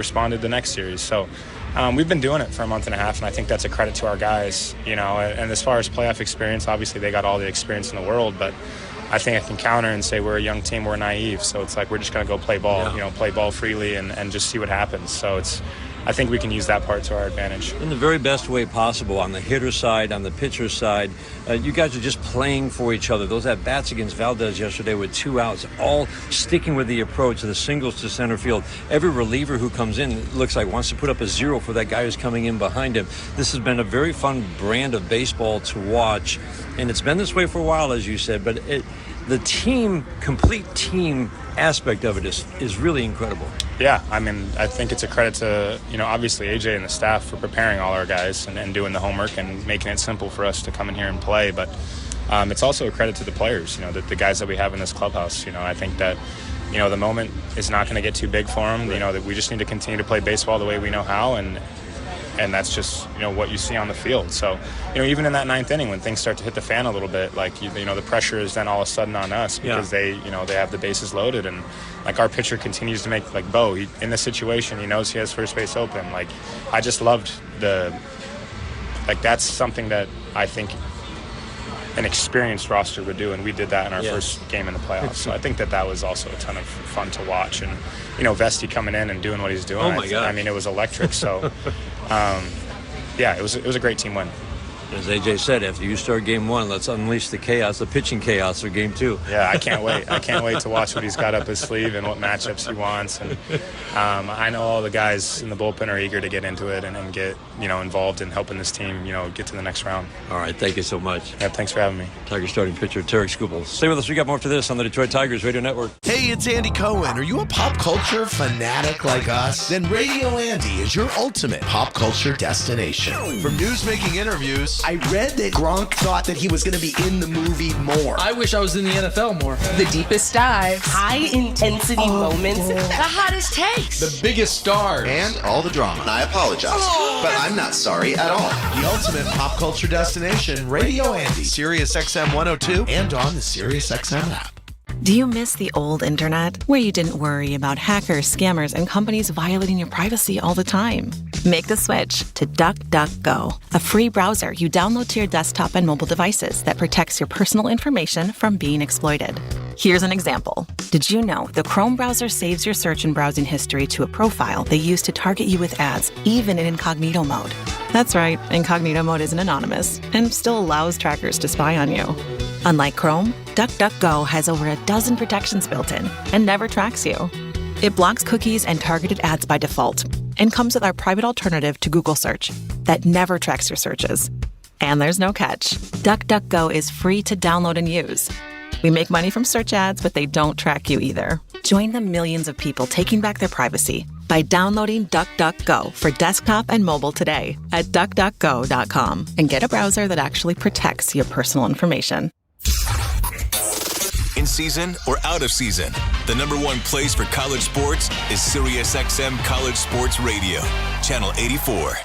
responded the next series. So we've been doing it for a month and a half, and I think that's a credit to our guys, you know. And as far as playoff experience, obviously they got all the experience in the world, but I think I can counter and say we're a young team, we're naive. So it's like we're just going to go play ball, you know, play ball freely and just see what happens. So I think we can use that part to our advantage. In the very best way possible, on the hitter side, on the pitcher side, you guys are just playing for each other. Those at-bats against Valdez yesterday with 2 outs, all sticking with the approach of the singles to center field. Every reliever who comes in looks like wants to put up a 0 for that guy who's coming in behind him. This has been a very fun brand of baseball to watch, and it's been this way for a while, as you said, but the complete team aspect of it is really incredible. Yeah, I mean, I think it's a credit to, you know, obviously AJ and the staff for preparing all our guys and doing the homework and making it simple for us to come in here and play. But it's also a credit to the players, you know, the guys that we have in this clubhouse. You know, I think that, you know, the moment is not going to get too big for them. You know, that we just need to continue to play baseball the way we know how, and that's just, you know, what you see on the field. So, you know, even in that 9th inning when things start to hit the fan a little bit, like, you know, the pressure is then all of a sudden on us because they have the bases loaded, and like our pitcher continues to make, like Bo, in this situation, he knows he has first base open. Like, I just loved that's something that I think an experienced roster would do, and we did that in our first game in the playoffs. So I think that was also a ton of fun to watch. And, you know, Vesti coming in and doing what he's doing, oh my God. I mean, it was electric. So it was a great team win. As AJ said, after you start game 1, let's unleash the chaos, the pitching chaos of game 2. Yeah, I can't wait. I can't wait to watch what he's got up his sleeve and what matchups he wants. And I know all the guys in the bullpen are eager to get into it and get, you know, involved in helping this team, you know, get to the next round. All right, thank you so much. Yeah, thanks for having me. Tiger starting pitcher Tarek Skubal. Stay with us. We got more after this on the Detroit Tigers Radio Network. Hey, it's Andy Cohen. Are you a pop culture fanatic like us? Then Radio Andy is your ultimate pop culture destination. From news-making interviews, I read that Gronk thought that he was going to be in the movie more. I wish I was in the NFL more. The deepest dives, high-intensity moments, the hottest takes, the biggest stars, and all the drama. I apologize, but I'm not sorry at all. The ultimate pop culture destination, Radio Andy, Sirius XM 102, and on the Sirius XM app. Do you miss the old internet, where you didn't worry about hackers, scammers, and companies violating your privacy all the time? Make the switch to DuckDuckGo, a free browser you download to your desktop and mobile devices that protects your personal information from being exploited. Here's an example. Did you know the Chrome browser saves your search and browsing history to a profile they use to target you with ads, even in incognito mode? That's right, incognito mode isn't anonymous and still allows trackers to spy on you. Unlike Chrome, DuckDuckGo has over a dozen protections built in and never tracks you. It blocks cookies and targeted ads by default and comes with our private alternative to Google Search that never tracks your searches. And there's no catch. DuckDuckGo is free to download and use. We make money from search ads, but they don't track you either. Join the millions of people taking back their privacy by downloading DuckDuckGo for desktop and mobile today at duckduckgo.com and get a browser that actually protects your personal information. In season or out of season, the #1 place for college sports is SiriusXM College Sports Radio, Channel 84.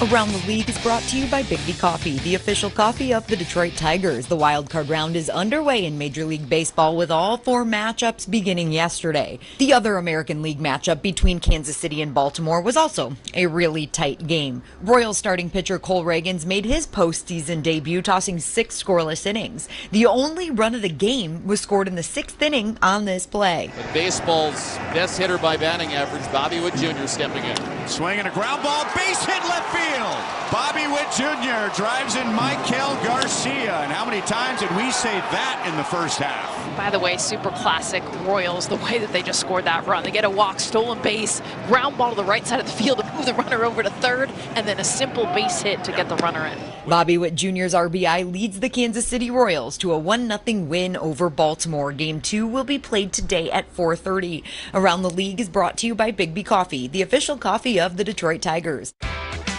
Around the League is brought to you by Bigby Coffee, the official coffee of the Detroit Tigers. The wild card round is underway in Major League Baseball with all 4 matchups beginning yesterday. The other American League matchup between Kansas City and Baltimore was also a really tight game. Royals starting pitcher Cole Reagans made his postseason debut, tossing 6 scoreless innings. The only run of the game was scored in the 6th inning on this play. But baseball's best hitter by batting average, Bobby Witt Jr. stepping in. Swinging a ground ball, base hit left field. Bobby Witt Jr. drives in Michael Garcia. And how many times did we say that in the first half? By the way, super classic Royals, the way that they just scored that run. They get a walk, stolen base, ground ball to the right side of the field to move the runner over to third, and then a simple base hit to get the runner in. Bobby Witt Jr.'s RBI leads the Kansas City Royals to a 1-0 win over Baltimore. Game 2 will be played today at 4:30. Around the League is brought to you by Bigby Coffee, the official coffee of the Detroit Tigers.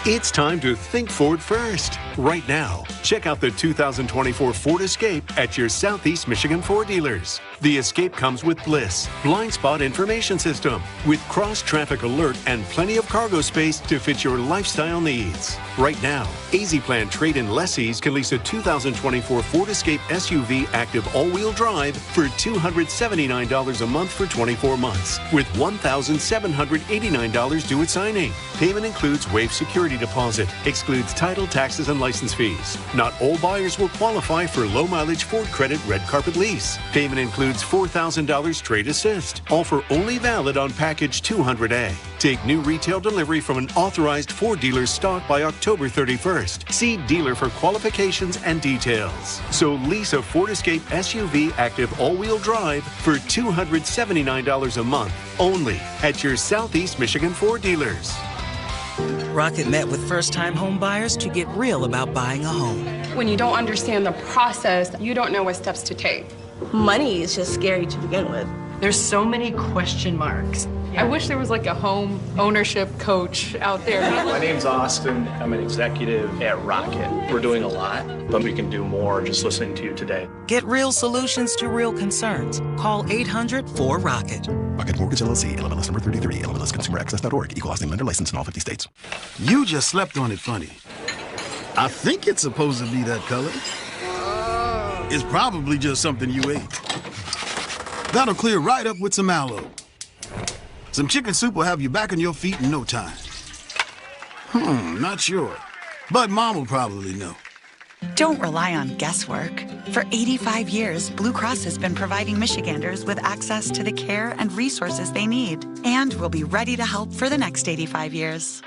It's time to think Ford first. Right now, check out the 2024 Ford Escape at your Southeast Michigan Ford dealers. The Escape comes with Bliss, blind spot information system, with cross-traffic alert and plenty of cargo space to fit your lifestyle needs. Right now, AZ Plan trade-in lessees can lease a 2024 Ford Escape SUV active all-wheel drive for $279 a month for 24 months, with $1,789 due at signing. Payment includes waived security deposit, excludes title, taxes, and license fees. Not all buyers will qualify for low-mileage Ford Credit red carpet lease. Payment includes $4,000 trade assist. Offer only valid on package 200A. Take new retail delivery from an authorized Ford dealer's stock by October 31st. See dealer for qualifications and details. So lease a Ford Escape SUV active all-wheel drive for $279 a month only at your Southeast Michigan Ford dealers. Rocket met with first-time home buyers to get real about buying a home. When you don't understand the process, you don't know what steps to take. Money is just scary to begin with. There's so many question marks. I wish there was like a home ownership coach out there. My name's Austin. I'm an executive at Rocket. We're doing a lot, but we can do more just listening to you today. Get real solutions to real concerns. Call 800-4ROCKET. Rocket Mortgage LLC, NMLS number 3030, NMLSConsumerAccess.org, equal housing lender licensed in all 50 states. You just slept on it funny. I think it's supposed to be that color. It's probably just something you ate. That'll clear right up with some aloe. Some chicken soup will have you back on your feet in no time. Not sure. But Mom will probably know. Don't rely on guesswork. For 85 years, Blue Cross has been providing Michiganders with access to the care and resources they need. And will be ready to help for the next 85 years.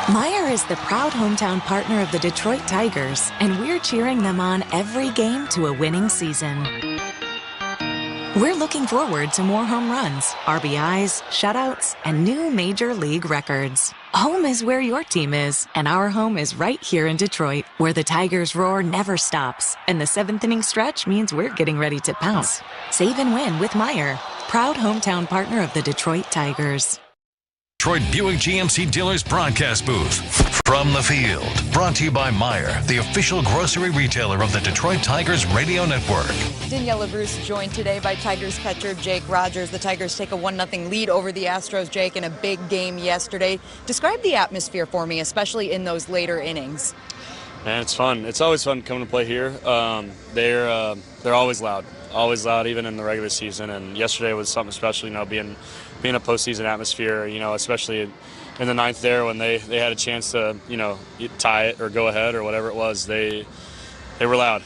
Meijer is the proud hometown partner of the Detroit Tigers, and we're cheering them on every game to a winning season. We're looking forward to more home runs, RBIs, shutouts, and new major league records. Home is where your team is, and our home is right here in Detroit, where the Tigers' roar never stops, and the seventh inning stretch means we're getting ready to pounce. Save and win with Meijer, proud hometown partner of the Detroit Tigers. Detroit Buick GMC Dealers broadcast booth. From the field. Brought to you by Meijer, the official grocery retailer of the Detroit Tigers radio network. Daniela Bruce joined today by Tigers catcher Jake Rogers. The Tigers take a 1-0 lead over the Astros, Jake, in a big game yesterday. Describe the atmosphere for me, especially in those later innings. Man, it's fun. It's always fun coming to play here. They're always loud, even in the regular season. And yesterday was something special, being a postseason atmosphere, especially in the ninth there when they had a chance to, tie it or go ahead or whatever it was. They were loud.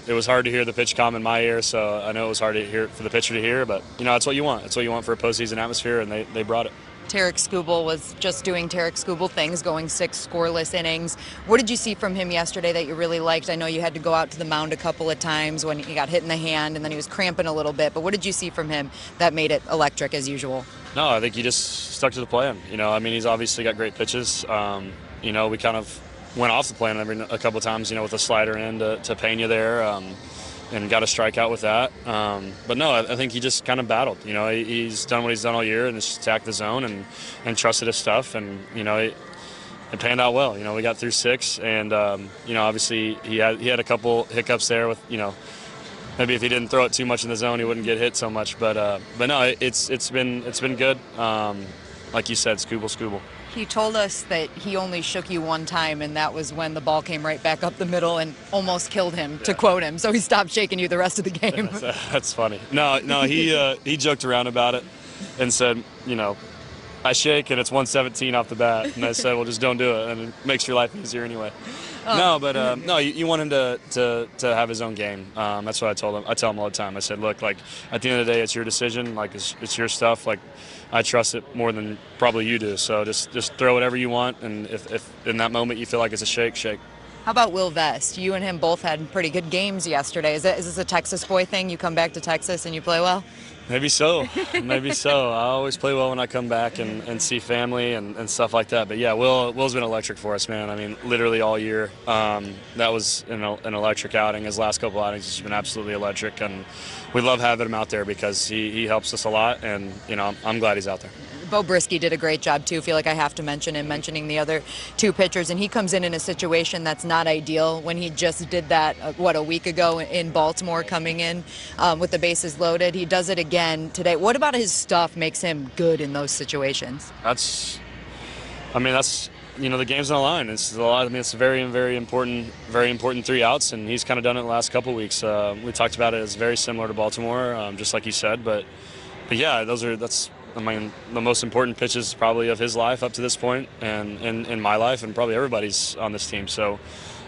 It was hard to hear the pitch come in my ear, so I know it was hard to hear for the pitcher to hear, but it's what you want. It's what you want for a postseason atmosphere, and they brought it. Tarek Skubal was just doing Tarek Skubal things, going 6 scoreless innings. What did you see from him yesterday that you really liked? I know you had to go out to the mound a couple of times when he got hit in the hand and then he was cramping a little bit, but what did you see from him that made it electric as usual? No, I think he just stuck to the plan. He's obviously got great pitches. We kind of went off the plan a couple of times, with a slider in to Pena there. And got a strikeout with that. But no, I think he just kind of battled. He's done what he's done all year and just attacked the zone and trusted his stuff. And, it panned out well. We got through 6 and, obviously he had a couple hiccups there with, maybe if he didn't throw it too much in the zone, he wouldn't get hit so much. But no, it's been good. Like you said, Skubal. He told us that he only shook you one time, and that was when the ball came right back up the middle and almost killed him, to quote him. So he stopped shaking you the rest of the game. That's funny. No, he joked around about it and said, I shake and it's 117 off the bat. And I said, well, just don't do it, and it makes your life easier anyway. No, but you want him to have his own game. That's what I told him. I tell him all the time. I said, look, like at the end of the day, it's your decision. Like it's your stuff. Like I trust it more than probably you do. So just throw whatever you want, and if in that moment you feel like it's a shake. How about Will Vest? You and him both had pretty good games yesterday. Is this a Texas boy thing? You come back to Texas and you play well? Maybe so. I always play well when I come back and see family and stuff like that. But yeah, Will's been electric for us, man. I mean, literally all year. That was an electric outing. His last couple outings has been absolutely electric, and we love having him out there because he helps us a lot, and I'm glad he's out there. Bo Brisky did a great job, too. I feel like I have to mention him, mentioning the other two pitchers. And he comes in a situation that's not ideal when he just did that, a week ago in Baltimore, coming in with the bases loaded. He does it again today. What about his stuff makes him good in those situations? That's the game's on the line. It's a lot. It's a very, very important 3 outs, and he's kind of done it the last couple of weeks. We talked about it as very similar to Baltimore, just like you said. But yeah, that's the most important pitches probably of his life up to this point, and in my life, and probably everybody's on this team. So,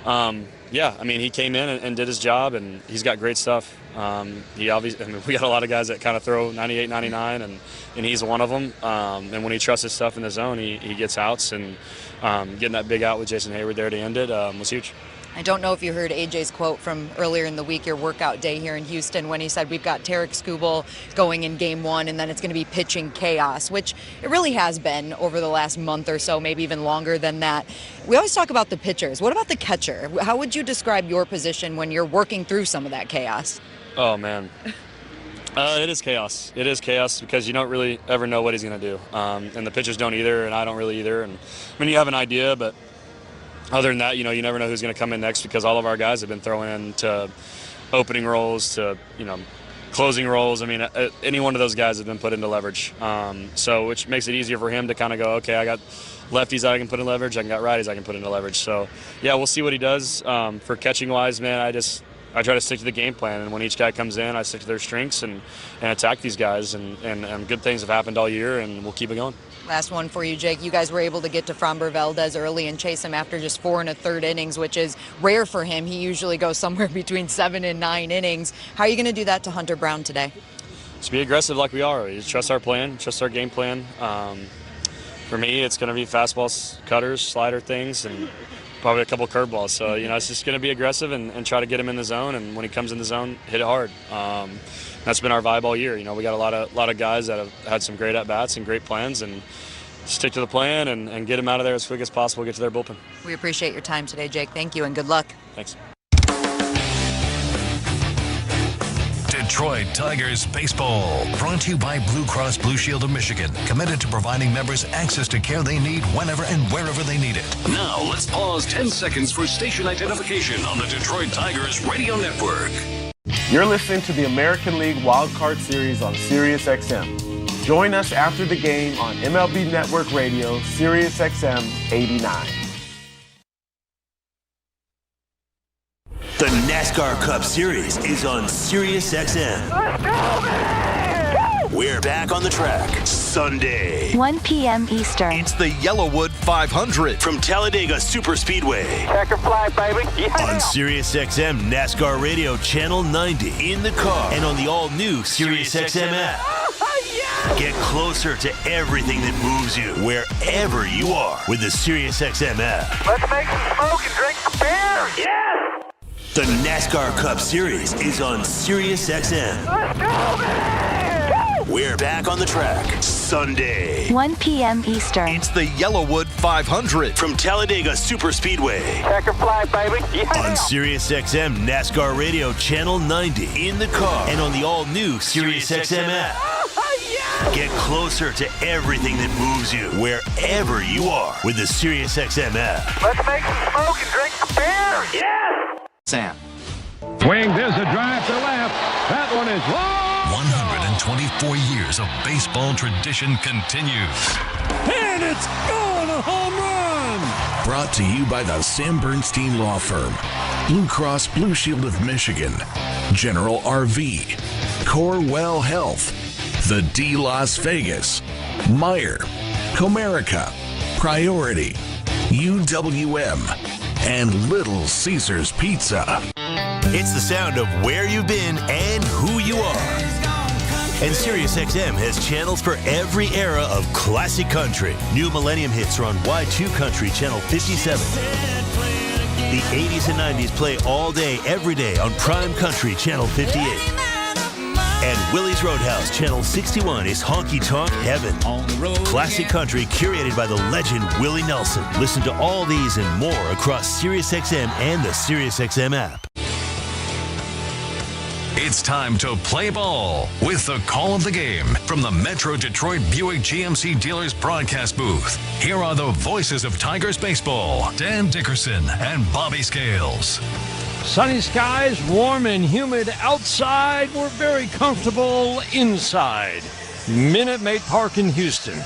he came in and did his job, and he's got great stuff. We got a lot of guys that kind of throw 98, 99, and he's one of them. And when he trusts his stuff in the zone, he gets outs, and getting that big out with Jason Hayward there to end it was huge. I don't know if you heard AJ's quote from earlier in the week, your workout day here in Houston, when he said we've got Tarek Skubal going in game 1, and then it's going to be pitching chaos, which it really has been over the last month or so, maybe even longer than that. We always talk about the pitchers. What about the catcher? How would you describe your position when you're working through some of that chaos? Oh, man. It is chaos. It is chaos because you don't really ever know what he's going to do. And the pitchers don't either, and I don't really either. And you have an idea, but other than that, you never know who's going to come in next because all of our guys have been throwing in to opening roles to, closing roles. Any one of those guys have been put into leverage. Which makes it easier for him to kind of go, okay, I got lefties I can put in leverage, I got righties I can put into leverage. So, yeah, we'll see what he does. For catching-wise, man, I try to stick to the game plan, and when each guy comes in, I stick to their strengths and attack these guys, and good things have happened all year, and we'll keep it going. Last one for you, Jake. You guys were able to get to Framber Valdez early and chase him after just 4 1/3 innings, which is rare for him. He usually goes somewhere between 7 and 9 innings. How are you going to do that to Hunter Brown today? Just be aggressive like we are. Just trust our plan, trust our game plan. For me, it's going to be fastballs, cutters, slider things, and probably a couple curveballs. So, it's just going to be aggressive and try to get him in the zone. And when he comes in the zone, hit it hard. That's been our vibe all year. We got a lot of guys that have had some great at-bats and great plans, and stick to the plan and get them out of there as quick as possible, get to their bullpen. We appreciate your time today, Jake. Thank you, and good luck. Thanks. Detroit Tigers Baseball. Brought to you by Blue Cross Blue Shield of Michigan. Committed to providing members access to care they need whenever and wherever they need it. Now, let's pause 10 seconds for station identification on the Detroit Tigers Radio Network. You're listening to the American League Wild Card Series on Sirius XM. Join us after the game on MLB Network Radio, Sirius XM 89. The NASCAR Cup Series is on Sirius XM. Let's go, man! We're back on the track Sunday. 1 p.m. Eastern. It's the Yellowwood 500 from Talladega Superspeedway. Checker flag, baby. Yeah. On Sirius XM NASCAR Radio Channel 90. In the car and on the all-new Sirius XM app. Yeah. Get closer to everything that moves you wherever you are with the Sirius XM app. Let's make some smoke and drink some beer. Yeah. The NASCAR Cup Series is on Sirius XM. Let's go, man! We're back on the track Sunday. 1 p.m. Eastern. It's the Yellowwood 500 from Talladega Superspeedway. Checker flag, baby. Yeah. On Sirius XM NASCAR Radio Channel 90. In the car and on the all-new Sirius XM app. Yeah. Get closer to everything that moves you wherever you are with the Sirius XM app. Let's make some smoke and drink some beer. Yeah. Sam. Swing, there's a drive to left. That one is long. 124 years of baseball tradition continues. And it's gone, a home run. Brought to you by the Sam Bernstein Law Firm, Blue Cross Blue Shield of Michigan, General RV, Corewell Health, The D Las Vegas, Meyer, Comerica, Priority, UWM, and Little Caesars Pizza. It's the sound of where you've been and who you are. And SiriusXM has channels for every era of classic country. New Millennium hits are on Y2 Country, Channel 57. The 80s and 90s play all day, every day on Prime Country, Channel 58. And Willie's Roadhouse, Channel 61 is Honky Tonk Heaven. Classic country curated by the legend Willie Nelson. Listen to all these and more across SiriusXM and the SiriusXM app. It's time to play ball with the call of the game from the Metro Detroit Buick GMC Dealers broadcast booth. Here are the voices of Tigers baseball, Dan Dickerson and Bobby Scales. Sunny skies, warm and humid outside. We're very comfortable inside Minute Maid Park in Houston.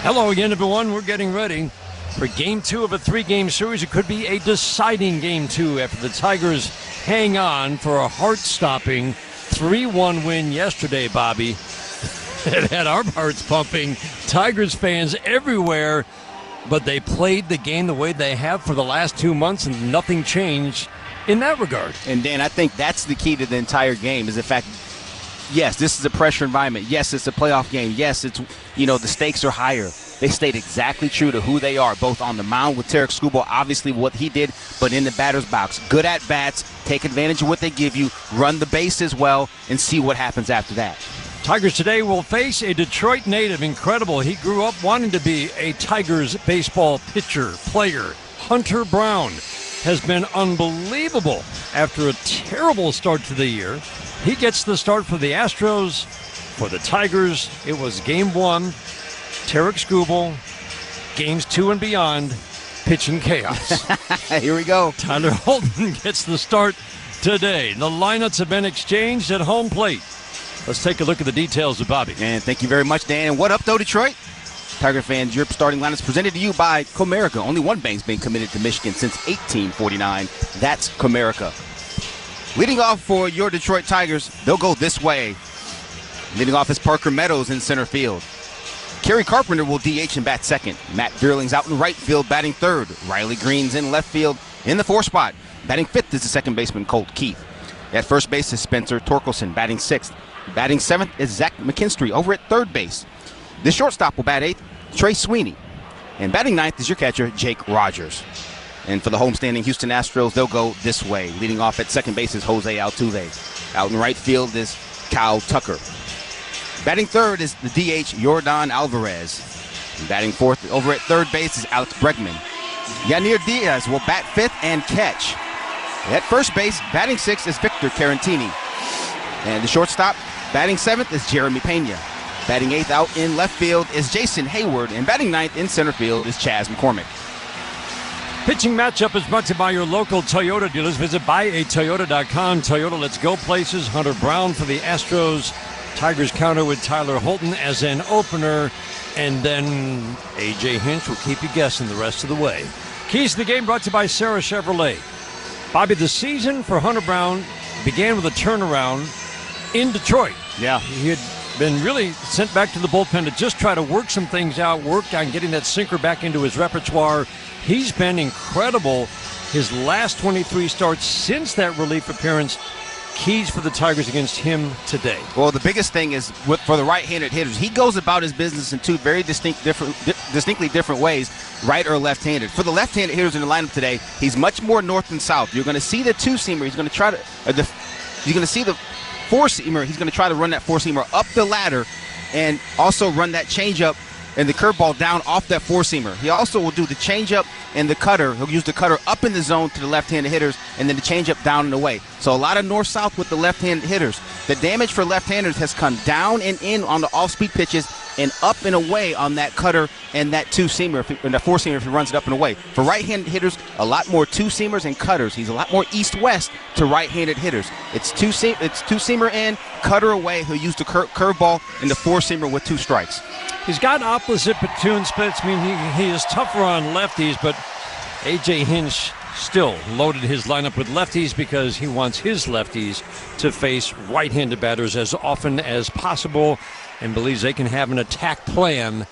Hello again, everyone. We're getting ready for Game 2 of a 3-game series. It could be a deciding Game 2 after the Tigers hang on for a heart-stopping 3-1 win yesterday, Bobby. It had our hearts pumping. Tigers fans everywhere, but they played the game the way they have for the last 2 months, and nothing changed in that regard. And, Dan, I think that's the key to the entire game is the fact, yes, this is a pressure environment. Yes, it's a playoff game. Yes, it's, the stakes are higher. They stayed exactly true to who they are, both on the mound with Tarek Skubal, obviously what he did, but in the batter's box. Good at bats, take advantage of what they give you, run the bases well, and see what happens after that. Tigers today will face a Detroit native. Incredible. He grew up wanting to be a Tigers baseball pitcher, player. Hunter Brown has been unbelievable after a terrible start to the year. He gets the start for the Astros. For the Tigers, it was Game 1. Tarek Skubal, Games 2 and beyond, pitching chaos. Here we go. Tyler Holton gets the start today. The lineups have been exchanged at home plate. Let's take a look at the details of Bobby. And thank you very much, Dan. And what up, though, Detroit? Tiger fans, your starting lineup is presented to you by Comerica. Only one bank's been committed to Michigan since 1849. That's Comerica. Leading off for your Detroit Tigers, they'll go this way. Leading off is Parker Meadows in center field. Kerry Carpenter will DH and bat second. Matt Vierling's out in right field, batting third. Riley Green's in left field in the 4th spot. Batting fifth is the second baseman, Colt Keith. At first base is Spencer Torkelson, batting sixth. Batting seventh is Zach McKinstry over at third base. The shortstop will bat eighth, Trey Sweeney. And batting ninth is your catcher, Jake Rogers. And for the homestanding Houston Astros, they'll go this way. Leading off at second base is Jose Altuve. Out in right field is Kyle Tucker. Batting third is the DH, Yordan Alvarez. And batting fourth over at third base is Alex Bregman. Yanir Diaz will bat fifth and catch. At first base, batting sixth is Victor Carantini. And the shortstop, batting seventh is Jeremy Pena. Batting eighth out in left field is Jason Hayward. And batting ninth in center field is Chaz McCormick. Pitching matchup is brought to you by your local Toyota dealers. Visit buyatoyota.com. Toyota, let's go places. Hunter Brown for the Astros. Tigers counter with Tyler Holton as an opener, and then A.J. Hinch will keep you guessing the rest of the way. Keys to the game brought to you by Sarah Chevrolet. Bobby, the season for Hunter Brown began with a turnaround in Detroit. Yeah. He had been really sent back to the bullpen to just try to work some things out, work on getting that sinker back into his repertoire. He's been incredible. His last 23 starts since that relief appearance. Keys for the Tigers against him today. Well, the biggest thing is for the right-handed hitters, he goes about his business in two very distinctly different ways, right or left-handed. For the left-handed hitters in the lineup today, he's much more north and south. You're going to see the two-seamer. He's going to try to. You're going to see the four-seamer. He's going to try to run that four-seamer up the ladder, and also run that changeup and the curveball down off that four-seamer. He also will do the changeup and the cutter. He'll use the cutter up in the zone to the left-handed hitters, and then the changeup down and away. So a lot of north-south with the left-handed hitters. The damage for left-handers has come down and in on the off-speed pitches and up and away on that cutter and that two-seamer, and the four-seamer if he runs it up and away. For right-handed hitters, a lot more two-seamers and cutters. He's a lot more east-west to right-handed hitters. It's two-seamer in, cutter away. He'll use the curveball and the four-seamer with two strikes. He's got opposite platoon splits. I mean, he is tougher on lefties, but A.J. Hinch still loaded his lineup with lefties because he wants his lefties to face right-handed batters as often as possible and believes they can have an attack plan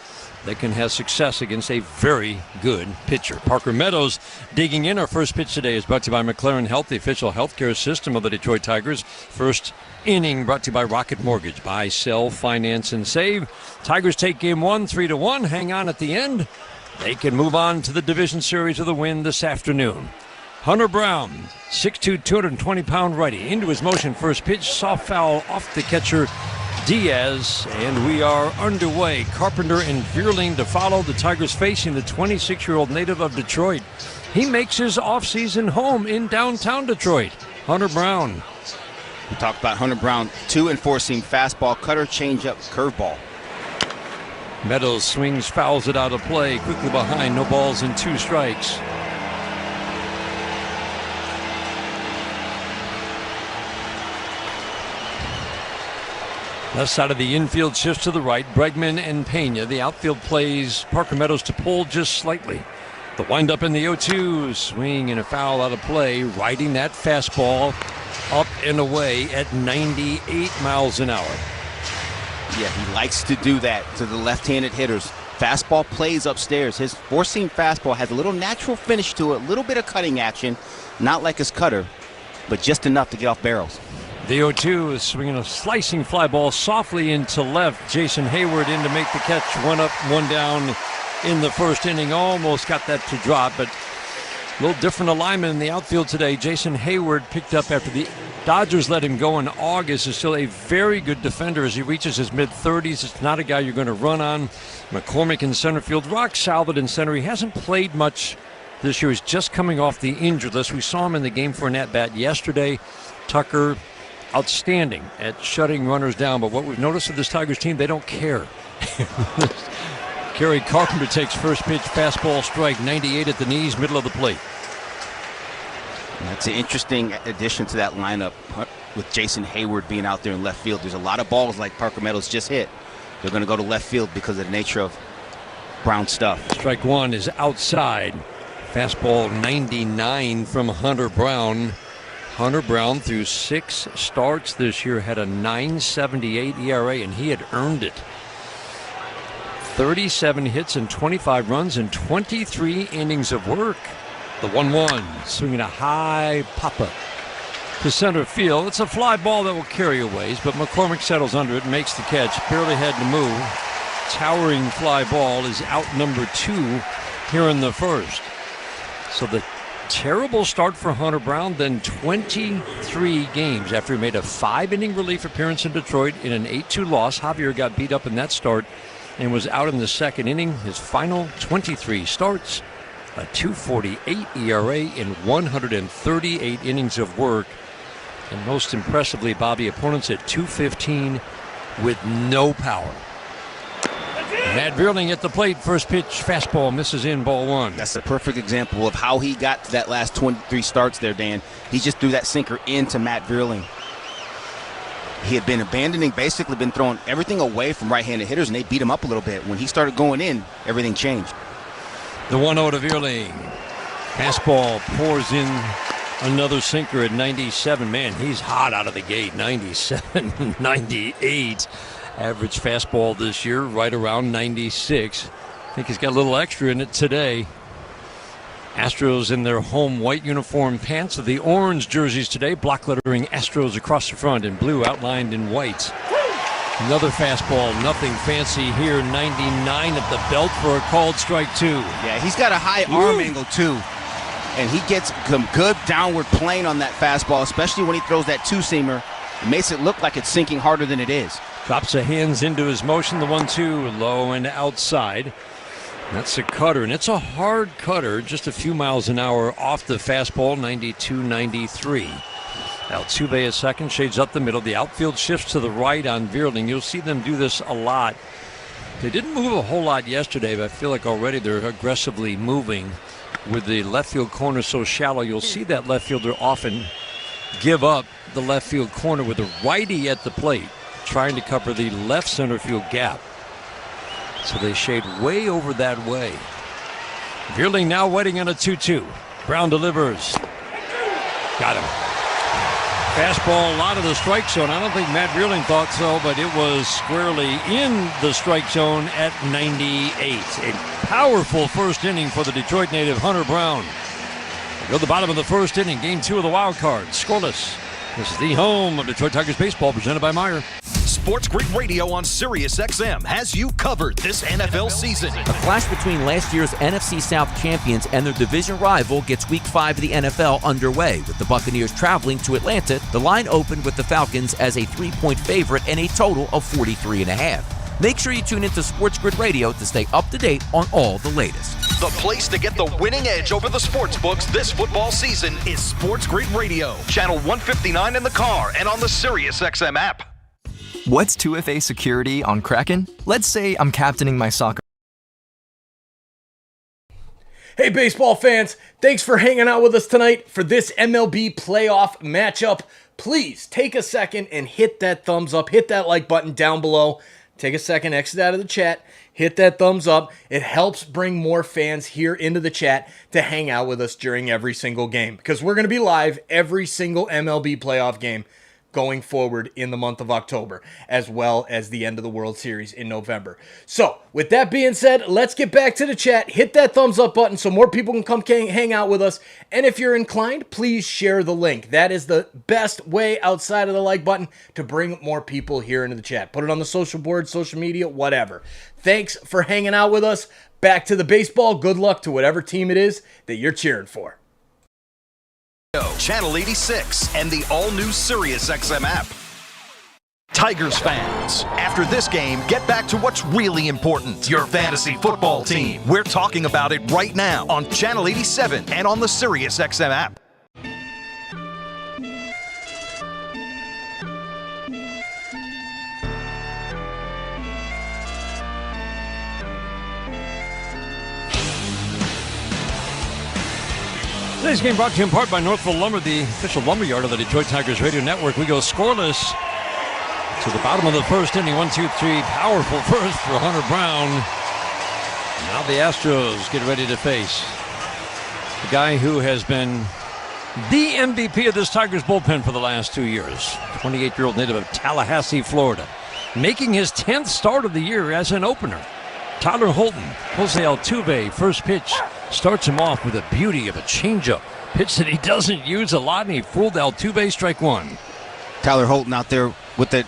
that can have success against a very good pitcher. Parker Meadows digging in. Our first pitch today is brought to you by McLaren Health, the official healthcare system of the Detroit Tigers. First inning brought to you by Rocket Mortgage. Buy, sell, finance, and save. Tigers take game 1, 3-1. Hang on at the end. They can move on to the division series with a win this afternoon. Hunter Brown, 6'2", 220-pound righty. Into his motion, first pitch, soft foul off the catcher, Diaz, and we are underway. Carpenter and Vierling to follow. The Tigers facing the 26-year-old native of Detroit. He makes his offseason home in downtown Detroit. Hunter Brown. We talked about Hunter Brown, 2 and 4-seam fastball, cutter, changeup, curveball. Meadows swings, fouls it out of play, quickly behind, no balls and 2 strikes. Left side of the infield shifts to the right. Bregman and Pena. The outfield plays Parker Meadows to pull just slightly. The windup in the 0-2. Swing and a foul out of play. Riding that fastball up and away at 98 miles an hour. Yeah, he likes to do that to the left-handed hitters. Fastball plays upstairs. His 4-seam fastball has a little natural finish to it. A little bit of cutting action. Not like his cutter, but just enough to get off barrels. The 0-2 is swinging a slicing fly ball softly into left. Jason Hayward in to make the catch. 1 up, 1 down in the first inning. Almost got that to drop, but a little different alignment in the outfield today. Jason Hayward picked up after the Dodgers let him go in August. Is still a very good defender as he reaches his mid-30s. It's not a guy you're going to run on. McCormick in center field. Rock solid in center. He hasn't played much this year. He's just coming off the injured list. We saw him in the game for an at-bat yesterday. Tucker, outstanding at shutting runners down, but what we've noticed with this Tigers team, they don't care. Kerry Carpenter takes first pitch, fastball strike, 98 at the knees, middle of the plate. That's an interesting addition to that lineup with Jason Hayward being out there in left field. There's a lot of balls like Parker Meadows just hit. They're going to go to left field because of the nature of Brown's stuff. Strike 1 is outside. Fastball 99 from Hunter Brown. Hunter Brown, through 6 starts this year, had a 9.78 ERA, and he had earned it. 37 hits and 25 runs and 23 innings of work. The 1-1, swinging a high pop-up to center field. It's a fly ball that will carry a ways, but McCormick settles under it and makes the catch. Barely had to move. Towering fly ball is out number 2 here in the first. So the terrible start for Hunter Brown, then 23 games after he made a 5-inning relief appearance in Detroit in an 8-2 loss. Javier got beat up in that start and was out in the second inning. His final 23 starts, a 2.48 ERA in 138 innings of work. And most impressively, Bobby, opponents at 2.15 with no power. Matt Vierling at the plate. First pitch, fastball, misses in, ball 1. That's a perfect example of how he got to that last 23 starts there, Dan. He just threw that sinker into Matt Vierling. He had been abandoning, basically been throwing everything away from right-handed hitters, and they beat him up a little bit. When he started going in, everything changed. The 1-0 to Vierling. Fastball pours in another sinker at 97. Man, he's hot out of the gate. 97, 98. Average fastball this year, right around 96. I think he's got a little extra in it today. Astros in their home white uniform pants with the orange jerseys today. Block lettering Astros across the front and blue outlined in white. Another fastball, nothing fancy here. 99 at the belt for a called strike 2. Yeah, he's got a high arm angle too. And he gets some good downward plane on that fastball, especially when he throws that 2-seamer. It makes it look like it's sinking harder than it is. Drops the hands into his motion. The 1-2, low and outside. That's a cutter, and it's a hard cutter, just a few miles an hour off the fastball, 92, 93. Altuve at second, shades up the middle. The outfield shifts to the right on Vierling. You'll see them do this a lot. They didn't move a whole lot yesterday, but I feel like already they're aggressively moving. With the left field corner so shallow, you'll see that left fielder often give up the left field corner with a righty at the plate, trying to cover the left center field gap. So they shade way over that way. Vierling now waiting on a 2-2. Brown delivers. Got him. Fastball, a lot of the strike zone. I don't think Matt Vierling thought so, but it was squarely in the strike zone at 98. A powerful first inning for the Detroit native Hunter Brown. We go to the bottom of the first inning, game 2 of the wild card. Scoreless. This is the home of Detroit Tigers baseball, presented by Meyer. Sports Grid Radio on Sirius XM has you covered this NFL season. A clash between last year's NFC South champions and their division rival gets Week 5 of the NFL underway. With the Buccaneers traveling to Atlanta, the line opened with the Falcons as a 3-point favorite and a total of 43.5. Make sure you tune into Sports Grid Radio to stay up to date on all the latest. The place to get the winning edge over the sports books this football season is Sports Grid Radio, channel 159 in the car and on the SiriusXM app. What's 2FA security on Kraken? Let's say I'm captaining my soccer. Hey, baseball fans, thanks for hanging out with us tonight for this MLB playoff matchup. Please take a second and hit that thumbs up, hit that like button down below. Take a second, exit out of the chat, hit that thumbs up. It helps bring more fans here into the chat to hang out with us during every single game, because we're going to be live every single MLB playoff game going forward in the month of October, as well as the end of the World Series in November. So, with that being said, let's get back to the chat. Hit that thumbs up button so more people can come hang out with us. And if you're inclined, please share the link. That is the best way outside of the like button to bring more people here into the chat. Put it on the social board, social media, whatever. Thanks for hanging out with us. Back to the baseball. Good luck to whatever team it is that you're cheering for. Channel 86 and the all-new SiriusXM app. Tigers fans, after this game, get back to what's really important, your fantasy football team. We're talking about it right now on Channel 87 and on the SiriusXM app. Today's game brought to you in part by Northville Lumber, the official lumberyard of the Detroit Tigers radio network. We go scoreless to the bottom of the first inning. 1-2-3, powerful first for Hunter Brown. Now the Astros get ready to face the guy who has been the MVP of this Tigers bullpen for the last 2 years. 28-year-old native of Tallahassee, Florida, making his 10th start of the year as an opener. Tyler Holton, Jose Altuve, first pitch, starts him off with a beauty of a changeup. Pitch that he doesn't use a lot, and he fooled Altuve, strike one. Tyler Holton out there with a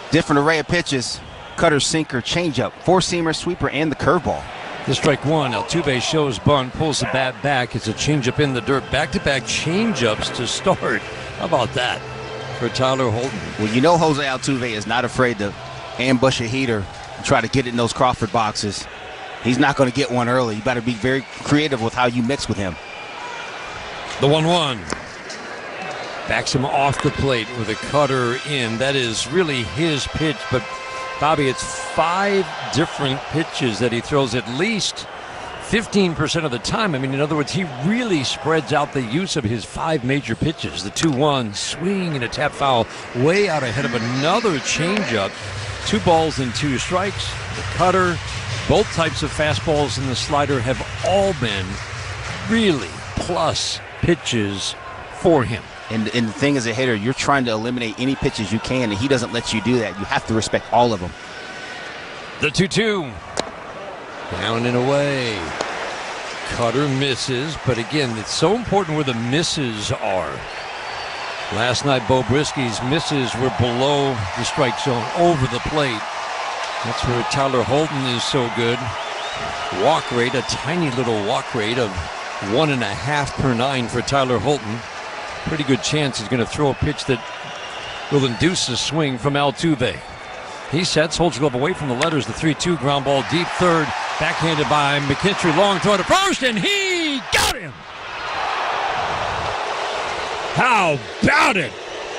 different array of pitches. Cutter, sinker, changeup, four-seamer, sweeper, and the curveball. The strike one, Altuve shows bunt, pulls the bat back. It's a changeup in the dirt. Back-to-back changeups to start. How about that for Tyler Holton? Well, you know Jose Altuve is not afraid to ambush a heater and try to get it in those Crawford boxes. He's not going to get one early. You better be very creative with how you mix with him. The 1-1. Backs him off the plate with a cutter in. That is really his pitch, but Bobby, it's 5 different pitches that he throws at least 15% of the time. I mean, in other words, he really spreads out the use of his 5 major pitches. The 2-1, swing and a tap foul, way out ahead of another changeup. 2 balls and 2 strikes. The cutter, both types of fastballs and the slider have all been really plus pitches for him. And the thing as a hitter, you're trying to eliminate any pitches you can, and he doesn't let you do that. You have to respect all of them. The 2-2. Down and away. Cutter misses, but again, it's so important where the misses are. Last night, Bo Brisky's misses were below the strike zone, over the plate. That's where Tyler Holton is so good. Walk rate, a tiny little walk rate of 1.5 per 9 for Tyler Holton. Pretty good chance he's going to throw a pitch that will induce a swing from Altuve. He sets, holds glove away from the letters. The 3-2 ground ball deep third, backhanded by McKinstry. Long throw to first, and he got him. How about it?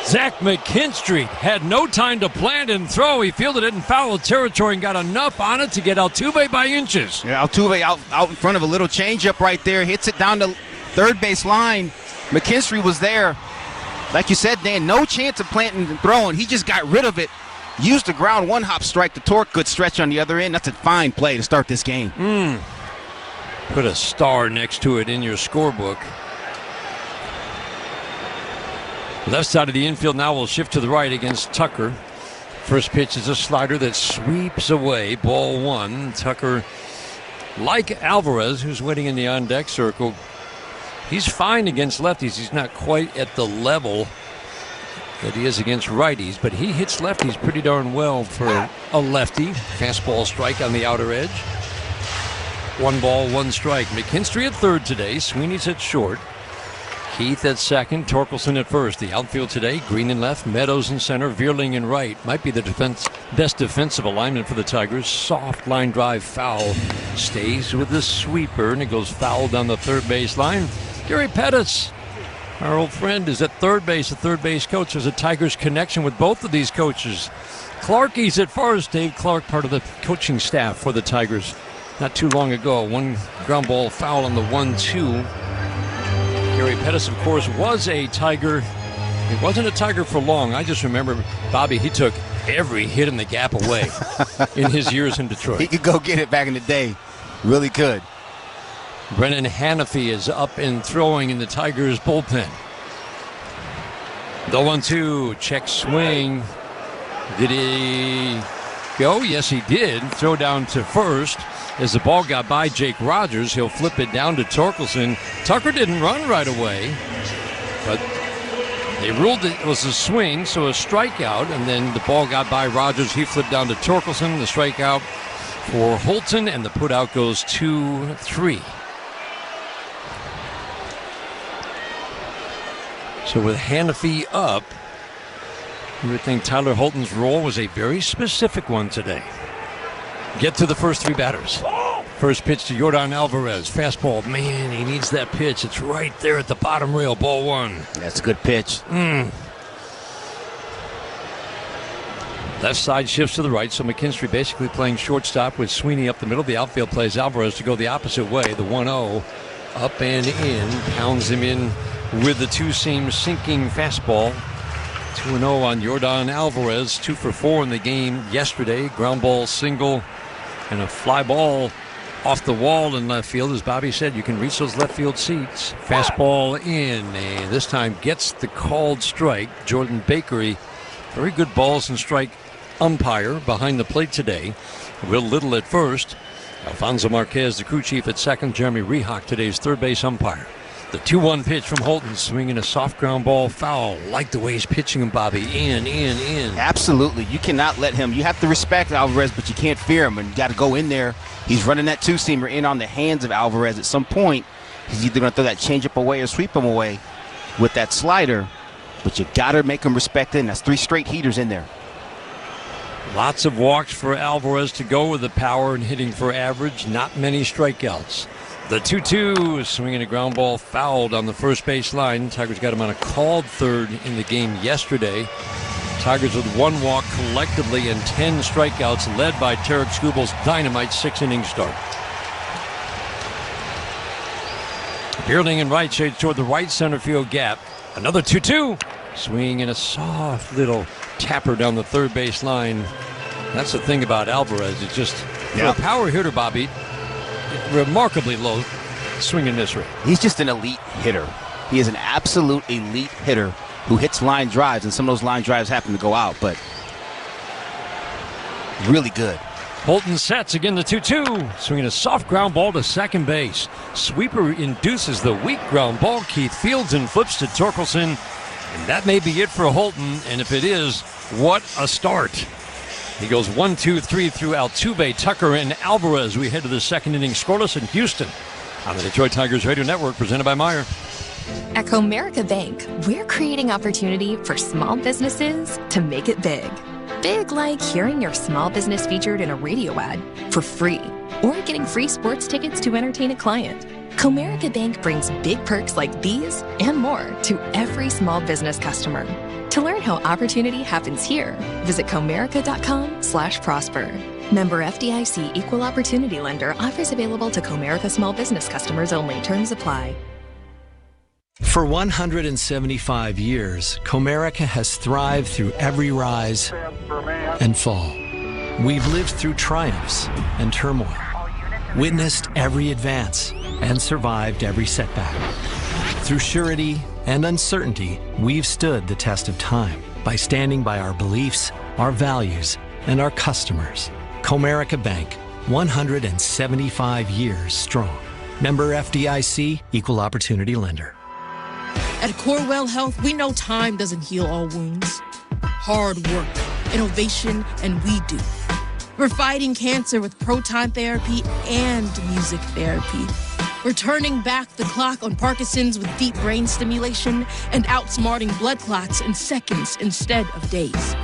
Zach McKinstry had no time to plant and throw. He fielded it in foul territory and got enough on it to get Altuve by inches. Yeah, Altuve out in front of a little changeup right there. Hits it down the third base line. McKinstry was there. Like you said, Dan, no chance of planting and throwing. He just got rid of it. Used the ground one-hop strike to torque. Good stretch on the other end. That's a fine play to start this game. Put a star next to it in your scorebook. Left side of the infield now will shift to the right against Tucker. First pitch is a slider that sweeps away. Ball 1. Tucker, like Alvarez, who's waiting in the on-deck circle, he's fine against lefties. He's not quite at the level that he is against righties, but he hits lefties pretty darn well for a lefty. Fastball strike on the outer edge. 1 ball, 1 strike. McKinstry at third today. Sweeney's at short. Keith at second, Torkelson at first. The outfield today, Green in left, Meadows in center, Vierling in right. Might be the best defensive alignment for the Tigers. Soft line drive foul. Stays with the sweeper, and it goes foul down the third base line. Gary Pettis, our old friend, is at third base, the third base coach. There's a Tigers connection with both of these coaches. Clarkie's at first. Dave Clark, part of the coaching staff for the Tigers. Not too long ago, one ground ball foul on the 1-2. Gary Pettis, of course, was a Tiger. He wasn't a Tiger for long. I just remember, Bobby, he took every hit in the gap away in his years in Detroit. He could go get it back in the day. Really could. Brennan Hanafy is up and throwing in the Tigers' bullpen. The 1-2, check swing. Did he go? Yes, he did. Throw down to first. As the ball got by Jake Rogers, he'll flip it down to Torkelson. Tucker didn't run right away, but they ruled it was a swing, so a strikeout, and then the ball got by Rogers. He flipped down to Torkelson, the strikeout for Holton, and the putout goes 2-3. So with Hanafy up, you would think Tyler Holton's role was a very specific one today. Get to the first three batters. First pitch to Yordan Alvarez. Fastball. Man, he needs that pitch. It's right there at the bottom rail. Ball one. That's a good pitch. Left side shifts to the right, so McKinstry basically playing shortstop with Sweeney up the middle. The outfield plays Alvarez to go the opposite way. The 1-0 up and in. Pounds him in with the two-seam sinking fastball. 2-0 on Yordan Alvarez. 2 for 4 in the game yesterday. Ground ball single and a fly ball off the wall in left field. As Bobby said, you can reach those left field seats. Fastball in, and this time gets the called strike. Jordan Bakery, very good balls and strike umpire behind the plate today. Will Little at first. Alfonso Marquez, the crew chief, at second. Jeremy Rehawk, today's third base umpire. The 2-1 pitch from Holton, swinging a soft ground ball foul. Like the way he's pitching him, Bobby. In. Absolutely. You cannot let him. You have to respect Alvarez, but you can't fear him, and you got to go in there. He's running that two-seamer in on the hands of Alvarez. At some point, he's either going to throw that changeup away or sweep him away with that slider, but you got to make him respect it, and that's 3 straight heaters in there. Lots of walks for Alvarez to go with the power and hitting for average. Not many strikeouts. The 2-2, swinging a ground ball fouled on the first base line. Tigers got him on a called third in the game yesterday. Tigers with 1 walk collectively and 10 strikeouts, led by Tarek Skubal's dynamite 6-inning start. Vierling in right, shades toward the right center field gap. Another 2-2. Swing and a soft little tapper down the third base line. That's the thing about Alvarez. It's just, for a power hitter, Bobby, remarkably low swing and miss rate. He's just an elite hitter. He is an absolute elite hitter who hits line drives, and some of those line drives happen to go out, but really good. Holton sets again, the 2-2. Swinging a soft ground ball to second base. Sweeper induces the weak ground ball. Keith fields and flips to Torkelson. And that may be it for Holton, and if it is, what a start. He goes 1, 2, 3 through Altuve, Tucker, and Alvarez. We head to the second inning scoreless in Houston on the Detroit Tigers Radio Network, presented by Meijer. At Comerica Bank, we're creating opportunity for small businesses to make it big. Big like hearing your small business featured in a radio ad for free, or getting free sports tickets to entertain a client. Comerica Bank brings big perks like these and more to every small business customer. To learn how opportunity happens here, visit comerica.com/prosper. Member FDIC Equal Opportunity Lender. Offers available to Comerica small business customers only. Terms apply. For 175 years, Comerica has thrived through every rise and fall. We've lived through triumphs and turmoil, witnessed every advance, and survived every setback. Through surety and uncertainty, we've stood the test of time by standing by our beliefs, our values, and our customers. Comerica Bank, 175 years strong. Member FDIC, Equal Opportunity Lender. At Corewell Health, we know time doesn't heal all wounds. Hard work, innovation, and we do. We're fighting cancer with proton therapy and music therapy. We're turning back the clock on Parkinson's with deep brain stimulation and outsmarting blood clots in seconds instead of days.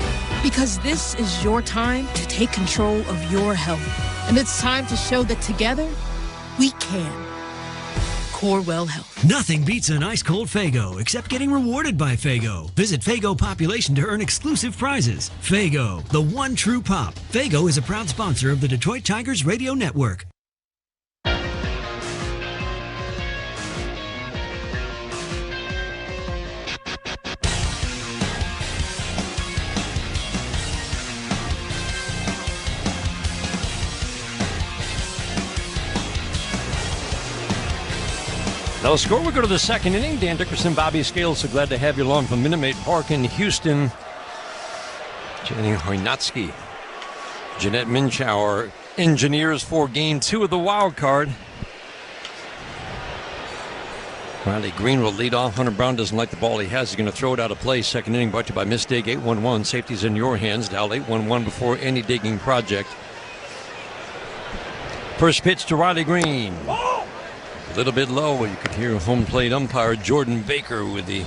Because this is your time to take control of your health. And it's time to show that together, we can. Corewell Health. Nothing beats an ice-cold Faygo except getting rewarded by Faygo. Visit Faygo Population to earn exclusive prizes. Faygo, the one true pop. Faygo is a proud sponsor of the Detroit Tigers Radio Network. No score. We go to the second inning. Dan Dickerson, Bobby Scales, so glad to have you along from Minute Maid Park in Houston. Jenny Hoynatsky, Jeanette Minchauer, engineers for Game 2 of the wild card. Riley Green will lead off. Hunter Brown doesn't like the ball he has. He's going to throw it out of play. Second inning brought to you by Miss Dig 811. Safety's in your hands. Dial 811 before any digging project. First pitch to Riley Green. A little bit low. You could hear home plate umpire Jordan Baker with the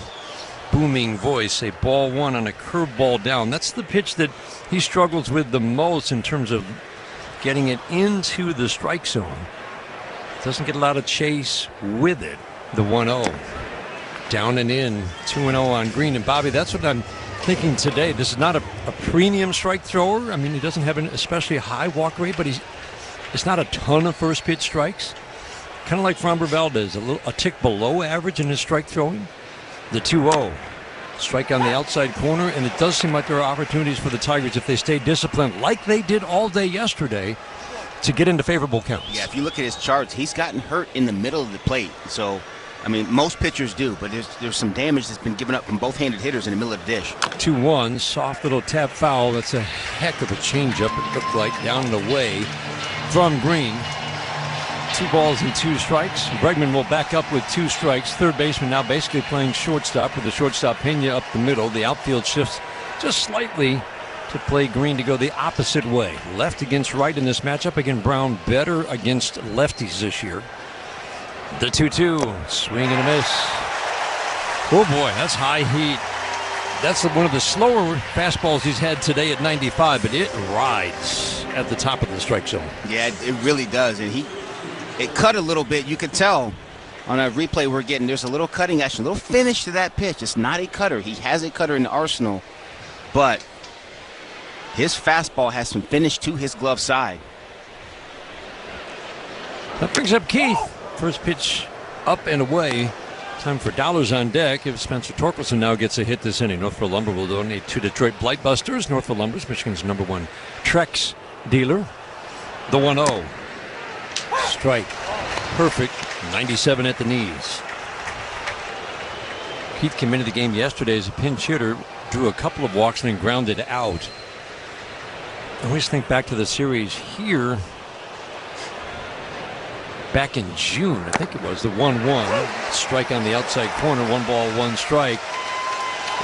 booming voice say ball one on a curveball down. That's the pitch that he struggles with the most in terms of getting it into the strike zone. Doesn't get a lot of chase with it. The 1-0. Down and in. 2-0 on Green. And Bobby, that's what I'm thinking today. This is not a premium strike thrower. I mean, he doesn't have an especially high walk rate, but it's not a ton of first pitch strikes. Kind of like Framber Valdez, a tick below average in his strike throwing. The 2-0. Strike on the outside corner, and it does seem like there are opportunities for the Tigers if they stay disciplined like they did all day yesterday to get into favorable counts. Yeah, if you look at his charts, he's gotten hurt in the middle of the plate. So, I mean, most pitchers do, but there's some damage that's been given up from both-handed hitters in the middle of the dish. 2-1, soft little tap foul. That's a heck of a changeup, it looked like, down and away from Green. 2 balls and 2 strikes. Bregman will back up with 2 strikes. Third baseman now basically playing shortstop with the shortstop Pena up the middle. The outfield shifts just slightly to play Green to go the opposite way. Left against right in this matchup. Again, Brown better against lefties this year. The 2-2. Swing and a miss. Oh boy, that's high heat. That's one of the slower fastballs he's had today at 95, but it rides at the top of the strike zone. Yeah, it really does. And it cut a little bit. You can tell on a replay we're getting, there's a little cutting action, a little finish to that pitch. It's not a cutter. He has a cutter in the arsenal, but his fastball has some finish to his glove side. That brings up Keith. First pitch up and away. Time for dollars on deck if Spencer Torkelson now gets a hit this inning. Northville Lumber will donate to Detroit Blightbusters. Northville Lumber is Michigan's #1 Trex dealer. The 1-0. Strike. Perfect. 97 at the knees. Keith came into the game yesterday as a pinch hitter, drew a couple of walks and then grounded out. I always think back to the series here back in June, I think it was, the 1-1 strike on the outside corner, 1 ball, 1 strike.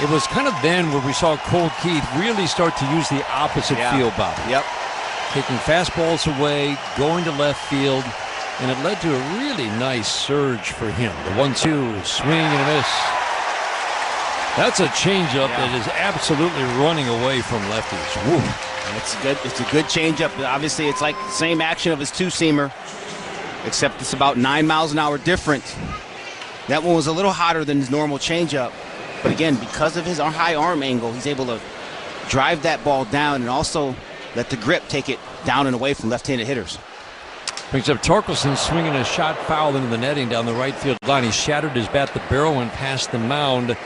It was kind of then where we saw Cole Keith really start to use the opposite field, Bobby. Yep. Taking fastballs away, going to left field, and it led to a really nice surge for him. The 1-2, swing and a miss. That's a changeup that is absolutely running away from lefties. Woo. It's good. It's a good changeup. Obviously, it's like the same action of his 2-seamer, except it's about 9 miles an hour different. That one was a little hotter than his normal changeup, but again, because of his high arm angle, he's able to drive that ball down and also let the grip take it down and away from left-handed hitters. Brings up Torkelson, swinging a shot foul into the netting down the right field line. He shattered his bat. The barrel went past the mound.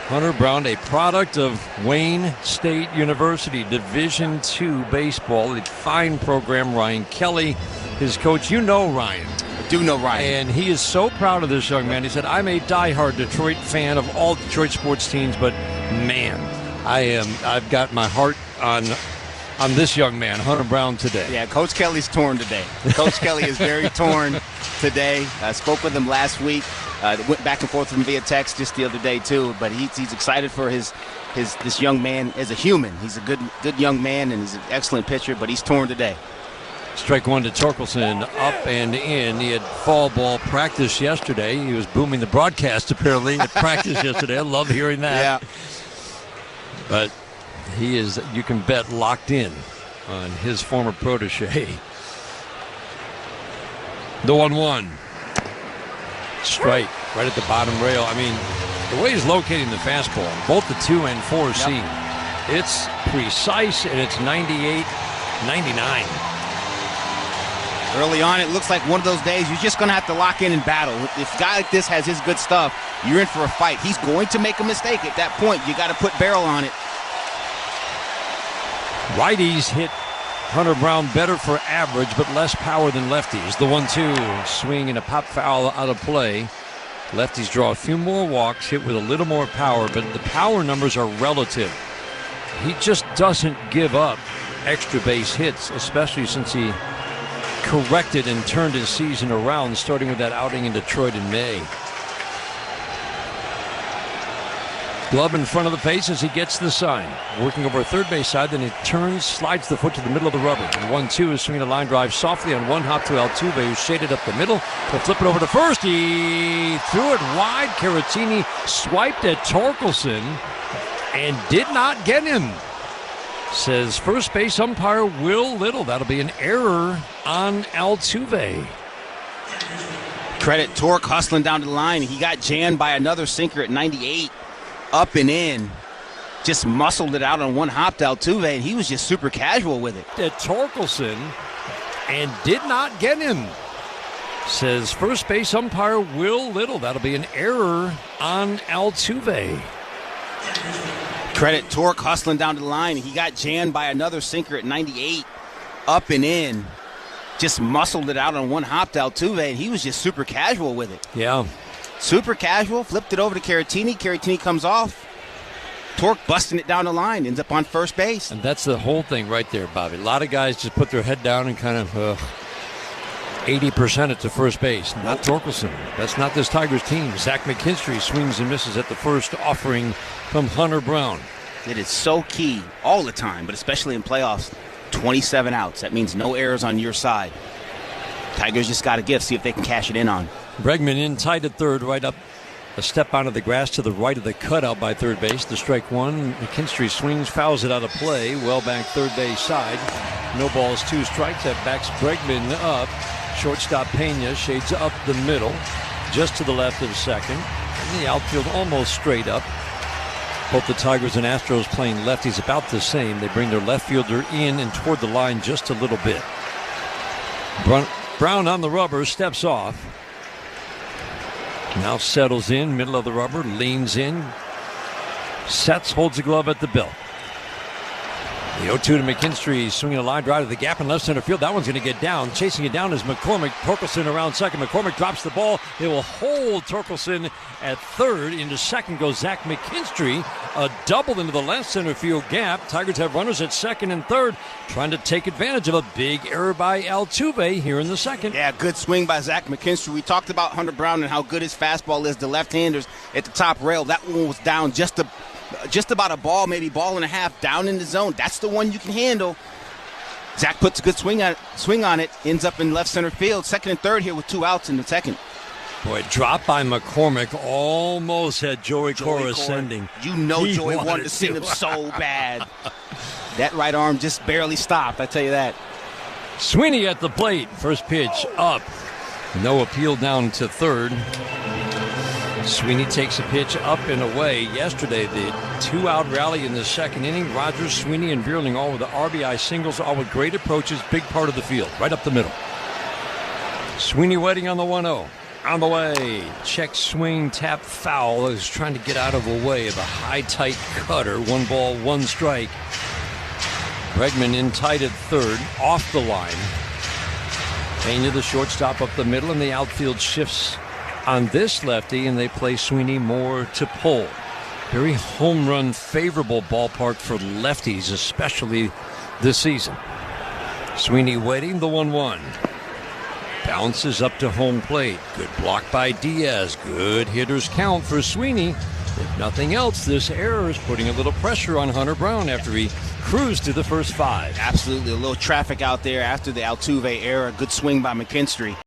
Hunter Brown, a product of Wayne State University, Division II baseball, a fine program. Ryan Kelly, his coach. You know Ryan. I do know Ryan. And he is so proud of this young man. He said, I'm a diehard Detroit fan of all Detroit sports teams, but man, I've got my heart on this young man, Hunter Brown, today. Yeah, Coach Kelly's torn today. Coach Kelly is very torn today. I spoke with him last week. Went back and forth with him via text just the other day too. But he's excited for this young man as a human. He's a good young man and he's an excellent pitcher. But he's torn today. Strike one to Torkelson, up and in. He had fall ball practice yesterday. He was booming the broadcast, apparently, at practice yesterday. I love hearing that. Yeah. But he is, you can bet, locked in on his former protege. The 1-1. Strike right at the bottom rail. I mean, the way he's locating the fastball, both the 2 and 4 seam, it's precise, and it's 98, 99. Early on, it looks like one of those days you're just going to have to lock in and battle. If a guy like this has his good stuff, you're in for a fight. He's going to make a mistake. At that point, you got to put barrel on it. Righties hit Hunter Brown better for average, but less power than lefties. The 1-2 swing and a pop foul out of play. Lefties draw a few more walks, hit with a little more power, but the power numbers are relative. He just doesn't give up extra base hits, especially since he corrected and turned his season around, starting with that outing in Detroit in May. Glove in front of the face as he gets the sign. Working over a third base side, then he turns, slides the foot to the middle of the rubber. And 1-2 is swinging a line drive softly on one hop to Altuve, who's shaded up the middle. He'll flip it over to first. He threw it wide. Caratini swiped at Torkelson and did not get him. Says first base umpire Will Little. That'll be an error on Altuve. Credit Torque hustling down to the line. He got jammed by another sinker at 98. Up and in. Just muscled it out on one hop to Altuve, and he was just super casual with it. At Torkelson and did not get him. Says first base umpire Will Little. That'll be an error on Altuve. Credit Torque hustling down to the line. He got jammed by another sinker at 98. Up and in. Just muscled it out on one hop to Altuve, and he was just super casual with it. Yeah. Super casual. Flipped it over to Caratini. Caratini comes off. Torque busting it down the line. Ends up on first base. And that's the whole thing right there, Bobby. A lot of guys just put their head down and kind of 80% it to first base. Not Torkelson. That's not this Tigers team. Zach McKinstry swings and misses at the first offering from Hunter Brown. It is so key all the time, but especially in playoffs. 27 outs. That means no errors on your side. Tigers just got a gift. See if they can cash it in on. Bregman in tight at third, right up a step onto the grass to the right of the cutout by third base. The strike one. McKinstry swings, fouls it out of play. Well back third base side. No balls, 2 strikes. That backs Bregman up. Shortstop Pena shades up the middle, just to the left of second. And the outfield almost straight up. Both the Tigers and Astros playing lefties about the same. They bring their left fielder in and toward the line just a little bit. Brown on the rubber, steps off. Now settles in, middle of the rubber, leans in, sets, holds the glove at the belt. The 0-2 to McKinstry, swinging a line drive to the gap in left center field. That one's going to get down. Chasing it down is McCormick. Torkelson around second. McCormick drops the ball. They will hold Torkelson at third. Into second goes Zach McKinstry. A double into the left center field gap. Tigers have runners at second and third, trying to take advantage of a big error by Altuve here in the second. Yeah, good swing by Zach McKinstry. We talked about Hunter Brown and how good his fastball is to left-handers at the top rail. That one was down just about a ball, maybe ball and a half, down in the zone. That's the one you can handle. Zach puts a good swing on it, ends up in left center field. Second and third here with 2 outs in the second. Boy, drop by McCormick almost had Joey Cora ascending. You know Joey wanted to see him so bad. That right arm just barely stopped, I tell you that. Sweeney at the plate. First pitch up. No appeal down to third. Sweeney takes a pitch up and away. Yesterday, the 2-out rally in the second inning. Rogers, Sweeney, and Bierling all with the RBI singles, all with great approaches. Big part of the field, right up the middle. Sweeney waiting on the 1-0. On the way. Check swing, tap foul. Is trying to get out of the way of a high, tight cutter. 1 ball, 1 strike. Bregman in tight at third, off the line. Pena, the shortstop, up the middle, and the outfield shifts on this lefty, and they play Sweeney more to pull. Very home run favorable ballpark for lefties, especially this season. Sweeney waiting, the 1-1. Bounces up to home plate. Good block by Diaz. Good hitter's count for Sweeney. If nothing else, this error is putting a little pressure on Hunter Brown after he cruise to the first 5. Absolutely. A little traffic out there after the Altuve era. Good swing by McKinstry.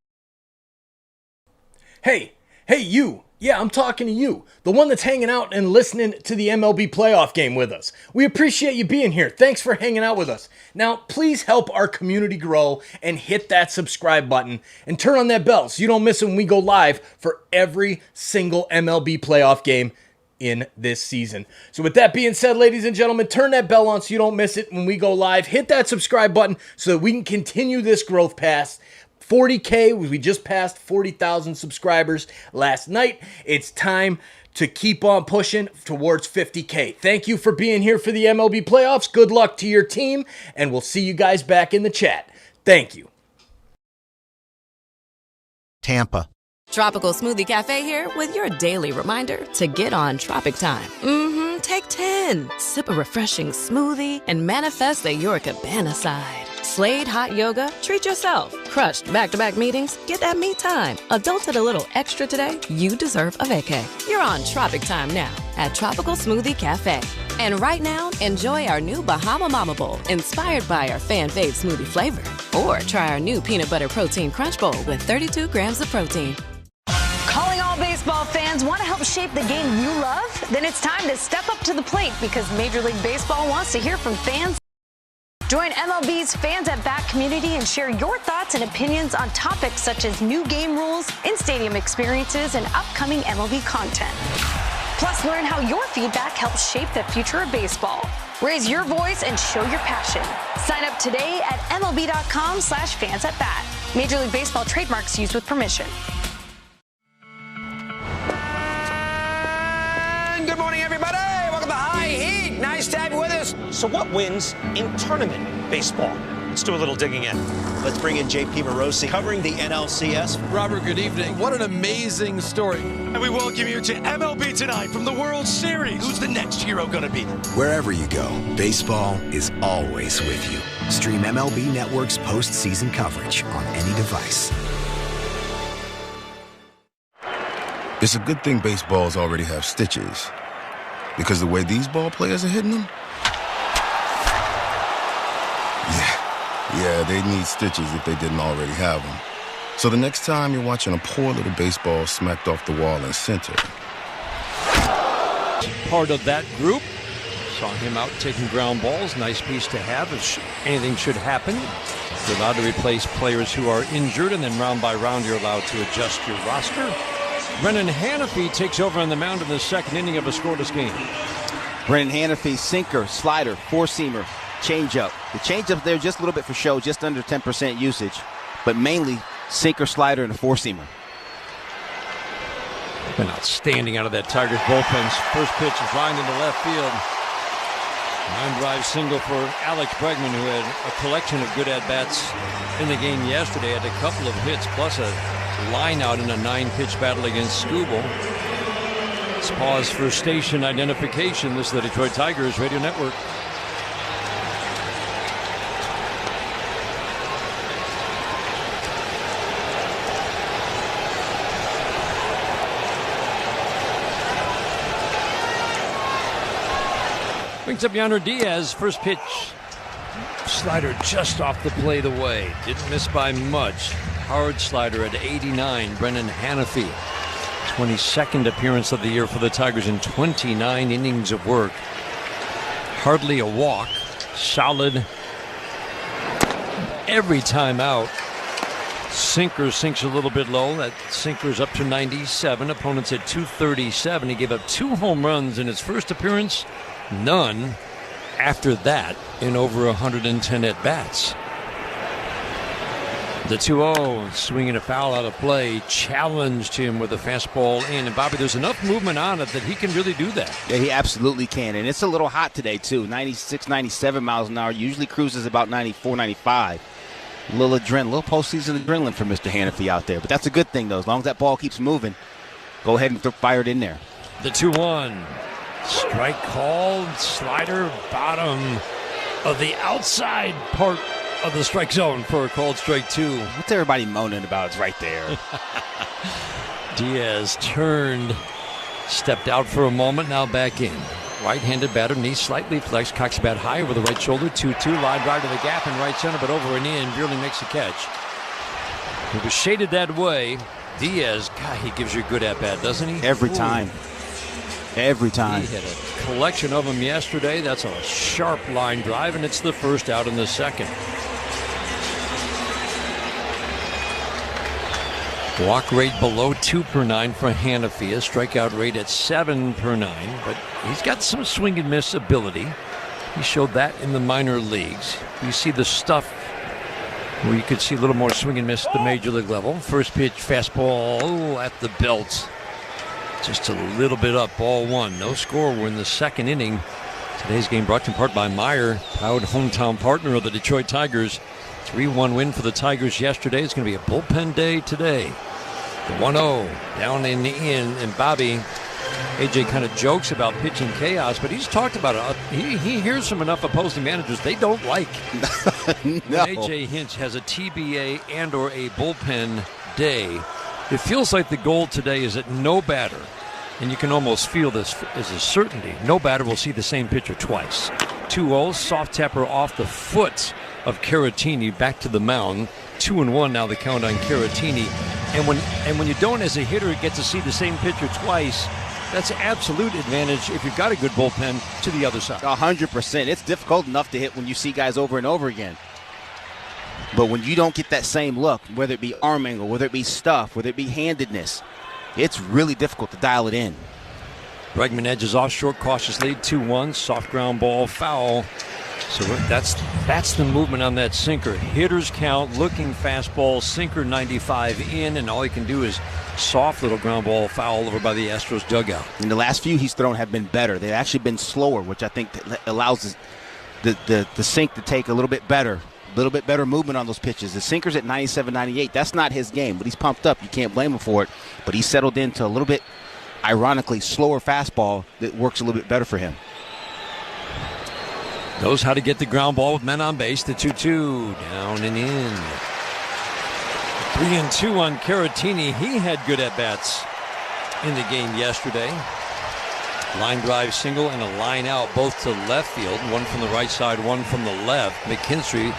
Hey, you. Yeah, I'm talking to you, the one that's hanging out and listening to the MLB playoff game with us. We appreciate you being here. Thanks for hanging out with us. Now, please help our community grow and hit that subscribe button and turn on that bell so you don't miss it when we go live for every single MLB playoff game in this season. So with that being said, ladies and gentlemen, turn that bell on so you don't miss it when we go live. Hit that subscribe button so that we can continue this growth path. 40K, we just passed 40,000 subscribers last night. It's time to keep on pushing towards 50K. Thank you for being here for the MLB playoffs. Good luck to your team, and we'll see you guys back in the chat. Thank you. Tampa. Tropical Smoothie Cafe here with your daily reminder to get on Tropic Time. Take 10. Sip a refreshing smoothie and manifest the Your Cabana side. Slade hot yoga, treat yourself. Crushed back-to-back meetings, get that me time. Adulted a little extra today, you deserve a vacay. You're on Tropic Time now at Tropical Smoothie Cafe. And right now, enjoy our new Bahama Mama Bowl, inspired by our fan fave smoothie flavor. Or try our new Peanut Butter Protein Crunch Bowl with 32 grams of protein. Calling all baseball fans, want to help shape the game you love? Then it's time to step up to the plate because Major League Baseball wants to hear from fans. Join MLB's Fans at Bat community and share your thoughts and opinions on topics such as new game rules, in-stadium experiences, and upcoming MLB content. Plus, learn how your feedback helps shape the future of baseball. Raise your voice and show your passion. Sign up today at MLB.com/fansatbat. Major League Baseball trademarks used with permission. Good morning, everybody. Welcome to High Heat. Nice to have you with us. So what wins in tournament baseball? Let's do a little digging in. Let's bring in JP Morosi covering the NLCS. Robert, good evening. What an amazing story. And we welcome you to MLB Tonight from the World Series. Who's the next hero going to be? Wherever you go, baseball is always with you. Stream MLB Network's postseason coverage on any device. It's a good thing baseballs already have stitches, because the way these ball players are hitting them, yeah, they need stitches if they didn't already have them. So the next time you're watching a poor little baseball smacked off the wall in center. Part of that group. Saw him out taking ground balls. Nice piece to have if anything should happen. You're allowed to replace players who are injured, and then round by round you're allowed to adjust your roster. Brennan Hanafy takes over on the mound in the second inning of a scoreless game. Brennan Hanafy, sinker, slider, four-seamer, changeup. The changeup there just a little bit for show, just under 10% usage, but mainly sinker, slider, and a four-seamer. Been outstanding out of that Tigers bullpen. First pitch is lined into left field. Line drive single for Alex Bregman, who had a collection of good at-bats in the game yesterday. Had a couple of hits plus a line out in a 9-pitch battle against Skubal. Let's pause for station identification. This is the Detroit Tigers Radio Network. Brings up Yonder Diaz. First pitch. Slider just off the plate away. Didn't miss by much. Hard slider at 89. Brennan Hanafy. 22nd appearance of the year for the Tigers in 29 innings of work. Hardly a walk. Solid every time out. Sinker sinks a little bit low. That sinker's up to 97. Opponents at 237. He gave up 2 home runs in his first appearance. None after that in over 110 at-bats. The 2-0, swinging a foul out of play, challenged him with a fastball in. And, Bobby, there's enough movement on it that he can really do that. Yeah, he absolutely can. And it's a little hot today, too. 96, 97 miles an hour. Usually cruises about 94, 95. A little adrenaline, little postseason adrenaline for Mr. Hanafy out there. But that's a good thing, though. As long as that ball keeps moving, go ahead and fire it in there. The 2-1. Strike called. Slider bottom of the outside part of the strike zone for a called strike 2. What's everybody moaning about? It's right there. Diaz turned, stepped out for a moment, now back in. Right-handed batter, knee slightly flexed, cocks the bat high over the right shoulder. 2-2, line drive to the gap in right center, but over and in. Barely makes a catch. It was shaded that way. Diaz, God, he gives you a good at-bat, doesn't he? Every time. Every time. He had a collection of them yesterday. That's a sharp line drive, and it's the first out in the second. Walk rate below 2 per 9 for Hanafia. Strikeout rate at 7 per 9. But he's got some swing and miss ability. He showed that in the minor leagues. You see the stuff where you could see a little more swing and miss at the major league level. First pitch, fastball at the belt. Just a little bit up, ball one. No score. We're in the second inning. Today's game brought to you in part by Meyer, proud hometown partner of the Detroit Tigers. 3-1 win for the Tigers yesterday. It's going to be a bullpen day today. The 1-0 down and in. And Bobby, AJ kind of jokes about pitching chaos, but he's talked about it. He hears from enough opposing managers they don't like. No. When AJ Hinch has a TBA and or a bullpen day, it feels like the goal today is that no batter, and you can almost feel this as a certainty, no batter will see the same pitcher twice. 2-0, soft tapper off the foot of Caratini back to the mound. 2-1 now the count on Caratini. And when you don't as a hitter get to see the same pitcher twice, that's an absolute advantage if you've got a good bullpen to the other side. 100%. It's difficult enough to hit when you see guys over and over again. But when you don't get that same look, whether it be arm angle, whether it be stuff, whether it be handedness, it's really difficult to dial it in. Bregman edges off short, cautious lead, 2-1, soft ground ball, foul. So that's the movement on that sinker. Hitters count, looking fastball, sinker 95 in, and all he can do is soft little ground ball foul over by the Astros dugout. And the last few he's thrown have been better. They've actually been slower, which I think allows the sink to take a little bit better movement on those pitches. The sinker's at 97, 98. That's not his game, but he's pumped up. You can't blame him for it. But he settled into a little bit, ironically, slower fastball that works a little bit better for him. Knows how to get the ground ball with men on base. The 2-2 down and in. 3-2 on Caratini. He had good at-bats in the game yesterday. Line drive single and a line out, both to left field. One from the right side, one from the left. McKinstry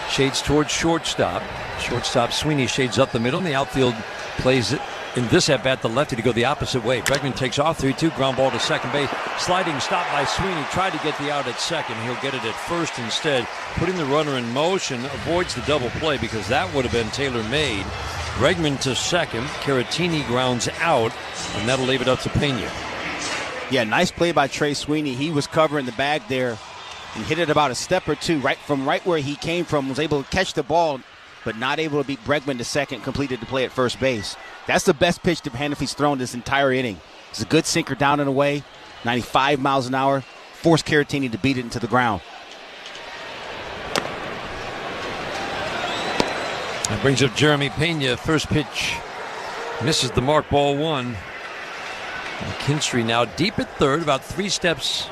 shades towards shortstop. Shortstop Sweeney shades up the middle, and the outfield plays it. In this at-bat, the lefty to go the opposite way. Bregman takes off, 3-2, ground ball to second base. Sliding stop by Sweeney. Tried to get the out at second. He'll get it at first instead. Putting the runner in motion, avoids the double play because that would have been tailor-made. Bregman to second. Caratini grounds out, and that'll leave it up to Pena. Yeah, nice play by Trey Sweeney. He was covering the bag there and hit it about a step or two right where he came from, was able to catch the ball, but not able to beat Bregman to second, completed the play at first base. That's the best pitch that Hanafy's thrown this entire inning. It's a good sinker down and away, 95 miles an hour, forced Caratini to beat it into the ground. That brings up Jeremy Pena. First pitch misses the mark, ball one. McKinstry now deep at third, about 4 steps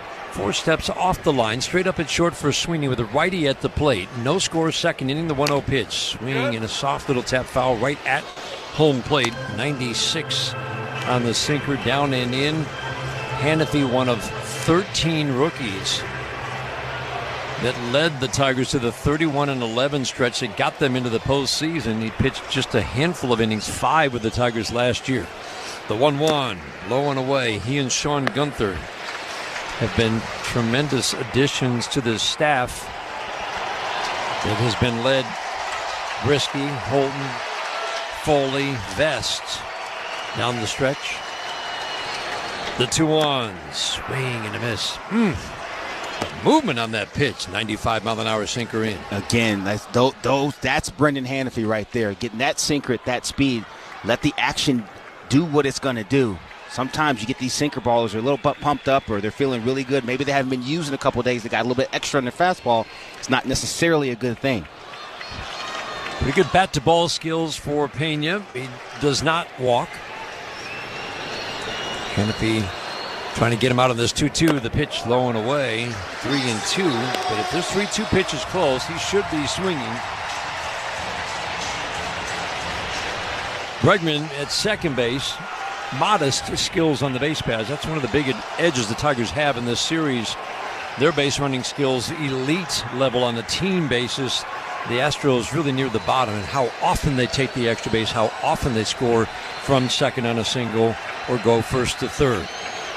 off the line, straight up at short for Sweeney with a righty at the plate. No score, second inning, the 1-0 pitch. Swing and a soft little tap foul right at home plate. 96 on the sinker, down and in. Hanafy, one of 13 rookies that led the Tigers to the 31-11 stretch that got them into the postseason. He pitched just a handful of innings, 5 with the Tigers last year. The 1-1, low and away. He and Sean Gunther have been tremendous additions to this staff that has been led Brisky, Holton, Foley, Vest down the stretch. The 2-1, swing and a miss. Movement on that pitch, 95-mile-an-hour sinker in. Again, that's Brendan Hanafy right there, getting that sinker at that speed. Let the action do what it's going to do. Sometimes you get these sinker ballers are a little pumped up or they're feeling really good. Maybe they haven't been used in a couple of days. They got a little bit extra on their fastball. It's not necessarily a good thing. Pretty good bat-to-ball skills for Pena. He does not walk. Hanafy trying to get him out of this 2-2. The pitch low and away. 3-2. But if this 3-2 pitch is close, he should be swinging. Bregman at second base. modest skills on the base paths. That's one of the big edges the Tigers have in this series. Their base running skills, elite level on the team basis. The Astros really near the bottom, and how often they take the extra base, how often they score from second on a single or go first to third.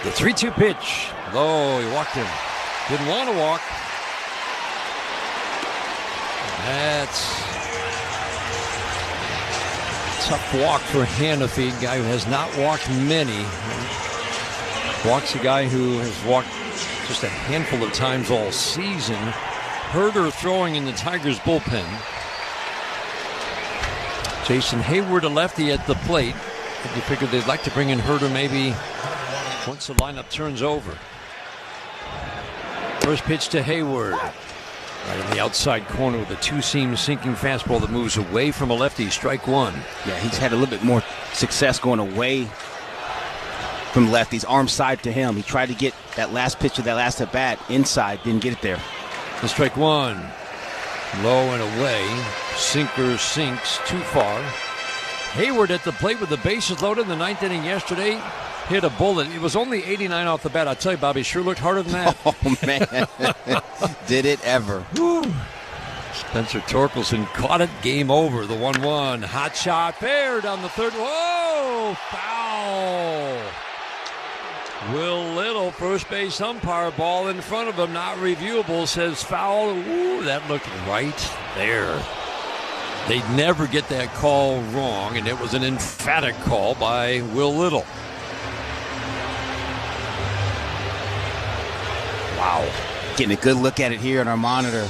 The 3-2 pitch. Low, he walked him. Didn't want to walk. That's a tough walk for Hanafy, a guy who has not walked many. Walks a guy who has walked just a handful of times all season. Herder throwing in the Tigers bullpen. Jason Hayward, a lefty at the plate. You figure they'd like to bring in Herder maybe once the lineup turns over. First pitch to Hayward. Right in the outside corner with a two-seam sinking fastball that moves away from a lefty. Strike one. Yeah, he's had a little bit more success going away from lefties. Arm side to him. He tried to get that last pitch of that last at-bat inside. Didn't get it there. And strike one. Low and away. Sinker sinks too far. Hayward at the plate with the bases loaded in the ninth inning yesterday. Hit a bullet. It was only 89 off the bat. I'll tell you, Bobby, sure looked harder than that. Oh, man. Did it ever. Woo. Spencer Torkelson caught it. Game over. The 1-1. Hot shot. Fair down the third. Whoa! Foul. Will Little, first base umpire, ball in front of him, not reviewable, says foul. Ooh, that looked right there. They'd never get that call wrong, and it was an emphatic call by Will Little. Wow. Getting a good look at it here on our monitor.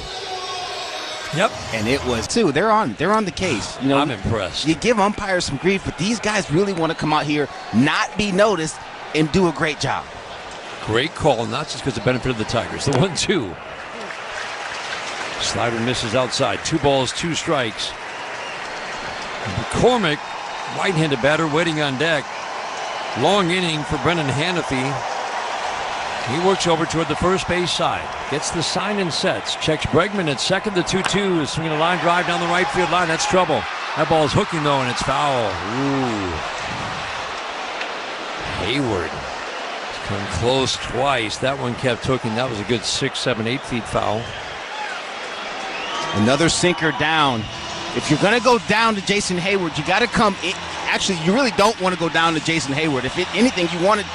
Yep. And it was, too. They're on the case. You know, I'm impressed. You give umpires some grief, but these guys really want to come out here, not be noticed, and do a great job. Great call, not just because it benefited the Tigers. The 1-2. Slider misses outside. 2 balls, 2 strikes. McCormick, right-handed batter, waiting on deck. Long inning for Brennan Hanafy. He works over toward the first base side. Gets the sign and sets. Checks Bregman at second. The 2-2 is swinging a line drive down the right field line. That's trouble. That ball is hooking, though, and it's foul. Ooh. Hayward has come close twice. That one kept hooking. That was a good 6, 7, 8 feet foul. Another sinker down. If you're going to go down to Jason Hayward, you got to come in. Actually, you really don't want to go down to Jason Hayward. If anything, you want to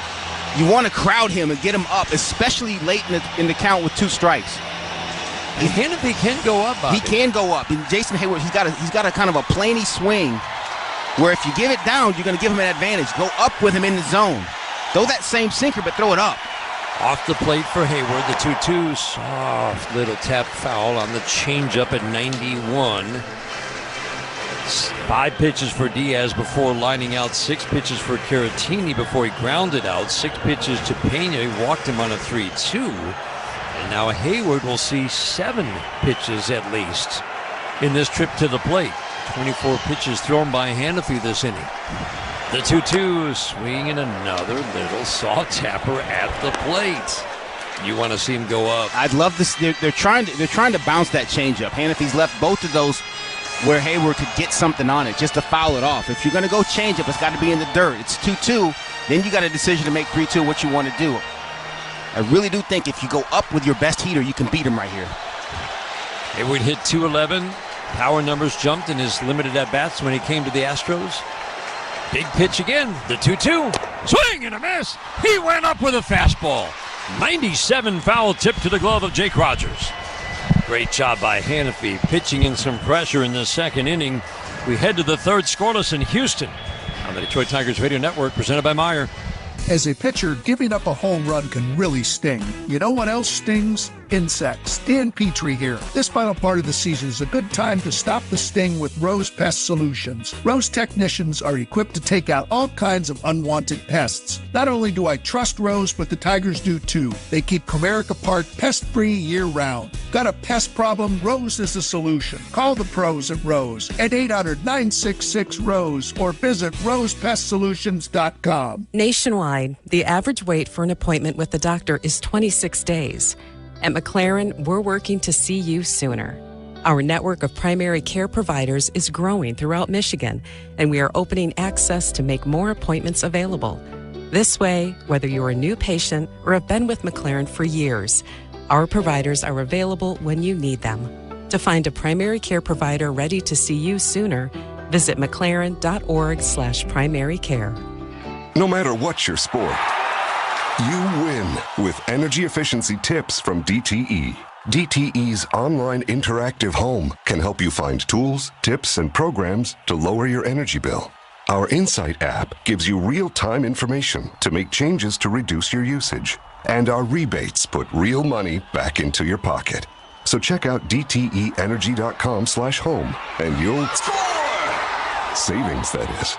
crowd him and get him up, especially late in the count with 2 strikes. And Hanafy can go up, Bobby. He can go up. And Jason Hayward, he's got a kind of a planey swing where if you give it down, you're going to give him an advantage. Go up with him in the zone. Throw that same sinker, but throw it up. Off the plate for Hayward. The 2-2. Soft little tap foul on the changeup at 91. 5 pitches for Diaz before lining out. 6 pitches for Caratini before he grounded out. 6 pitches to Pena. He walked him on a 3-2. And now Hayward will see 7 pitches at least in this trip to the plate. 24 pitches thrown by Hanafy this inning. The 2-2 swinging another little saw tapper at the plate. You want to see him go up. I'd love this. They're trying to bounce that changeup. Hanafy's left both of those where Hayward could get something on it just to foul it off. If you're going to go changeup, it's got to be in the dirt. It's 2-2. Then you got a decision to make 3-2 what you want to do. I really do think if you go up with your best heater, you can beat him right here. Hayward hit .211. Power numbers jumped in his limited at-bats when he came to the Astros. Big pitch again. The 2-2. Swing and a miss. He went up with a fastball. 97 foul tip to the glove of Jake Rogers. Great job by Hanafy, pitching in some pressure in the second inning. We head to the third, scoreless in Houston on the Detroit Tigers Radio Network, presented by Meyer. As a pitcher, giving up a home run can really sting. You know what else stings? Insects. Dan Petrie here. This final part of the season is a good time to stop the sting with Rose Pest Solutions. Rose technicians are equipped to take out all kinds of unwanted pests. Not only do I trust Rose, but the Tigers do too. They keep Comerica Park pest-free year-round. Got a pest problem? Rose is the solution. Call the pros at Rose at 800-966-ROSE or visit rosepestsolutions.com. Nationwide, the average wait for an appointment with the doctor is 26 days. At McLaren, we're working to see you sooner. Our network of primary care providers is growing throughout Michigan, and we are opening access to make more appointments available. This way, whether you're a new patient or have been with McLaren for years, our providers are available when you need them. To find a primary care provider ready to see you sooner, visit mclaren.org/primary care. No matter what your sport, you win with energy efficiency tips from DTE. DTE's online interactive home can help you find tools, tips, and programs to lower your energy bill. Our Insight app gives you real-time information to make changes to reduce your usage. And our rebates put real money back into your pocket. So check out dteenergy.com/home and you'll score! Savings, that is.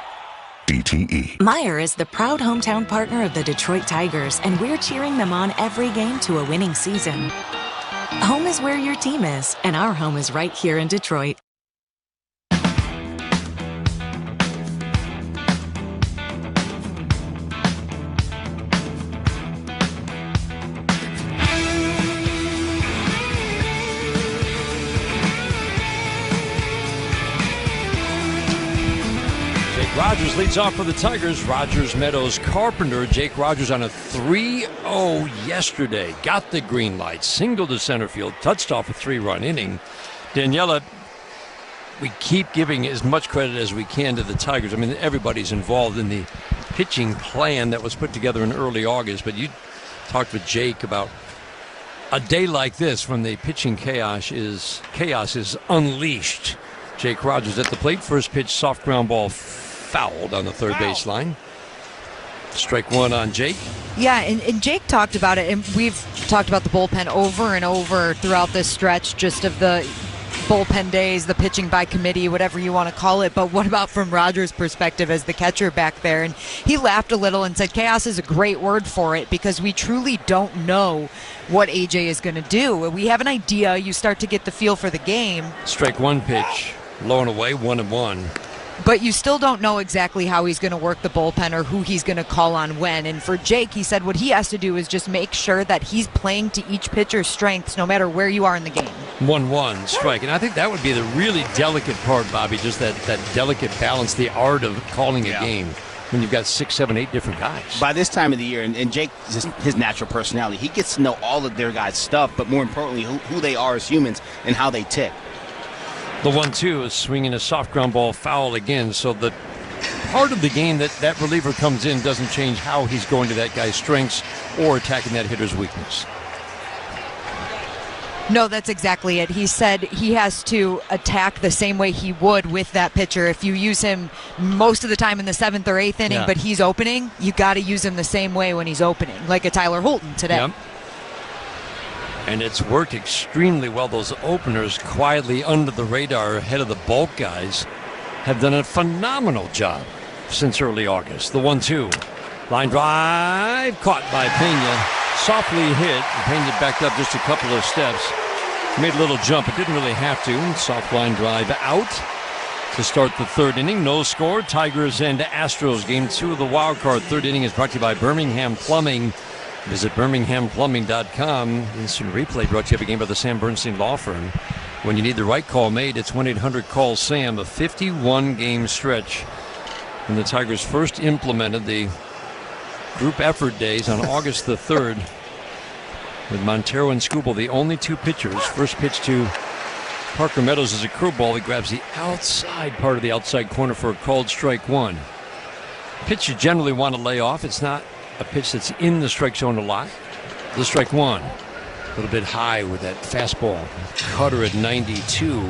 DTE. Meijer is the proud hometown partner of the Detroit Tigers, and we're cheering them on every game to a winning season. Home is where your team is, and our home is right here in Detroit. Rogers leads off for the Tigers. Rogers, Meadows, Carpenter. Jake Rogers on a 3-0 yesterday. Got the green light. Single to center field. Touched off a 3-run inning. Daniela, we keep giving as much credit as we can to the Tigers. I mean, everybody's involved in the pitching plan that was put together in early August. But you talked with Jake about a day like this when the pitching chaos is unleashed. Jake Rogers at the plate. First pitch, soft ground ball, fouled on the third baseline. Strike one on Jake. Yeah, and Jake talked about it, and we've talked about the bullpen over and over throughout this stretch, just of the bullpen days, the pitching by committee, whatever you want to call it. But what about from Rogers' perspective as the catcher back there? And he laughed a little and said chaos is a great word for it, because we truly don't know what AJ is going to do. We have an idea. You start to get the feel for the game. Strike one pitch, low and away, 1-1. But you still don't know exactly how he's going to work the bullpen or who he's going to call on when. And for Jake, he said what he has to do is just make sure that he's playing to each pitcher's strengths no matter where you are in the game. 1-1 strike. And I think that would be the really delicate part, Bobby, just that delicate balance, the art of calling a game when you've got 6, 7, 8 different guys. By this time of the year, and Jake, just his natural personality, he gets to know all of their guys' stuff, but more importantly, who they are as humans and how they tick. The 1-2 is swinging a soft ground ball foul again, so the part of the game that reliever comes in doesn't change how he's going to that guy's strengths or attacking that hitter's weakness. No, that's exactly it. He said he has to attack the same way he would with that pitcher. If you use him most of the time in the 7th or 8th inning, but he's opening, you got to use him the same way when he's opening, like a Tyler Holton today. Yep. And it's worked extremely well. Those openers quietly under the radar ahead of the bulk guys have done a phenomenal job since early August. The 1-2. Line drive caught by Pena. Softly hit. Pena backed up just a couple of steps. Made a little jump. It didn't really have to. Soft line drive out to start the third inning. No score. Tigers and Astros. Game 2 of the wild card. Third inning is brought to you by Birmingham Plumbing. Visit birminghamplumbing.com. Instant replay brought to you by a game by the Sam Bernstein Law Firm. When you need the right call made, it's 1-800-CALL-SAM. A 51-game stretch when the Tigers first implemented the group effort days on August the 3rd with Montero and Skubal, the only two pitchers. First pitch to Parker Meadows is a curveball. He grabs the outside part of the outside corner for a called strike one. Pitch you generally want to lay off. It's not a pitch that's in the strike zone a lot. The strike one. A little bit high with that fastball. Cutter at 92.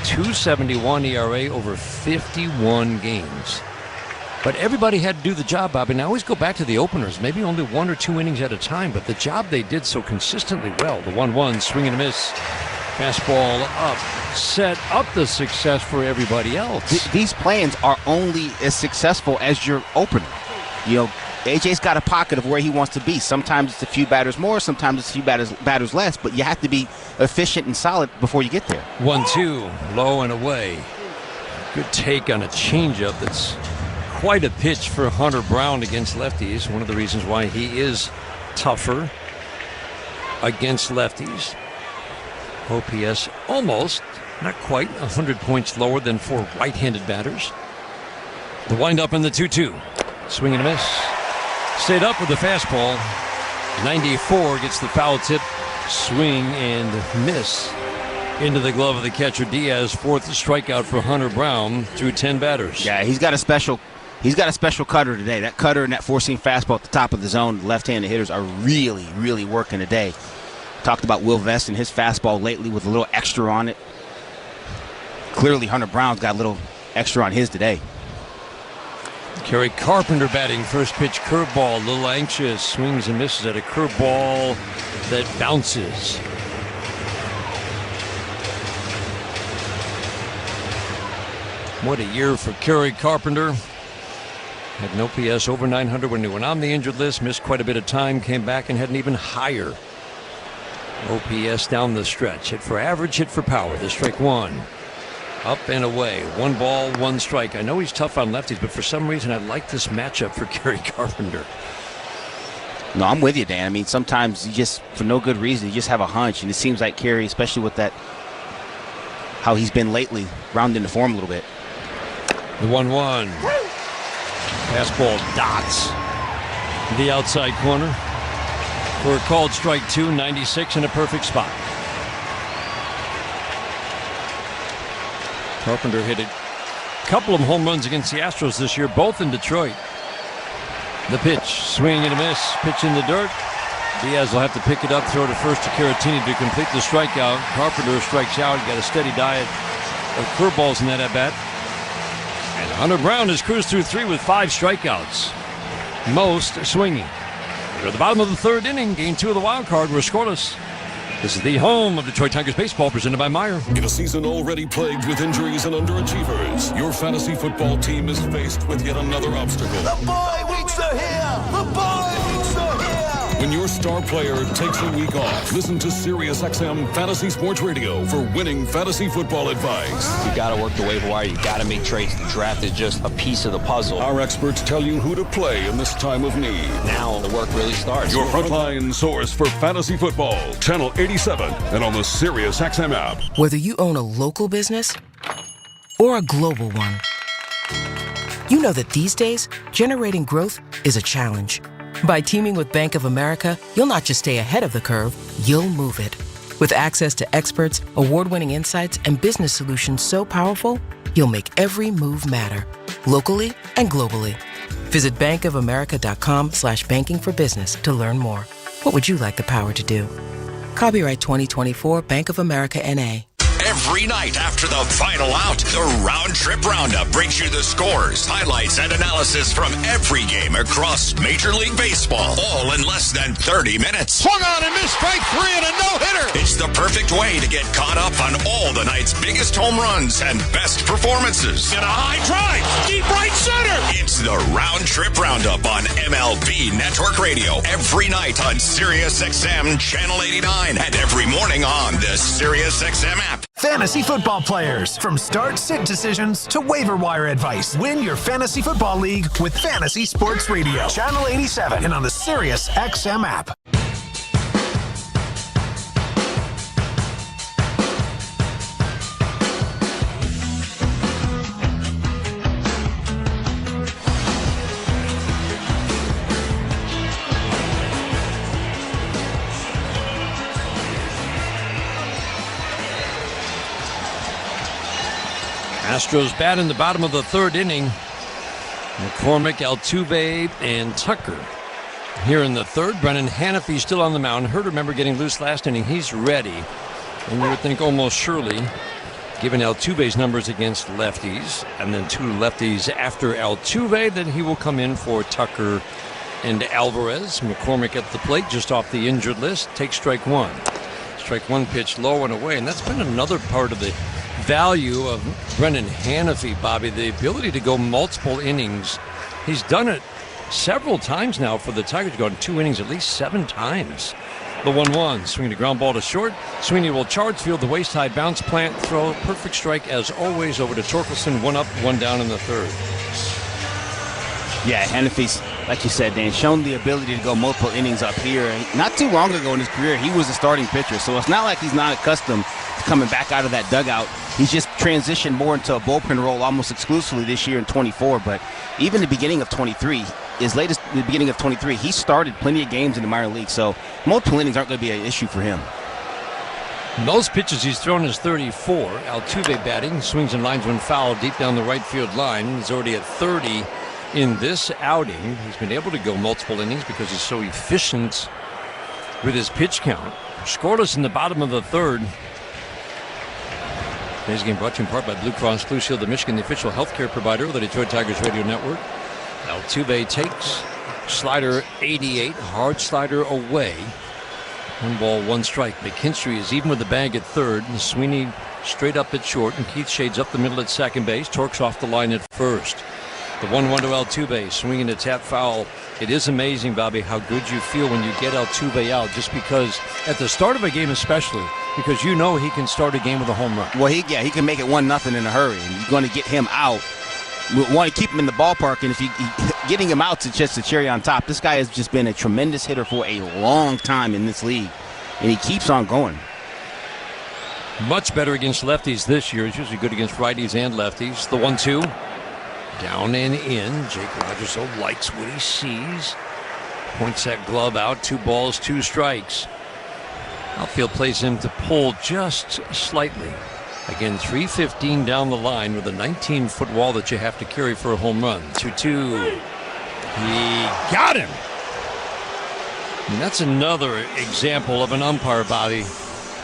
2.71 ERA over 51 games. But everybody had to do the job, Bob. And I always go back to the openers. Maybe only 1 or 2 innings at a time. But the job they did so consistently well. The 1-1, swing and a miss. Fastball up. Set up the success for everybody else. These plans are only as successful as your opener. You know, AJ's got a pocket of where he wants to be. Sometimes it's a few batters more, sometimes it's a few batters less, but you have to be efficient and solid before you get there. 1-2, low and away. Good take on a changeup that's quite a pitch for Hunter Brown against lefties. One of the reasons why he is tougher against lefties. OPS almost, not quite, 100 points lower than for right-handed batters. The windup in the 2-2. Swing and a miss. Stayed up with the fastball. 94 gets the foul tip. Swing and miss into the glove of the catcher Diaz. Fourth strikeout for Hunter Brown through 10 batters. Yeah, he's got a special cutter today. That cutter and that four-seam fastball at the top of the zone, left-handed hitters are really, really working today. Talked about Will Vest and his fastball lately with a little extra on it. Clearly, Hunter Brown's got a little extra on his today. Kerry Carpenter batting. First pitch curveball, a little anxious. Swings and misses at a curveball that bounces. What a year for Kerry Carpenter. Had an OPS over 900 when he went on the injured list. Missed quite a bit of time. Came back and had an even higher OPS down the stretch. Hit for average, hit for power. The strike one. Up and away. 1 ball, 1 strike. I know he's tough on lefties, but for some reason I like this matchup for Kerry Carpenter. No, I'm with you, Dan. I mean, sometimes you just, for no good reason, you just have a hunch. And it seems like Kerry, especially with that, how he's been lately, rounding the form a little bit. The 1-1. Fastball dots the outside corner for a called strike 2, 96 in a perfect spot. Carpenter hit a couple of home runs against the Astros this year, both in Detroit. The pitch, swing and a miss, pitch in the dirt. Diaz will have to pick it up, throw to first to Caratini to complete the strikeout. Carpenter strikes out. He got a steady diet of curveballs in that at-bat. And Hunter Brown has cruised through 3 with 5 strikeouts. Most swinging. We're at the bottom of the 3rd inning. Game 2 of the wild card. We're scoreless. This is the home of Detroit Tigers baseball, presented by Meyer. In a season already plagued with injuries and underachievers, your fantasy football team is faced with yet another obstacle. The bye weeks are here! The bye weeks are here! When your star player takes a week off, listen to SiriusXM Fantasy Sports Radio for winning fantasy football advice. You got to work the waiver wire. You got to make trades. The draft is just a piece of the puzzle. Our experts tell you who to play in this time of need. Now the work really starts. Your frontline source for fantasy football, Channel 87, and on the SiriusXM app. Whether you own a local business or a global one, you know that these days, generating growth is a challenge. By teaming with Bank of America, you'll not just stay ahead of the curve, you'll move it. With access to experts, award-winning insights, and business solutions so powerful, you'll make every move matter, locally and globally. Visit bankofamerica.com/banking for business to learn more. What would you like the power to do? Copyright 2024 Bank of America N.A. Every night after the final out, the Round Trip Roundup brings you the scores, highlights, and analysis from every game across Major League Baseball, all in less than 30 minutes. Swung on and missed strike 3 and a no-hitter. It's the perfect way to get caught up on all the night's biggest home runs and best performances. And a high drive, deep right center. It's the Round Trip Roundup on MLB Network Radio, every night on SiriusXM Channel 89 and every morning on the SiriusXM app. Fantasy football players, from start-sit decisions to waiver wire advice. Win your fantasy football league with Fantasy Sports Radio, Channel 87, and on the SiriusXM app. Astros bat in the bottom of the 3rd inning. McCormick, Altuve, and Tucker. Here in the 3rd, Brennan Hanafy still on the mound. Hurt, remember, getting loose last inning. He's ready. And you would think almost surely, given Altuve's numbers against lefties, and then 2 lefties after Altuve, that he will come in for Tucker and Alvarez. McCormick at the plate, just off the injured list. Takes strike 1. Strike 1 pitch low and away. And that's been another part of the value of Brendan Hanafy, Bobby, the ability to go multiple innings. He's done it several times now for the Tigers, gone 2 innings at least 7 times. The 1-1, swinging a ground ball to short. Sweeney will charge field, the waist-high bounce plant throw. Perfect strike as always over to Torkelson. 1 up, 1 down in the 3rd. Yeah, Hanafy's, like you said, Dan, shown the ability to go multiple innings up here. Not too long ago in his career, he was a starting pitcher, so it's not like he's not accustomed coming back out of that dugout. He's just transitioned more into a bullpen role almost exclusively this year in 24. But even the beginning of 23, the beginning of 23, he started plenty of games in the minor league. So multiple innings aren't going to be an issue for him. Most pitches he's thrown is 34. Altuve batting, swings and lines one foul deep down the right field line. He's already at 30 in this outing. He's been able to go multiple innings because he's so efficient with his pitch count. Scoreless in the bottom of the third. Today's game brought to you in part by Blue Cross Blue Shield of Michigan, the official healthcare provider of the Detroit Tigers radio network. Altuve takes slider 88, hard slider away. 1 ball, 1 strike. McKinstry is even with the bag at third. And Sweeney straight up at short, and Keith shades up the middle at second base. Torques off the line at first. The 1-1 to Altuve, swinging a tap foul. It is amazing, Bobby, how good you feel when you get Altuve out, just because at the start of a game especially, because you know he can start a game with a home run. Well, he can make it 1-0 in a hurry, and you're going to get him out. We want to keep him in the ballpark, and if getting him out is just a cherry on top. This guy has just been a tremendous hitter for a long time in this league, and he keeps on going. Much better against lefties this year. He's usually good against righties and lefties. The 1-2. Down and in. Jake Rogers likes what he sees. Points that glove out. 2 balls, 2 strikes. Outfield plays him to pull just slightly. Again, 315 down the line with a 19-foot wall that you have to carry for a home run. 2-2. He got him. And that's another example of an umpire, Bobby,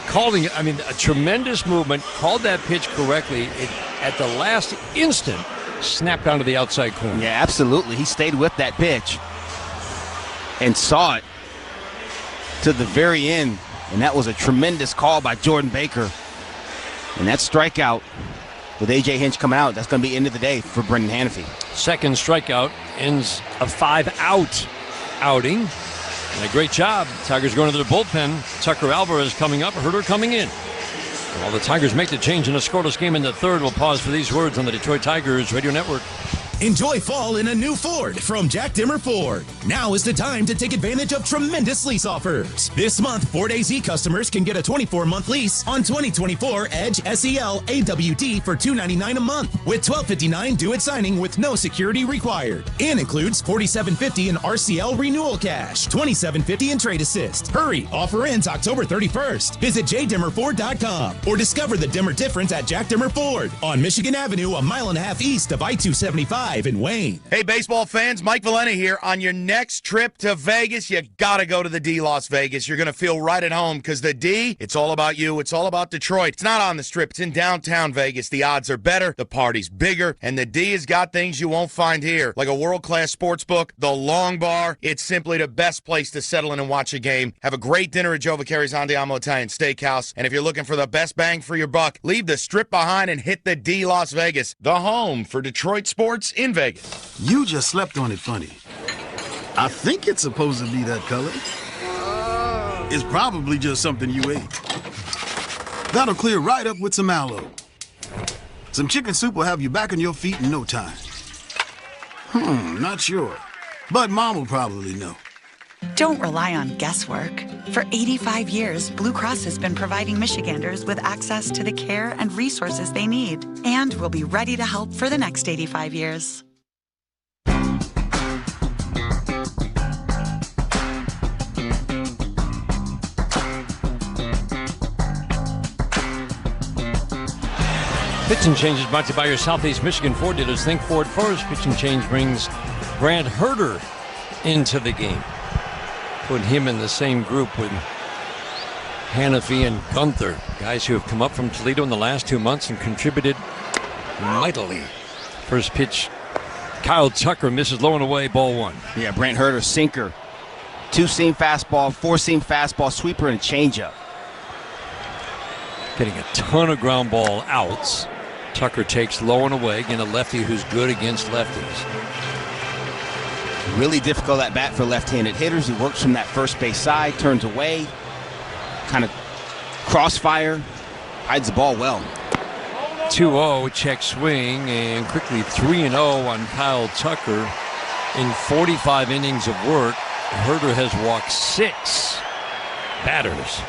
calling it. I mean, a tremendous movement. Called that pitch correctly. It, at the last instant, snapped onto the outside corner. Yeah, absolutely. He stayed with that pitch and saw it to the very end. And that was a tremendous call by Jordan Baker. And that strikeout with A.J. Hinch coming out, that's going to be end of the day for Brendan Hannafy. Second strikeout ends a 5-out outing. And a great job. Tigers going to their bullpen. Tucker Alvarez coming up, Herter coming in. While the Tigers make the change in a scoreless game in the third, we'll pause for these words on the Detroit Tigers radio network. Enjoy fall in a new Ford from Jack Dimmer Ford. Now is the time to take advantage of tremendous lease offers. This month, Ford AZ customers can get a 24-month lease on 2024 Edge SEL AWD for $299 a month with $1,259 due at signing with no security required. And includes $4,750 in RCL renewal cash, $2,750 in trade assist. Hurry, offer ends October 31st. Visit jdimmerford.com or discover the Dimmer difference at Jack Dimmer Ford on Michigan Avenue, a mile and a half east of I-275. In Wayne. Hey, baseball fans, Mike Valena here. On your next trip to Vegas, you got to go to the D Las Vegas. You're going to feel right at home because the D, it's all about you. It's all about Detroit. It's not on the Strip. It's in downtown Vegas. The odds are better. The party's bigger. And the D has got things you won't find here, like a world-class sports book, the Long Bar. It's simply the best place to settle in and watch a game. Have a great dinner at Joe Vaccari's Andiamo Italian Steakhouse. And if you're looking for the best bang for your buck, leave the Strip behind and hit the D Las Vegas, the home for Detroit sports in Vegas. You just slept on it funny. I think it's supposed to be that color. It's probably just something you ate. That'll clear right up with some aloe. Some chicken soup will have you back on your feet in no time. Not sure. But Mom will probably know. Don't rely on guesswork. For 85 years, Blue Cross has been providing Michiganders with access to the care and resources they need, and will be ready to help for the next 85 years. Pitching change is brought to you by your Southeast Michigan Ford dealers. Think Ford first. Pitching change brings Grant Herter into the game. Put him in the same group with Hannafy and Gunther, guys who have come up from Toledo in the last 2 months and contributed mightily. First pitch, Kyle Tucker misses low and away, ball 1. Yeah, Brant Herter, sinker. 2-seam fastball, 4-seam fastball, sweeper, and a changeup. Getting a ton of ground ball outs. Tucker takes low and away. Again, a lefty who's good against lefties. Really difficult at bat for left-handed hitters. He works from that first base side, turns away, kind of crossfire, hides the ball well. 2-0, check swing, and quickly 3-0 on Kyle Tucker. In 45 innings of work, Herter has walked 6 batters.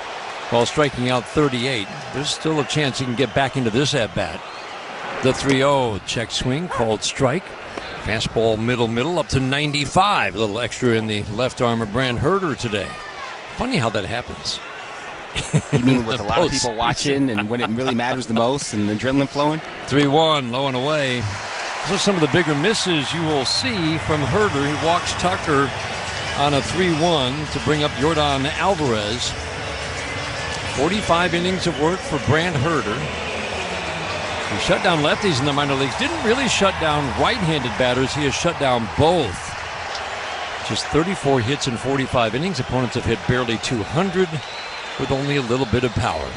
while striking out 38. There's still a chance he can get back into this at-bat. The 3-0 check swing, called strike. Fastball middle up to 95. A little extra in the left arm of Brand Herder today. Funny how that happens. You mean with a lot of people watching and when it really matters the most and the adrenaline flowing? 3-1, low and away. So some of the bigger misses you will see from Herder. He walks Tucker on a 3-1 to bring up Yordan Alvarez. 45 innings of work for Brand Herder. He shut down lefties in the minor leagues. Didn't really shut down right-handed batters. He has shut down both. Just 34 hits in 45 innings. Opponents have hit barely 200 with only a little bit of power.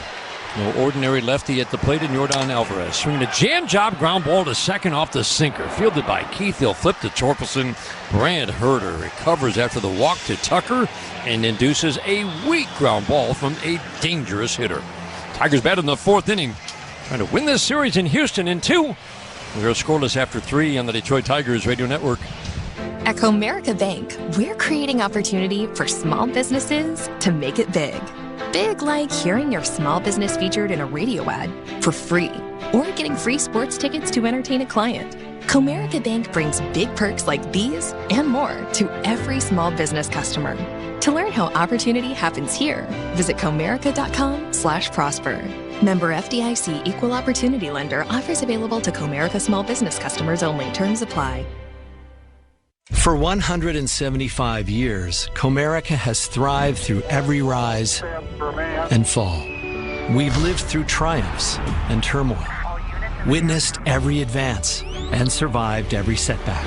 No ordinary lefty at the plate in Yordan Alvarez. Swinging a jam job ground ball to second off the sinker. Fielded by Keith. He'll flip to Torkelson. Brand Herder recovers after the walk to Tucker and induces a weak ground ball from a dangerous hitter. Tigers bat in the fourth inning, trying to win this series in Houston in 2. We are scoreless after 3 on the Detroit Tigers Radio Network. At Comerica Bank, we're creating opportunity for small businesses to make it big. Big like hearing your small business featured in a radio ad for free, or getting free sports tickets to entertain a client. Comerica Bank brings big perks like these and more to every small business customer. To learn how opportunity happens here, visit comerica.com/prosper. Member FDIC Equal Opportunity Lender. Offers available to Comerica small business customers only. Terms apply. For 175 years, Comerica has thrived through every rise and fall. We've lived through triumphs and turmoil, witnessed every advance, and survived every setback.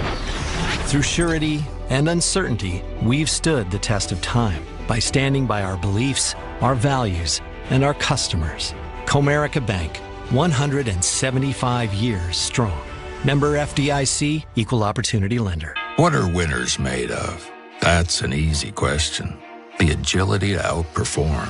Through surety and uncertainty, we've stood the test of time by standing by our beliefs, our values, and our customers. Comerica Bank, 175 years strong. Member FDIC, Equal Opportunity Lender. What are winners made of? That's an easy question. The agility to outperform.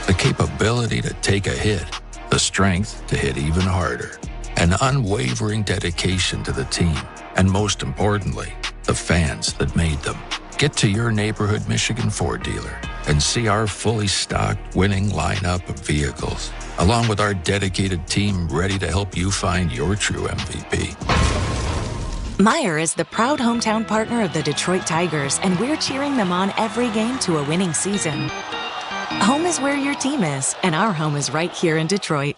The capability to take a hit. The strength to hit even harder. An unwavering dedication to the team. And most importantly, the fans that made them. Get to your neighborhood Michigan Ford dealer and see our fully stocked winning lineup of vehicles, along with our dedicated team ready to help you find your true MVP. Meijer is the proud hometown partner of the Detroit Tigers, and we're cheering them on every game to a winning season. Home is where your team is, and our home is right here in Detroit.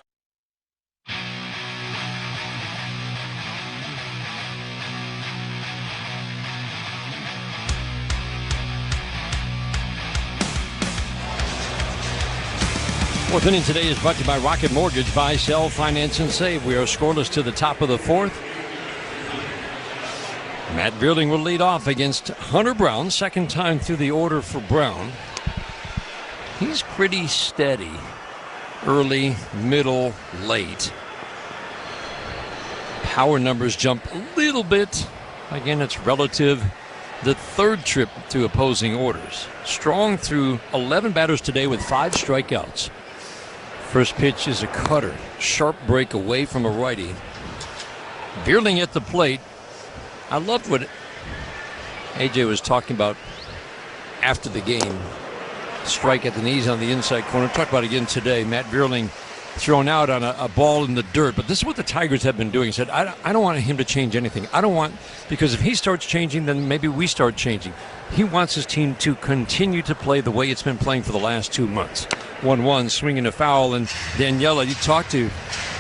Fourth inning today is brought to you by Rocket Mortgage. Buy, sell, finance, and save. We are scoreless to the top of the fourth. Matt Vierling will lead off against Hunter Brown. Second time through the order for Brown. He's pretty steady. Early, middle, late. Power numbers jump a little bit. Again, it's relative. The third trip to opposing orders. Strong through 11 batters today with 5 strikeouts. First pitch is a cutter. Sharp break away from a righty. Vierling at the plate. I loved what AJ was talking about after the game. Strike at the knees on the inside corner. Talked about it again today. Matt Vierling thrown out on a ball in the dirt. But this is what the Tigers have been doing. He said, I don't want him to change anything. I don't want, because if he starts changing, then maybe we start changing. He wants his team to continue to play the way it's been playing for the last 2 months. 1-1, swinging a foul. And Daniela, you talked to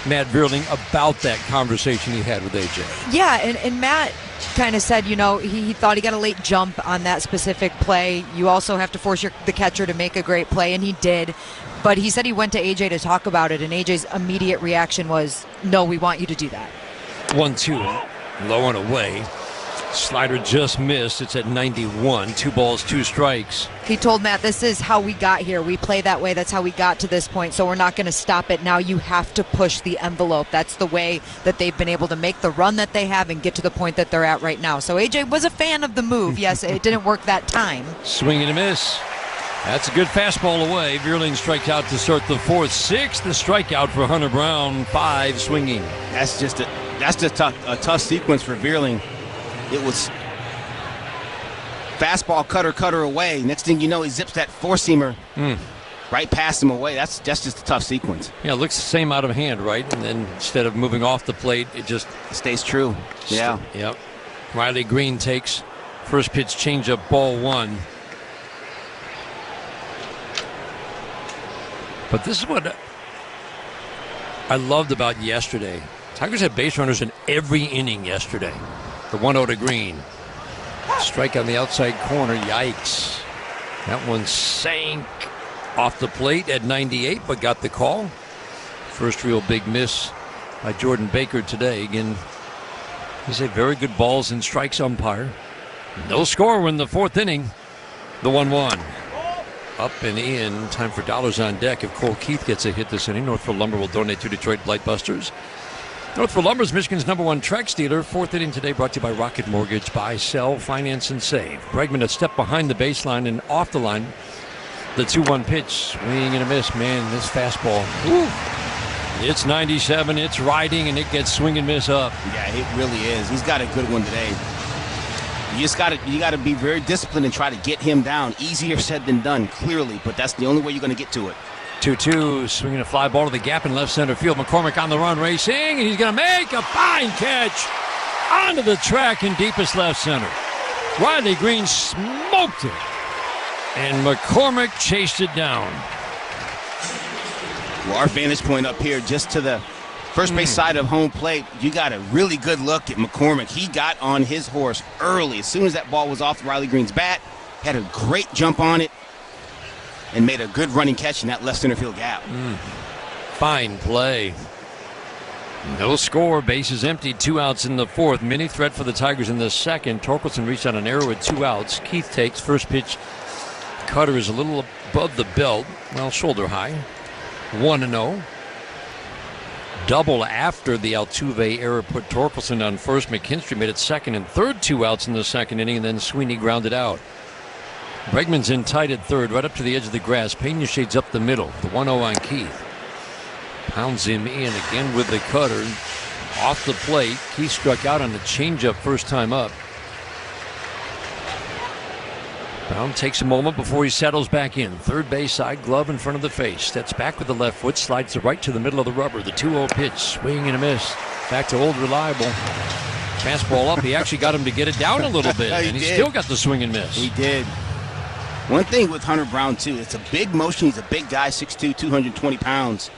Matt Vierling about that conversation he had with AJ. Yeah, and Matt kind of said, you know, he thought he got a late jump on that specific play. You also have to force the catcher to make a great play, and he did. But he said he went to AJ to talk about it, and AJ's immediate reaction was, no, we want you to do that. 1-2, low and away. Slider just missed. It's at 91. 2 balls, 2 strikes. He told Matt, this is how we got here. We play that way. That's how we got to this point. So we're not going to stop it. Now you have to push the envelope. That's the way that they've been able to make the run that they have and get to the point that they're at right now. So AJ was a fan of the move. Yes, it didn't work that time. Swing and a miss. That's a good fastball away. Vierling strikes out to start the fourth. 6th, the strikeout for Hunter Brown. 5 swinging. That's just a tough sequence for Vierling. It was fastball, cutter away. Next thing you know, he zips that four-seamer right past him away. That's just a tough sequence. Yeah, it looks the same out of hand, right? And then instead of moving off the plate, it just stays true. Yeah. Yep. Riley Green takes first pitch changeup, ball 1. But this is what I loved about yesterday. Tigers had base runners in every inning yesterday. The 1-0 to Green. Strike on the outside corner. Yikes. That one sank off the plate at 98, but got the call. First real big miss by Jordan Baker today. Again, he's a very good balls and strikes umpire. No score in the 4th inning. The 1-1. Up and in. Time for dollars on deck. If Cole Keith gets a hit this inning, Northfield Lumber will donate to Detroit Blightbusters. Northfield Lumber is Michigan's #1 Trex dealer. 4th inning today brought to you by Rocket Mortgage. Buy, sell, finance, and save. Bregman a step behind the baseline and off the line. The 2-1 pitch. Swing and a miss. Man, this fastball. Woo. It's 97. It's riding, and it gets swing and miss up. Yeah, it really is. He's got a good one today. You got to be very disciplined and try to get him down. Easier said than done, clearly, but that's the only way you're going to get to it. 2-2, swinging a fly ball to the gap in left center field. McCormick on the run, racing, and he's going to make a fine catch onto the track in deepest left center. Riley Green smoked it, and McCormick chased it down. Well, our vantage point up here, just to the first base side of home plate, you got a really good look at McCormick. He got on his horse early. As soon as that ball was off Riley Green's bat, had a great jump on it, and made a good running catch in that left center field gap. Fine play. No score. Bases empty. 2 outs in the 4th. Mini threat for the Tigers in the 2nd. Torkelson reached on an error with 2 outs. Keith takes first pitch. Cutter is a little above the belt. Well, shoulder high. 1-0. Double after the Altuve error put Torkelson on first. McKinstry made it 2nd and 3rd. 2 outs in the 2nd inning, and then Sweeney grounded out. Bregman's in tight at 3rd, right up to the edge of the grass. Pena shades up the middle. The 1-0 on Keith. Pounds him in again with the cutter. Off the plate. Keith struck out on the changeup first time up. Brown takes a moment before he settles back in. Third base side, glove in front of the face. Steps back with the left foot, slides the right to the middle of the rubber. The 2-0 pitch, swing and a miss. Back to old reliable. Fastball up. He actually got him to get it down a little bit, and he still got the swing and miss. He did. One thing with Hunter Brown, too, it's a big motion. He's a big guy, 6'2", 220 pounds.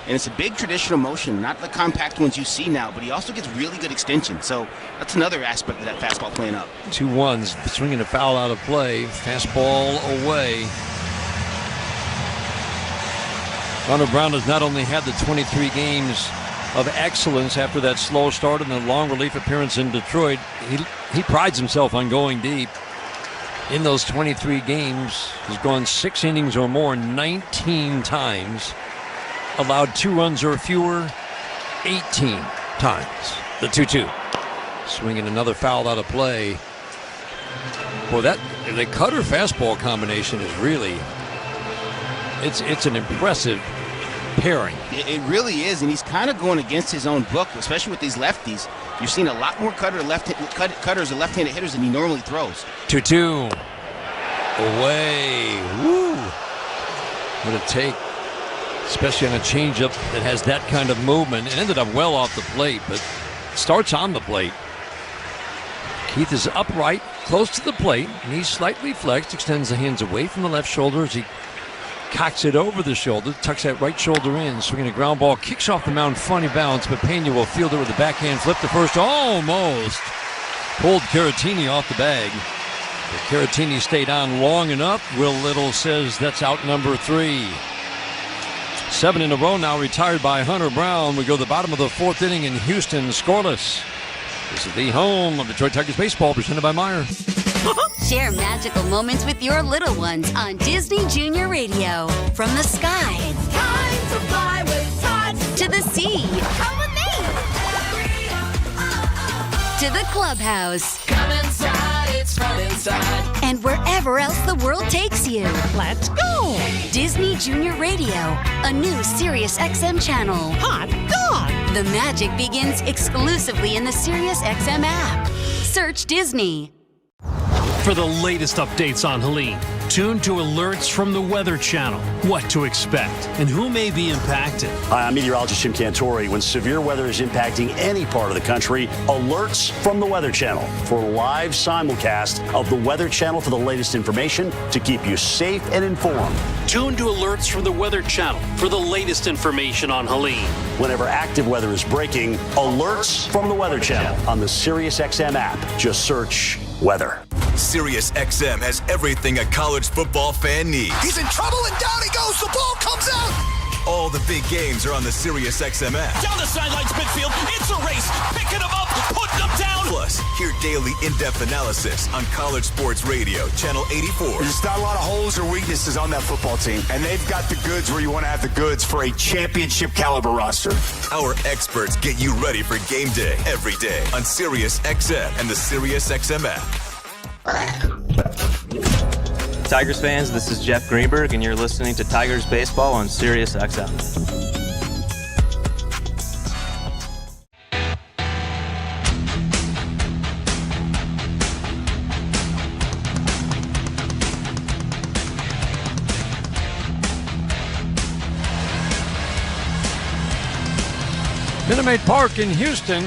And it's a big traditional motion, not the compact ones you see now, but he also gets really good extension. So that's another aspect of that fastball playing up. 2-1s, swinging a foul out of play. Fastball away. Hunter Brown has not only had the 23 games of excellence after that slow start and the long relief appearance in Detroit, he prides himself on going deep. In those 23 games, he's gone 6 innings or more 19 times. Allowed 2 runs or fewer 18 times. The 2-2. Swinging another foul out of play. Boy, the cutter fastball combination is really, it's an impressive pairing. It really is, and he's kind of going against his own book, especially with these lefties. You're seeing a lot more cutters and left-handed hitters than he normally throws. 2-2. Away. Woo. What a take. Especially on a changeup that has that kind of movement. It ended up well off the plate, but starts on the plate. Keith is upright, close to the plate, knees slightly flexed, extends the hands away from the left shoulder as he cocks it over the shoulder, tucks that right shoulder in, swinging a ground ball, kicks off the mound, funny bounce, but Pena will field it with a backhand flip to first, almost pulled Caratini off the bag. But Caratini stayed on long enough. Will Little says that's out number 3. 7 in a row now retired by Hunter Brown. We go to the bottom of the 4th inning in Houston, scoreless. This is the home of Detroit Tigers baseball, presented by Meijer. Share magical moments with your little ones on Disney Junior Radio. From the sky, it's time to fly with Tots, to the sea, come with me, to the clubhouse. Come inside, it's fun inside. And wherever else the world takes you. Let's go! Disney Junior Radio, a new Sirius XM channel. Hot dog! The magic begins exclusively in the Sirius XM app. Search Disney. For the latest updates on Helene, Tune to alerts from the Weather Channel. What to expect and who may be impacted. Hi, I'm meteorologist Jim Cantori. When severe weather is impacting any part of the country, alerts from the Weather Channel for live simulcast of the Weather Channel for the latest information to keep you safe and informed. Tune to alerts from the Weather Channel for the latest information on Helene. Whenever active weather is breaking, alerts from the Weather Channel on the SiriusXM app. Just search weather. SiriusXM has everything a college football fan needs. He's in trouble and down he goes. The ball comes out. All the big games are on the SiriusXM app. Down the sidelines midfield. It's a race. Picking them up, putting them down. Plus, hear daily in-depth analysis on College Sports Radio, Channel 84. There's not a lot of holes or weaknesses on that football team, and they've got the goods where you want to have the goods for a championship caliber roster. Our experts get you ready for game day every day on SiriusXM and the SiriusXM app. Tigers fans, this is Jeff Greenberg, and you're listening to Tigers Baseball on SiriusXM. Minute Maid Park in Houston.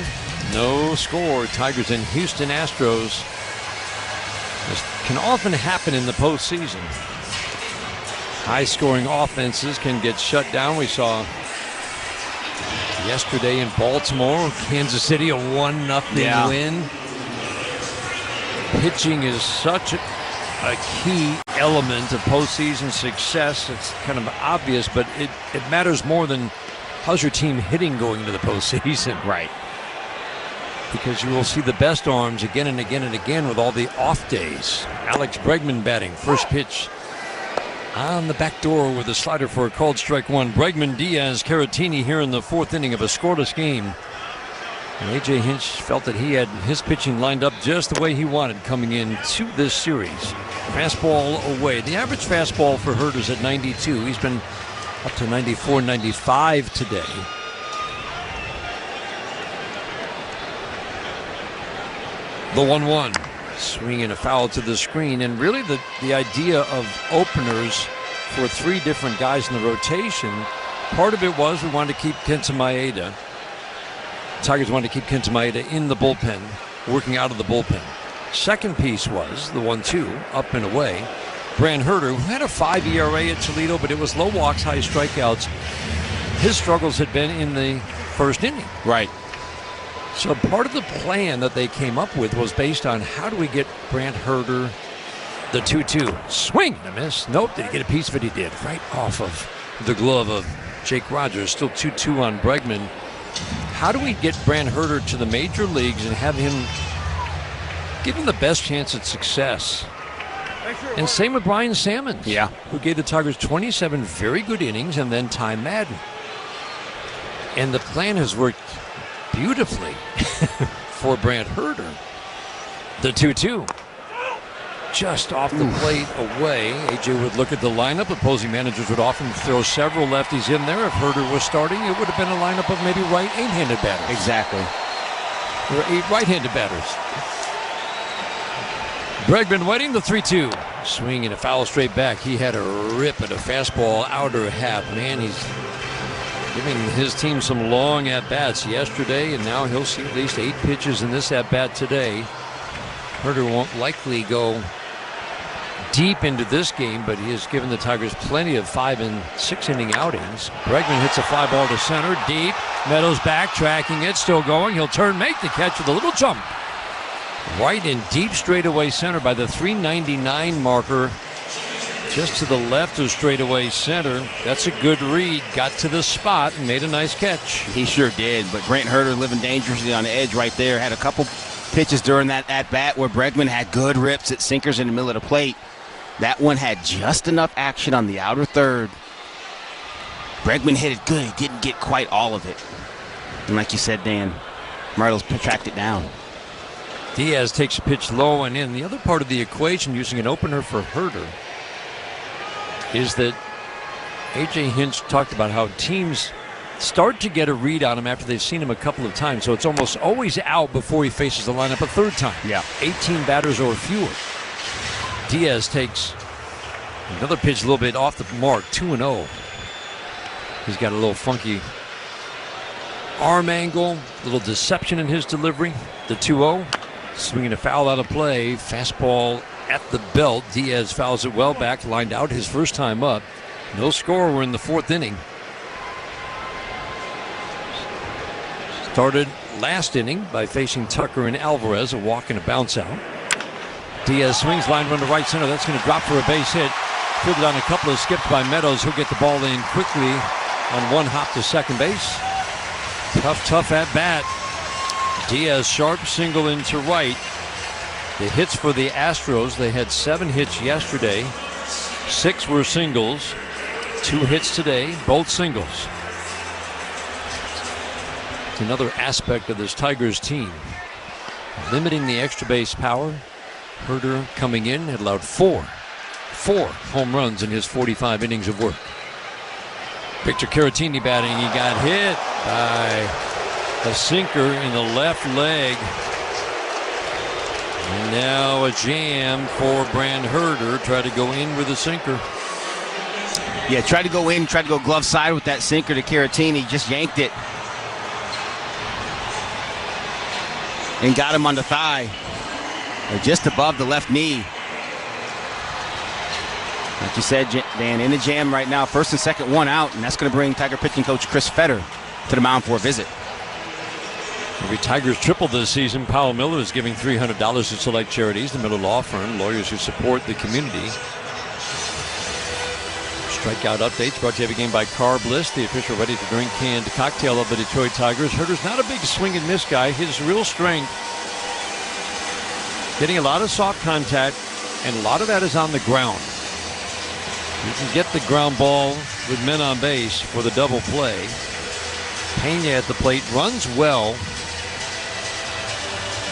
No score. Tigers and Houston Astros. This can often happen in the postseason. High-scoring offenses can get shut down. We saw yesterday in Baltimore, Kansas City, a 1-0 win. Pitching is such a key element of postseason success. It's kind of obvious, but it matters more than how's your team hitting going into the postseason. Right. Because you will see the best arms again and again and again with all the off days. Alex Bregman batting. First pitch on the back door with a slider for a called strike one. Bregman, Diaz, Caratini here in the fourth inning of a scoreless game. And A.J. Hinch felt that he had his pitching lined up just the way he wanted coming into this series. Fastball away. The average fastball for Herder's at 92. He's been up to 94, 95 today. The 1-1, swinging a foul to the screen, and really the idea of openers for three different guys in the rotation, part of it was we wanted to keep Kenta Maeda. Tigers wanted to keep Kenta Maeda in the bullpen, working out of the bullpen. Second piece was the 1-2, up and away. Brant Herder, who had a 5 ERA at Toledo, but it was low walks, high strikeouts. His struggles had been in the first inning. Right. So part of the plan that they came up with was based on how do we get Brant Herder the 2-2. Swing and a miss. Nope, did he get a piece of it? He did. Right off of the glove of Jake Rogers. Still 2-2 on Bregman. How do we get Brant Herder to the major leagues and have him give him the best chance at success? And same with Brian Sammons, who gave the Tigers 27 very good innings and then Ty Madden. And the plan has worked beautifully for Brant Herder. The 2-2. Just off the plate away. AJ would look at the lineup. Opposing managers would often throw several lefties in there. If Herder was starting, it would have been a lineup of maybe eight-handed batters. Exactly. Or 8 right-handed batters. Bregman waiting, the 3-2. Swing and a foul straight back. He had a rip at a fastball outer half. Man, he's giving his team some long at-bats yesterday, and now he'll see at least 8 pitches in this at-bat today. Herder won't likely go deep into this game, but he has given the Tigers plenty of 5- and 6-inning outings. Bregman hits a fly ball to center, deep. Meadows back, tracking it, still going. He'll turn, make the catch with a little jump. Right in deep straightaway center by the 399 marker. Just to the left of straightaway center. That's a good read. Got to the spot and made a nice catch. He sure did, but Brant Herder living dangerously on the edge right there. Had a couple pitches during that at-bat where Bregman had good rips at sinkers in the middle of the plate. That one had just enough action on the outer third. Bregman hit it good. He didn't get quite all of it. And like you said, Dan, Myrtle's tracked it down. Diaz takes a pitch low and in. The other part of the equation using an opener for Herder is that A.J. Hinch talked about how teams start to get a read on him after they've seen him a couple of times. So it's almost always out before he faces the lineup a third time. 18 batters or fewer. Diaz takes Another pitch a little bit off the mark, 2-0. He's got a little funky arm angle, a little deception in his delivery. The 2-0, swinging a foul out of play, fastball at the belt. Diaz fouls it well back, lined out his first time up. No score, we're in the 4th inning. Started last inning by facing Tucker and Alvarez, a walk and a bounce out. Diaz swings, line run to right center. That's going to drop for a base hit. Fielded on a couple of skips by Meadows. He'll get the ball in quickly on one hop to second base. Tough at bat. Diaz sharp single into right. The hits for the Astros, they had 7 hits yesterday. 6 were singles. 2 hits today, both singles. It's another aspect of this Tigers team. Limiting the extra base power. Herder coming in had allowed 4 home runs in his 45 innings of work. Victor Caratini batting. He got hit by a sinker in the left leg. And now a jam for Brand Herder. Try to go in with a sinker. Yeah, tried to go in, tried to go glove side with that sinker to Caratini. Just yanked it. And got him on the thigh. Or just above the left knee. Like you said, Dan, in the jam right now. First and second, 1 out. And that's going to bring Tiger pitching coach Chris Fetter to the mound for a visit. Every Tigers triple this season. Powell Miller is giving $300 to select charities. The Miller Law Firm, lawyers who support the community. Strikeout updates brought to you every game by Car Bliss, the official ready-to-drink canned cocktail of the Detroit Tigers. Herder's not a big swing and miss guy. His real strength, getting a lot of soft contact, and a lot of that is on the ground. You can get the ground ball with men on base for the double play. Pena at the plate runs well,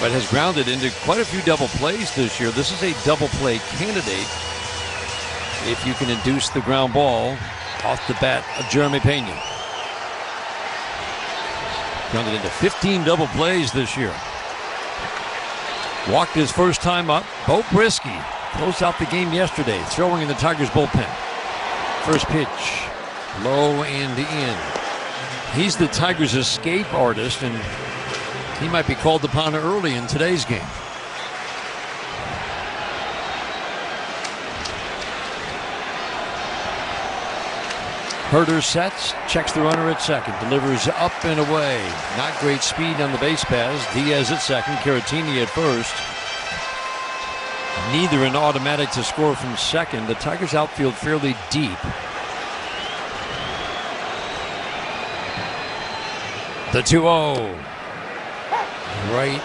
but has grounded into quite a few double plays this year. This is a double play candidate if you can induce the ground ball off the bat of Jeremy Pena. Grounded into 15 double plays this year. Walked his first time up. Bo Brisky closed out the game yesterday, throwing in the Tigers bullpen. First pitch, low and in. He's the Tigers' escape artist, and he might be called upon early in today's game. Herder sets, checks the runner at second, delivers up and away. Not great speed on the base pass. Diaz at second, Caratini at first. Neither an automatic to score from second. The Tigers outfield fairly deep. The 2-0. Right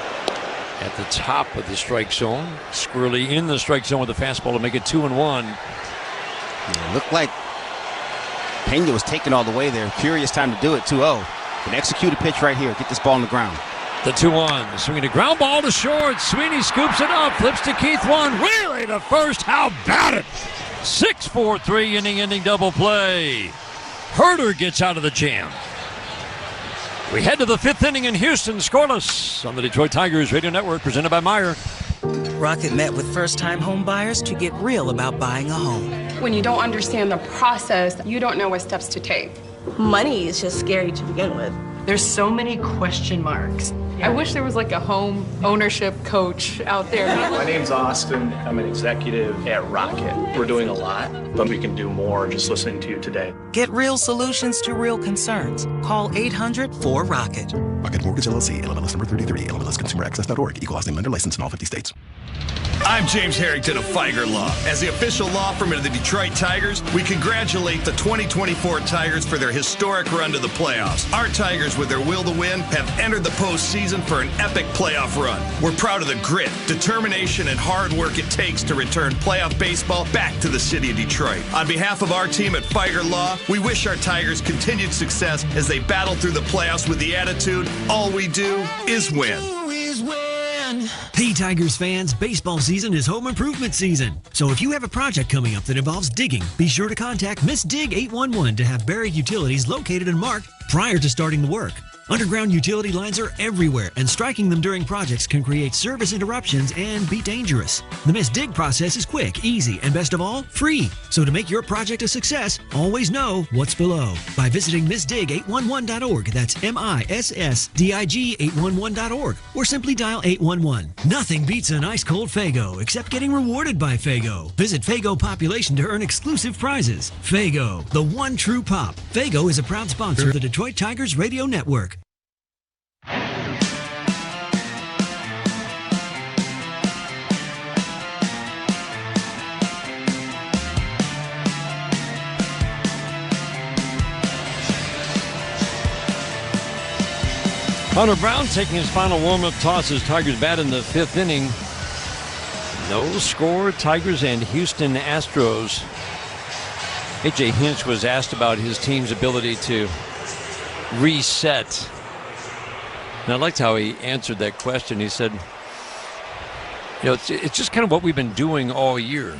at the top of the strike zone. Squirrely in the strike zone with the fastball to make it 2-1. Yeah, looked like Pena was taken all the way there. Curious time to do it, 2-0. Can execute a pitch right here. Get this ball on the ground. The 2-1. Swinging a ground ball to short. Sweeney scoops it up. Flips to Keith one. Really to first. How about it? 6-4-3 inning double play. Herder gets out of the jam. We head to the 5th inning in Houston. Scoreless on the Detroit Tigers Radio Network, presented by Meijer. Rocket met with first-time home buyers to get real about buying a home. When you don't understand the process, you don't know what steps to take. Money is just scary to begin with. There's so many question marks. I wish there was like a home ownership coach out there. My name's Austin. I'm an executive at Rocket. We're doing a lot, but we can do more just listening to you today. Get real solutions to real concerns. Call 800-4ROCKET. Rocket Mortgage LLC, NMLS number 3030, NMLSConsumerAccess.org, equal housing lender licensed in all 50 states. I'm James Harrington of Feiger Law. As the official law firm of the Detroit Tigers, we congratulate the 2024 Tigers for their historic run to the playoffs. Our Tigers, with their will to win, have entered the postseason for an epic playoff run. We're proud of the grit, determination, and hard work it takes to return playoff baseball back to the city of Detroit. On behalf of our team at Feiger Law, we wish our Tigers continued success as they battle through the playoffs with the attitude, all we do is win. Hey Tigers fans, baseball season is home improvement season. So if you have a project coming up that involves digging, be sure to contact Miss Dig 811 to have buried utilities located and marked prior to starting the work. Underground utility lines are everywhere, and striking them during projects can create service interruptions and be dangerous. The misdig process is quick, easy, and best of all, free. So to make your project a success, always know what's below by visiting missdig811.org. That's MISSDIG811.org, or simply dial 811. Nothing beats an ice-cold Faygo except getting rewarded by Faygo. Visit Faygo Population to earn exclusive prizes. Faygo, the one true pop. Faygo is a proud sponsor of the Detroit Tigers Radio Network. Hunter Brown taking his final warm-up toss as Tigers bat in the 5th inning. No score, Tigers and Houston Astros. A.J. Hinch was asked about his team's ability to reset. And I liked how he answered that question. He said, it's just kind of what we've been doing all year.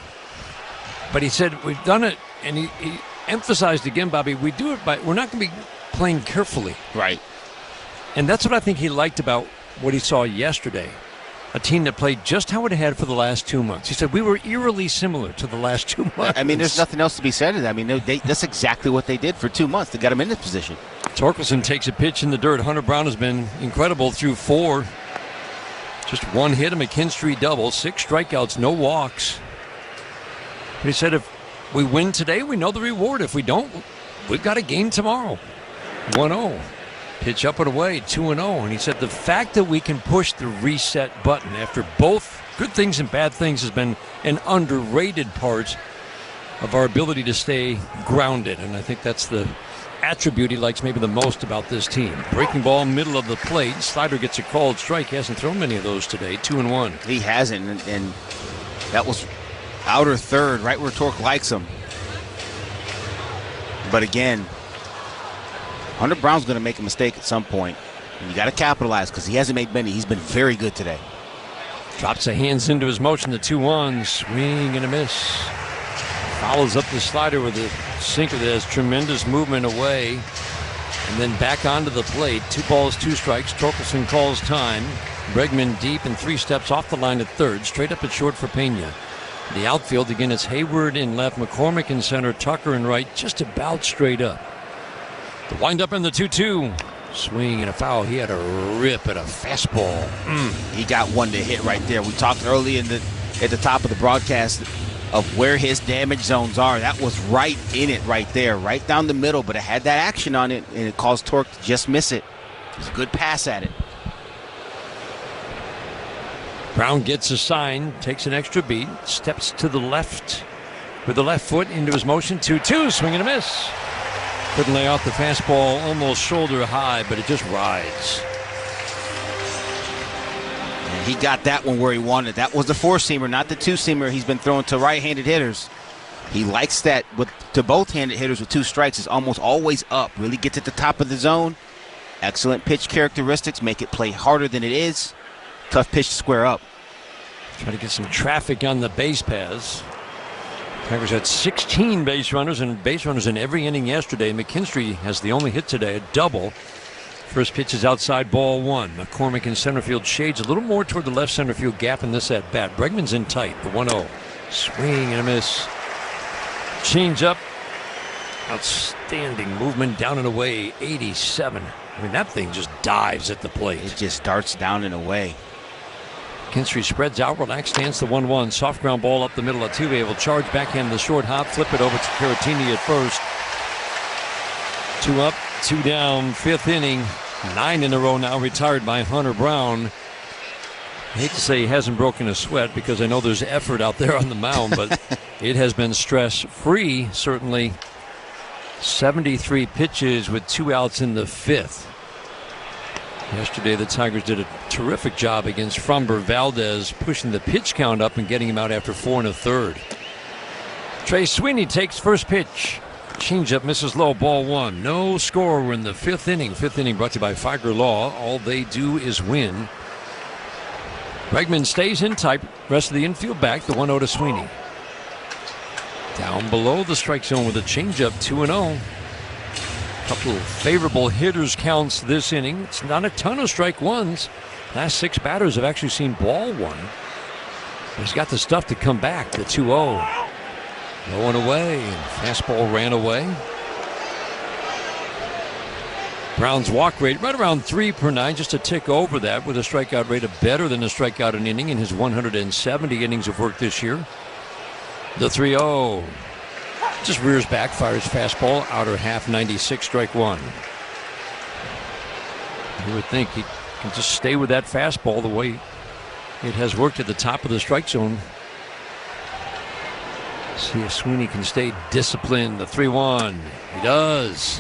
But he said, we've done it, and he emphasized again, Bobby, we do it we're not going to be playing carefully. Right. And that's what I think he liked about what he saw yesterday. A team that played just how it had for the last 2 months. He said, we were eerily similar to the last 2 months. I mean, there's nothing else to be said to that. I mean, that's exactly what they did for 2 months. They got him in this position. Torkelson takes a pitch in the dirt. Hunter Brown has been incredible through 4. Just 1 hit, a McKinstry double, 6 strikeouts, no walks. But he said, if we win today, we know the reward. If we don't, we've got a game tomorrow. 1-0. Pitch up and away, 2-0. And he said the fact that we can push the reset button after both good things and bad things has been an underrated part of our ability to stay grounded. And I think that's the attribute he likes maybe the most about this team. Breaking ball, middle of the plate. Slider gets a called strike. He hasn't thrown many of those today. 2-1. He hasn't. And that was outer third, right where Torque likes him. But again, Hunter Brown's going to make a mistake at some point, and you got to capitalize because he hasn't made many. He's been very good today. Drops the hands into his motion, the 2-1, swing and a miss. Follows up the slider with a sinker that has tremendous movement away, and then back onto the plate. 2 balls, 2 strikes. Torkelson calls time. Bregman deep and 3 steps off the line at third, straight up at short for Pena. The outfield, again, it's Hayward in left, McCormick in center, Tucker in right, just about straight up. The windup in the 2-2. Swing and a foul. He had a rip at a fastball. He got one to hit right there. We talked early at the top of the broadcast of where his damage zones are. That was right in it right there, right down the middle, but it had that action on it, and it caused Torque to just miss it. It was a good pass at it. Brown gets a sign, takes an extra beat, steps to the left with the left foot into his motion. 2-2, swing and a miss. Couldn't lay off the fastball, almost shoulder high, but it just rides. And he got that one where he wanted. That was the 4-seamer, not the 2-seamer he's been throwing to right-handed hitters. He likes that to both-handed hitters with 2 strikes. Is almost always up. Really gets at the top of the zone. Excellent pitch characteristics. Make it play harder than it is. Tough pitch to square up. Try to get some traffic on the base paths. Tigers had 16 base runners in every inning yesterday. McKinstry has the only hit today, a double. First pitch is outside, ball 1. McCormick in center field shades a little more toward the left center field gap in this at bat. Bregman's in tight, the 1-0. Swing and a miss. Change up. Outstanding movement down and away, 87. I mean, that thing just dives at the plate. It just darts down and away. McKinstry spreads out, relaxed stance, the 1-1. Soft ground ball up the middle of Altuve. Will charge backhand the short hop, flip it over to Caratini at first. 2 up, 2 down, 5th inning. 9 in a row now retired by Hunter Brown. I hate to say he hasn't broken a sweat because I know there's effort out there on the mound, but it has been stress-free, certainly. 73 pitches with 2 outs in the 5th. Yesterday, the Tigers did a terrific job against Framber Valdez, pushing the pitch count up and getting him out after 4 1/3. Trey Sweeney takes first pitch. Changeup misses low, ball 1. No score. We're in the 5th inning. 5th inning brought to you by Figer Law. All they do is win. Bregman stays in tight. Rest of the infield back. The 1-0 to Sweeney. Down below the strike zone with a changeup, 2-0. Couple of favorable hitters counts this inning. It's not a ton of strike ones. Last 6 batters have actually seen ball one. But he's got the stuff to come back. The 2-0. Low and away. And fastball ran away. Brown's walk rate right around 3 per 9, just a tick over that, with a strikeout rate of better than a strikeout an inning in his 170 innings of work this year. The 3-0. Just rears back, fires fastball, outer half, 96, strike one. You would think he can just stay with that fastball the way it has worked at the top of the strike zone. See if Sweeney can stay disciplined. The 3-1. He does.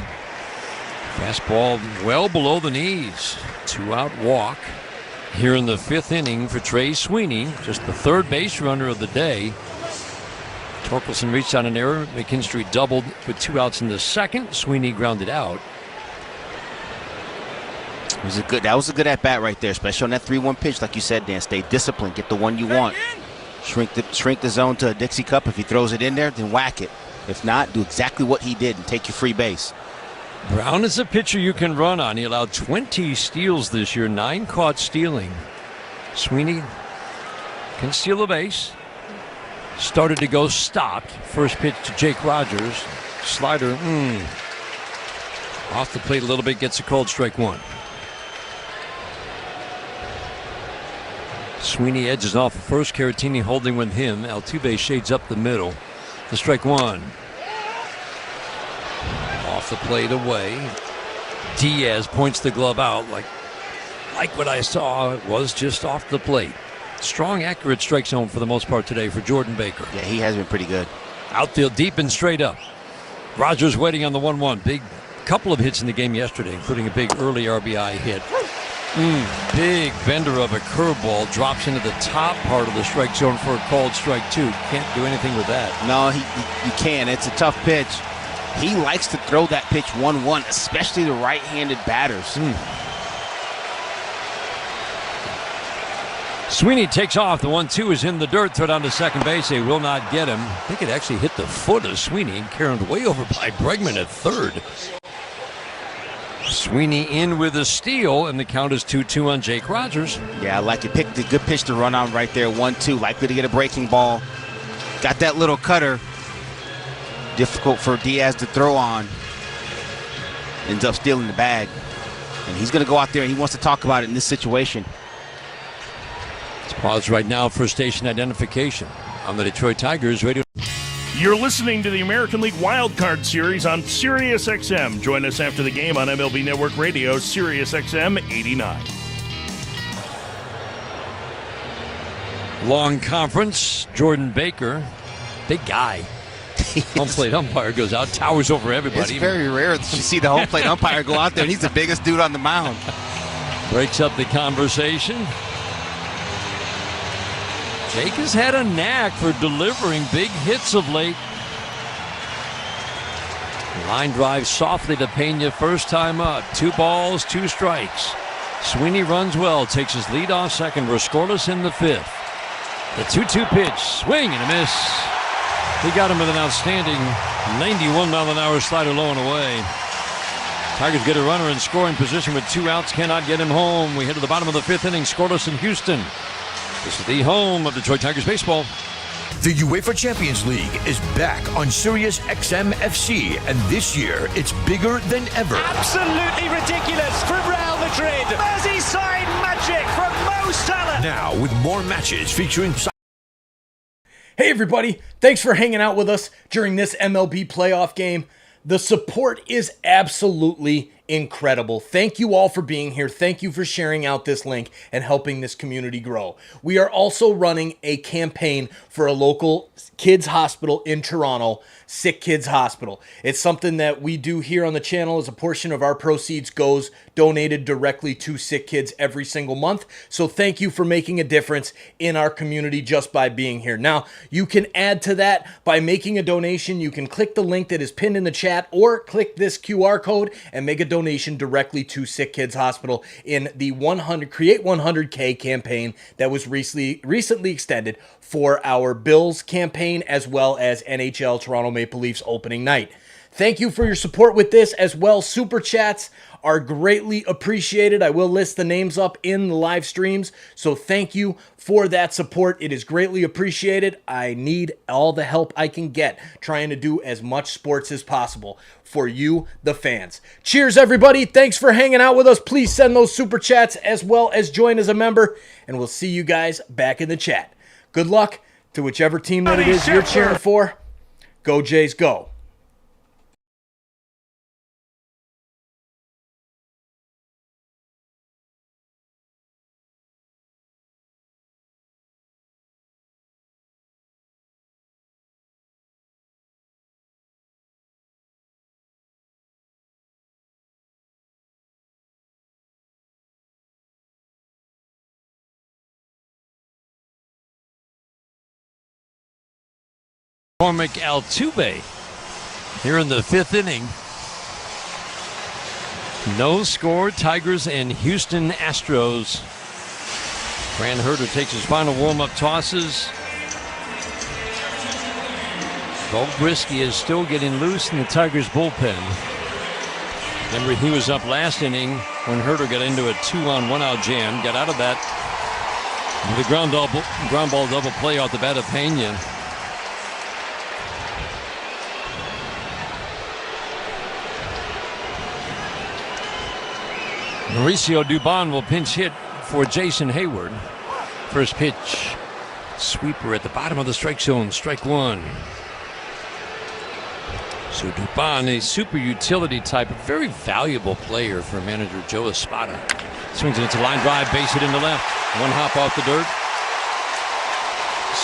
Fastball well below the knees. 2-out walk here in the 5th inning for Trey Sweeney, just the 3rd base runner of the day. Torkelson reached on an error. McKinstry doubled with 2 outs in the 2nd. Sweeney grounded out. That was a good at bat right there, especially on that 3-1 pitch. Like you said, Dan, stay disciplined, get the one you want. Shrink the zone to a Dixie cup. If he throws it in there, then whack it. If not, do exactly what he did and take your free base. Brown is a pitcher you can run on. He allowed 20 steals this year, 9 caught stealing. Sweeney can steal a base. Started to go, stopped. First pitch to Jake Rogers. Slider, off the plate a little bit, gets a called strike one. Sweeney edges off first. Caratini holding with him. Altuve shades up the middle. The strike one. Off the plate away. Diaz points the glove out like what I saw. It was just off the plate. Strong, accurate strike zone for the most part today for Jordan Baker. Yeah, he has been pretty good. Outfield deep and straight up. Rogers waiting on the 1-1. Big couple of hits in the game yesterday, including a big early RBI hit. Big bender of a curveball drops into the top part of the strike zone for a called strike two. Can't do anything with that. No, you can. It's a tough pitch. He likes to throw that pitch 1-1, especially the right-handed batters. Sweeney takes off. The 1-2 is in the dirt. Throw down to second base. They will not get him. I think it actually hit the foot of Sweeney and carried way over by Bregman at third. Sweeney in with a steal, and the count is 2-2 on Jake Rogers. Yeah, I like it. Picked a good pitch to run on right there. 1-2. Likely to get a breaking ball. Got that little cutter. Difficult for Diaz to throw on. Ends up stealing the bag. And he's going to go out there and he wants to talk about it in this situation. Let's pause right now for station identification on the Detroit Tigers radio. You're listening to the American League Wild Card Series on Sirius XM. Join us after the game on MLB Network Radio, Sirius XM 89. Long conference, Jordan Baker, big guy. Home plate umpire goes out, towers over everybody. It's very rare that you see the home plate umpire go out there, and he's the biggest dude on the mound. Breaks up the conversation. Jake has had a knack for delivering big hits of late. Line drive softly to Pena, first time up. 2 balls, 2 strikes. Sweeney runs well, takes his lead off second. We're scoreless in the 5th. The 2-2 pitch, swing and a miss. He got him with an outstanding 91-mile-an-hour slider low and away. Tigers get a runner in scoring position with 2 outs, cannot get him home. We head to the bottom of the 5th inning, scoreless in Houston. This is the home of Detroit Tigers baseball. The UEFA Champions League is back on Sirius XM FC, and this year it's bigger than ever. Absolutely ridiculous from Real Madrid. Merseyside magic from Mo Salah. Now with more matches featuring... Hey everybody, thanks for hanging out with us during this MLB playoff game. The support is absolutely incredible. Thank you all for being here. Thank you for sharing out this link and helping this community grow. We are also running a campaign for a local kids hospital in Toronto, Sick Kids Hospital. It's something that we do here on the channel as a portion of our proceeds goes donated directly to sick kids every single month. So thank you for making a difference in our community just by being here. Now, you can add to that by making a donation. You can click the link that is pinned in the chat or click this QR code and make a donation directly to Sick Kids Hospital in the Create 100K campaign that was recently extended for our Bills campaign as well as NHL Toronto Maple Leafs opening night. Thank you for your support with this as well. Super chats are greatly appreciated. I will list the names up in the live streams, so thank you for that support. It is greatly appreciated. I need all the help I can get trying to do as much sports as possible for you, the fans. Cheers, everybody. Thanks for hanging out with us. Please send those super chats as well as join as a member, and we'll see you guys back in the chat. Good luck to whichever team that it is you're cheering for. Go Jays, go. Altuve here in the 5th inning. No score, Tigers and Houston Astros. Brand Herter takes his final warm-up tosses. Bo Brisky is still getting loose in the Tigers bullpen. Remember, he was up last inning when Herter got into a 2-on-1-out jam. Got out of that with a ground ball double play off the bat of Pena. Mauricio Dubon will pinch hit for Jason Hayward. First pitch, sweeper at the bottom of the strike zone, strike one. So Dubon, a super utility type, a very valuable player for manager Joe Espada. Swings it into line drive, base hit into left. One hop off the dirt.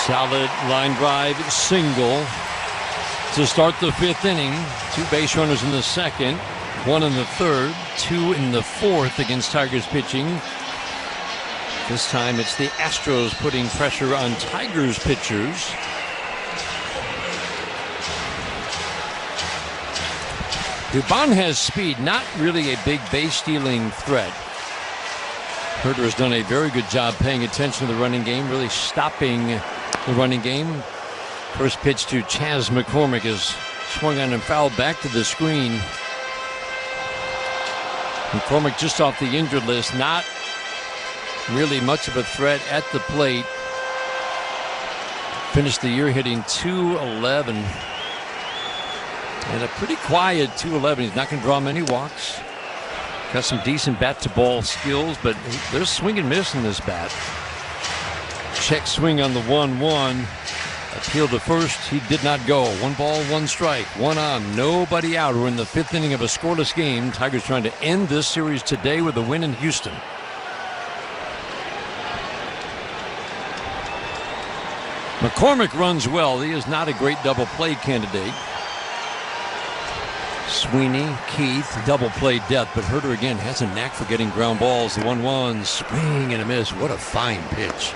Solid line drive single to start the 5th inning. 2 base runners in the 2nd. 1 in the 3rd, 2 in the 4th against Tigers pitching. This time it's the Astros putting pressure on Tigers pitchers. Dubon has speed, not really a big base stealing threat. Herter has done a very good job paying attention to the running game, really stopping the running game. First pitch to Chas McCormick is swung on and fouled back to the screen. McCormick just off the injured list, not really much of a threat at the plate. Finished the year hitting .211. And a pretty quiet .211. He's not going to draw many walks. Got some decent bat-to-ball skills, but there's swing and miss in this bat. Check swing on the 1-1. Appeal to first, he did not go. 1 ball, 1 strike, 1 on, nobody out. We're in the 5th inning of a scoreless game. Tigers trying to end this series today with a win in Houston. McCormick runs well. He is not a great double play candidate. Sweeney, Keith, double play depth, but Herter again has a knack for getting ground balls. The 1-1, swing and a miss. What a fine pitch.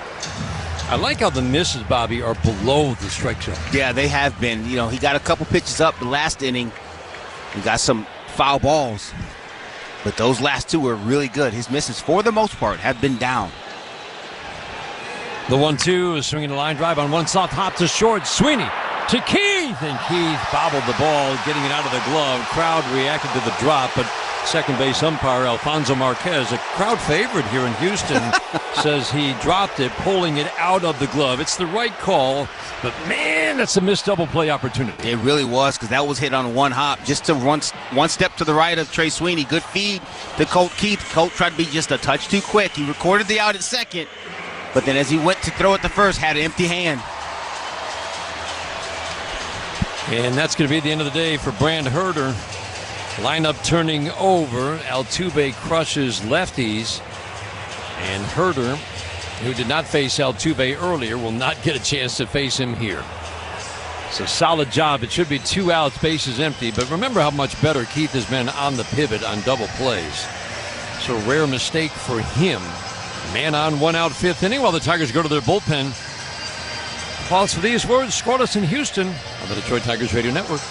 I like how the misses, Bobby, are below the strike zone. Yeah, they have been. You know, he got a couple pitches up the last inning. He got some foul balls. But those last 2 were really good. His misses, for the most part, have been down. The 1-2 is swinging a line drive on one soft hop to short. Sweeney to Keith. And Keith bobbled the ball, getting it out of the glove. Crowd reacted to the drop, but second base umpire Alfonso Marquez, a crowd favorite here in Houston, says he dropped it, pulling it out of the glove. It's the right call, but man, that's a missed double play opportunity. It really was, because that was hit on one hop, just to one step to the right of Trey Sweeney. Good feed to Colt Keith. Colt tried to be just a touch too quick. He recorded the out at second, but then as he went to throw it to first, had an empty hand. And that's going to be the end of the day for Brand Herter. Lineup turning over. Altuve crushes lefties. And Herter, who did not face Altuve earlier, will not get a chance to face him here. It's a solid job. It should be 2 outs, bases empty. But remember how much better Keith has been on the pivot on double plays. So rare mistake for him. Man on, 1 out, 5th inning while the Tigers go to their bullpen. Pause for these words. Scoreless in Houston on the Detroit Tigers Radio Network.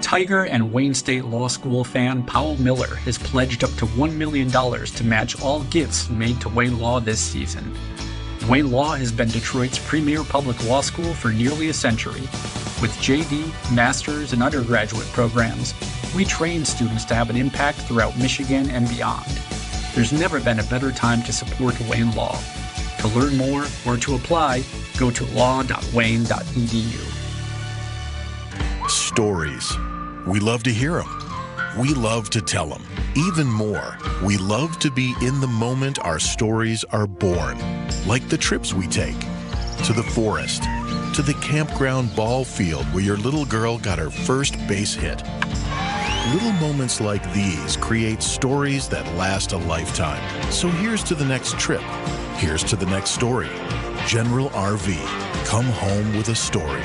Tiger and Wayne State Law School fan Powell Miller has pledged up to $1 million to match all gifts made to Wayne Law this season. Wayne Law has been Detroit's premier public law school for nearly a century. With JD, master's, and undergraduate programs, we train students to have an impact throughout Michigan and beyond. There's never been a better time to support Wayne Law. To learn more or to apply, go to law.wayne.edu. Stories. We love to hear them. We love to tell them. Even more, we love to be in the moment our stories are born. Like the trips we take. To the forest. To the campground ball field where your little girl got her first base hit. Little moments like these create stories that last a lifetime. So here's to the next trip. Here's to the next story. General RV. Come home with a story.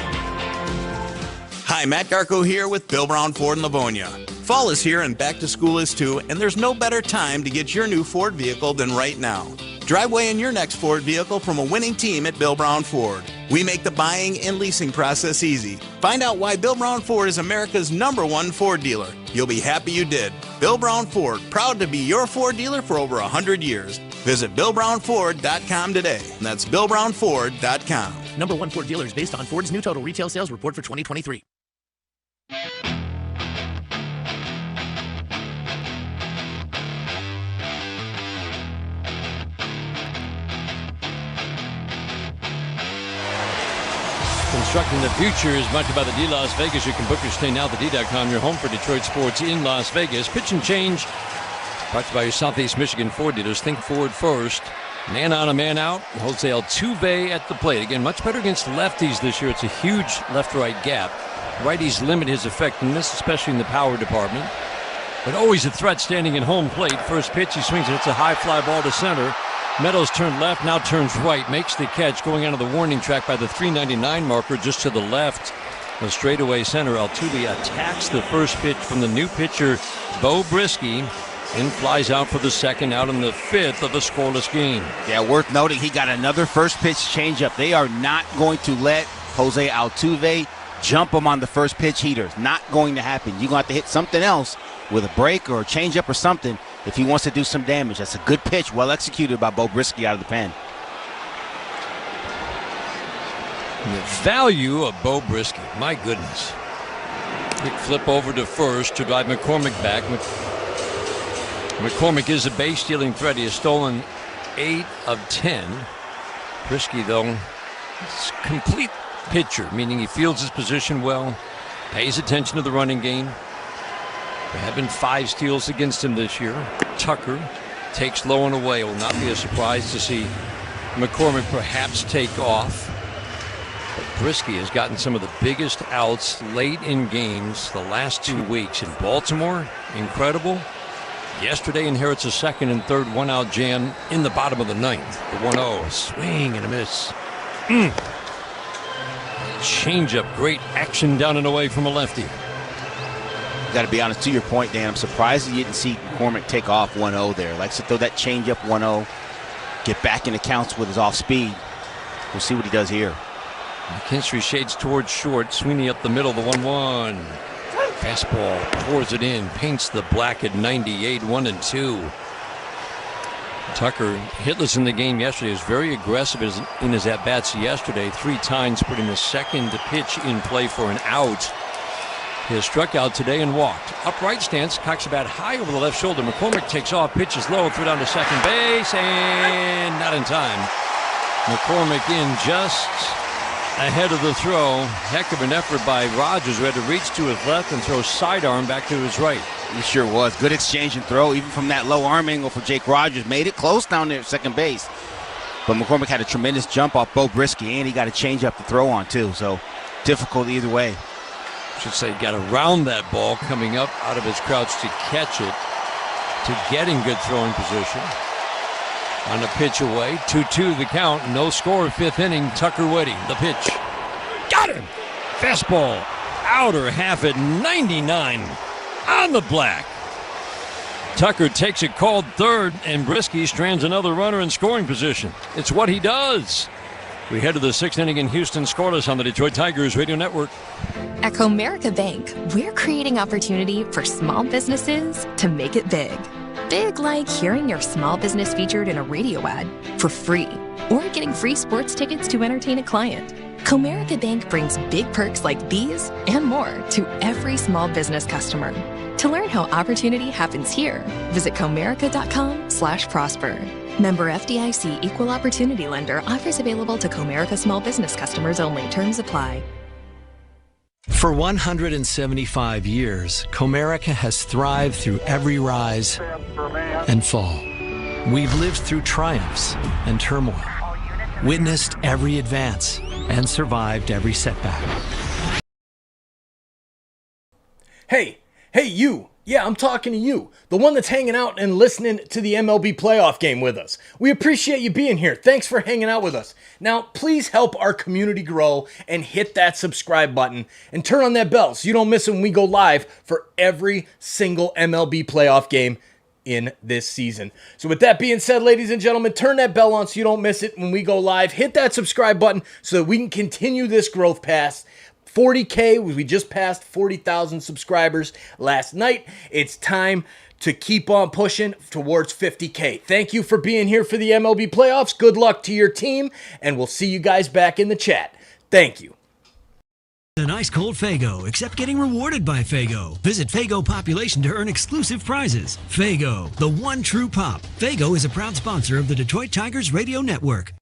Hi, Matt Garco here with Bill Brown Ford in Livonia. Fall is here and back to school is too, and there's no better time to get your new Ford vehicle than right now. Drive away in your next Ford vehicle from a winning team at Bill Brown Ford. We make the buying and leasing process easy. Find out why Bill Brown Ford is America's #1 Ford dealer. You'll be happy you did. Bill Brown Ford, proud to be your Ford dealer for over 100 years. Visit BillBrownFord.com today. That's BillBrownFord.com. #1 Ford dealers based on Ford's new total retail sales report for 2023. Constructing the future is brought to you by the D Las Vegas. You can book your stay now at the your home for Detroit sports in Las Vegas. Pitch and change brought to you by your Southeast Michigan Ford dealers. Think Ford first. Man on a man out. Jose Altuve at the plate. Again, much better against lefties this year. It's a huge left-right gap. Righties limit his effectiveness, especially in the power department. But always a threat standing at home plate. First pitch, he swings it. It's a high fly ball to center. Meadows turned left, now turns right, makes the catch going onto the warning track by the 399 marker just to the left. The straightaway center, Altuve attacks the first pitch from the new pitcher, Bo Brisky, and flies out for the second out in the fifth of a scoreless game. Yeah, worth noting, he got another first pitch changeup. They are not going to let Jose Altuve jump him on the first pitch heater. It's not going to happen. You're going to have to hit something else with a break or a changeup or something if he wants to do some damage. That's a good pitch, well executed by Bo Brisky out of the pen. And the value of Bo Brisky, my goodness. Quick flip over to first to drive McCormick back. McCormick is a base-stealing threat. He has stolen 8 of 10. Brisky, though, is a complete pitcher, meaning he fields his position well, pays attention to the running game. There have been 5 steals against him this year. Tucker takes low and away. It will not be a surprise to see McCormick perhaps take off. But Brisky has gotten some of the biggest outs late in games the last 2 weeks. In Baltimore, incredible. Yesterday inherits a second and third one-out jam in the bottom of the ninth. The 1-0, swing and a miss. Change-up, great action down and away from a lefty. Got to be honest, to your point, Dan, I'm surprised you didn't see McCormick take off 1-0 there. Likes to throw that change-up 1-0, get back in accounts with his off-speed. We'll see what he does here. McKinstry shades towards short. Sweeney up the middle, the 1-1. Fastball pours it in, paints the black at 98, 1-2. Tucker, hitless in the game yesterday, was very aggressive in his at-bats yesterday. 3 times putting the second pitch in play for an out. He has struck out today and walked. Upright stance, cocks the bat high over the left shoulder. McCormick takes off, pitches low, threw down to second base, and not in time. McCormick in just ahead of the throw. Heck of an effort by Rogers, who had to reach to his left and throw sidearm back to his right. He sure was. Good exchange and throw, even from that low arm angle for Jake Rogers. Made it close down there at second base. But McCormick had a tremendous jump off Bo Brisky, and he got a change up to throw on, too. So difficult either way. Should say got around that ball coming up out of his crouch to catch it, to get in good throwing position. On a pitch away, 2-2 the count, no score, 5th inning. Tucker waiting, the pitch. Got him! Fastball, outer half at 99 on the black. Tucker takes it called third, and Brisky strands another runner in scoring position. It's what he does. We head to the 6th inning in Houston, scoreless on the Detroit Tigers Radio Network. At Comerica Bank, we're creating opportunity for small businesses to make it big. Big like hearing your small business featured in a radio ad for free. or getting free sports tickets to entertain a client. Comerica Bank brings big perks like these and more to every small business customer. To learn how opportunity happens here, visit comerica.com/prosper. Member FDIC Equal Opportunity Lender. Offers available to Comerica small business customers only. Terms apply. For 175 years, Comerica has thrived through every rise and fall. We've lived through triumphs and turmoil, witnessed every advance, and survived every setback. Hey, you. Yeah, I'm talking to you, the one that's hanging out and listening to the MLB playoff game with us. We appreciate you being here. Thanks for hanging out with us. Now, please help our community grow and hit that subscribe button and turn on that bell so you don't miss it when we go live for every single MLB playoff game in this season. So with that being said, ladies and gentlemen, turn that bell on so you don't miss it when we go live. Hit that subscribe button so that we can continue this growth path. 40K, we just passed 40,000 subscribers last night. It's time to keep on pushing towards 50K. Thank you for being here for the MLB playoffs. Good luck to your team, and we'll see you guys back in the chat. Thank you. An ice cold Faygo, except getting rewarded by Faygo. Visit Faygo Population to earn exclusive prizes. Faygo, the one true pop. Faygo is a proud sponsor of the Detroit Tigers Radio Network.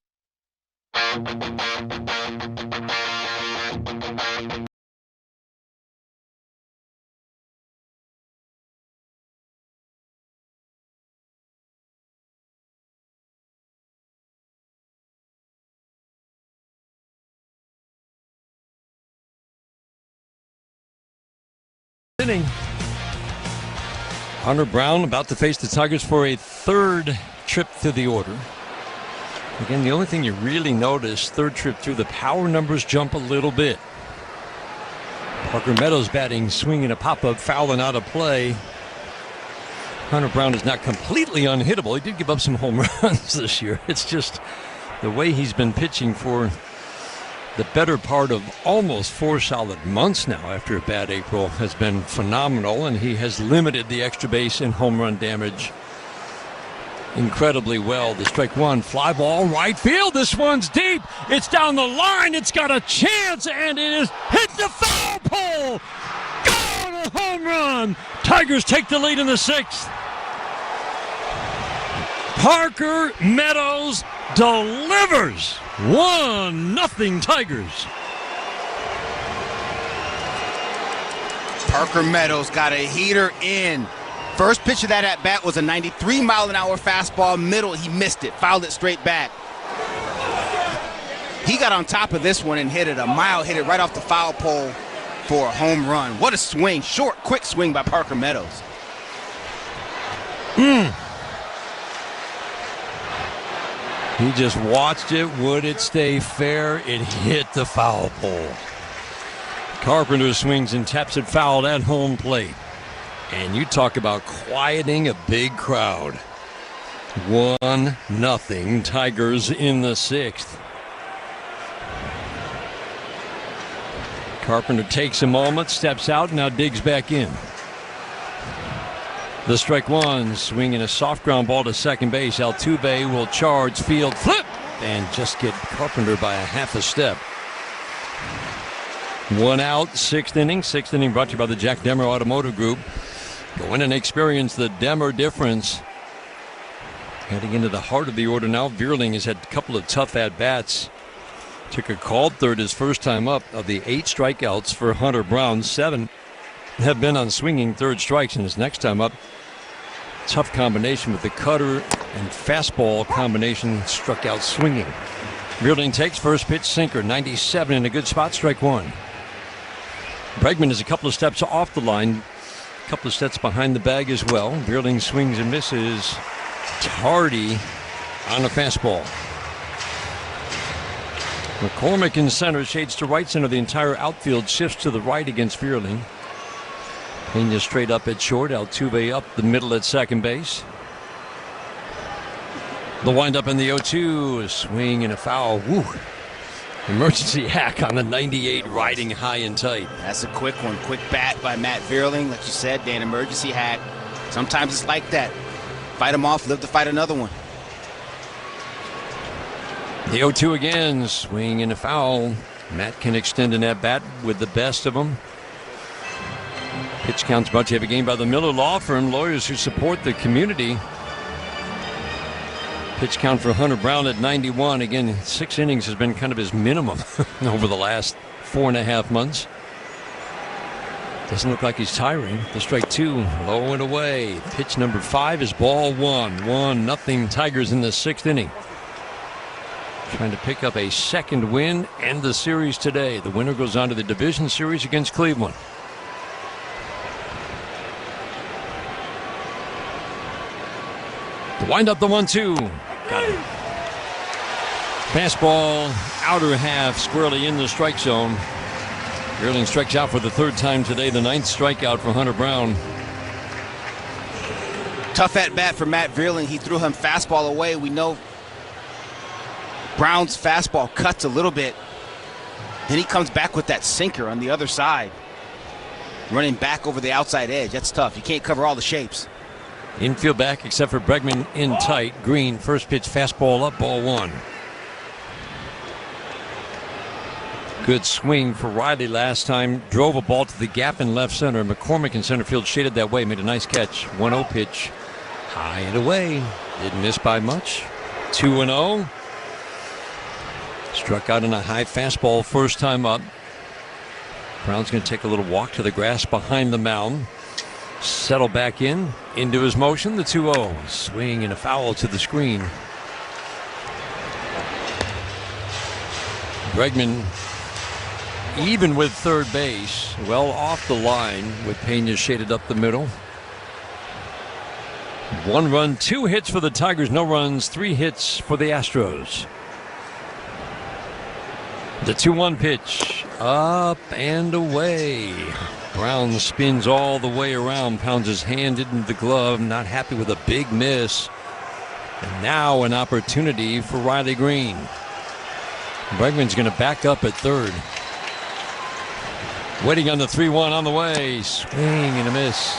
Inning. Hunter Brown about to face the Tigers for a third trip through the order. Again, the only thing you really notice, third trip through, the power numbers jump a little bit. Parker Meadows batting, swinging a pop-up, fouling out of play. Hunter Brown is not completely unhittable. He did give up some home runs this year. It's just the way he's been pitching for the better part of almost 4 solid months now after a bad April has been phenomenal, and he has limited the extra base and home run damage incredibly well. The strike one, fly ball, right field. This one's deep. It's down the line. It's got a chance, and it is hit the foul pole. Gone, a home run. Tigers take the lead in the 6th. Parker Meadows delivers. 1-0 Tigers. Parker Meadows got a heater in. First pitch of that at bat was a 93-mile-an-hour fastball middle. He missed it, fouled it straight back. He got on top of this one and hit it a mile, hit it right off the foul pole for a home run. What a swing, short, quick swing by Parker Meadows. He just watched it. Would it stay fair? It hit the foul pole. Carpenter swings and taps it foul at home plate. And you talk about quieting a big crowd. 1-0 Tigers in the 6th. Carpenter takes a moment, steps out, now digs back in. The strike one, swinging a soft ground ball to second base. Altuve will charge, field flip, and just get Carpenter by a half a step. 1 out, 6th inning. 6th inning brought to you by the Jack Demmer Automotive Group. Go in and experience the Demmer difference. Heading into the heart of the order now. Vierling has had a couple of tough at-bats. Took a called third his first time up. Of the 8 strikeouts for Hunter Brown, 7 have been on swinging third strikes in his next time up. Tough combination with the cutter and fastball combination, struck out swinging. Vierling takes first pitch, sinker, 97 in a good spot, strike one. Bregman is a couple of steps off the line, a couple of steps behind the bag as well. Vierling swings and misses. Tardy on a fastball. McCormick in center, shades to right center. The entire outfield shifts to the right against Vierling. Pena straight up at short. Altuve up the middle at second base. The windup in the 0-2. A swing and a foul. Woo. Emergency hack on the 98, riding high and tight. That's a quick one. Quick bat by Matt Vierling. Like you said, Dan, emergency hack. Sometimes it's like that. Fight them off, live to fight another one. The 0-2 again, swing and a foul. Matt can extend an at-bat with the best of them. Pitch counts brought to you every game by the Miller Law Firm, lawyers who support the community. Pitch count for Hunter Brown at 91. Again, 6 innings has been kind of his minimum over the last 4.5 months. Doesn't look like he's tiring. The strike 2, low and away. Pitch number 5 is ball 1. 1-0 Tigers in the 6th inning. Trying to pick up a second win and the series today. The winner goes on to the division series against Cleveland. To wind up the 1-2. Got it. Fastball, outer half, squarely in the strike zone. Vierling strikes out for the 3rd time today, the 9th strikeout for Hunter Brown. Tough at bat for Matt Vierling. He threw him fastball away. We know Brown's fastball cuts a little bit. Then he comes back with that sinker on the other side. Running back over the outside edge. That's tough. You can't cover all the shapes. Infield back except for Bregman in tight. Green, first pitch, fastball up, ball 1. Good swing for Riley last time. Drove a ball to the gap in left center. McCormick in center field shaded that way. Made a nice catch. 1-0 pitch. High and away. Didn't miss by much. 2-0. Struck out in a high fastball first time up. Brown's going to take a little walk to the grass behind the mound. Settle back in. Into his motion. The 2-0. Swing and a foul to the screen. Bregman even with third base, well off the line with Pena shaded up the middle. 1 run, 2 hits for the Tigers, no runs, 3 hits for the Astros. The 2-1 pitch, up and away. Brown spins all the way around, pounds his hand into the glove, not happy with a big miss. And now an opportunity for Riley Green. Bregman's going to back up at third. Waiting on the 3-1 on the way. Swing and a miss.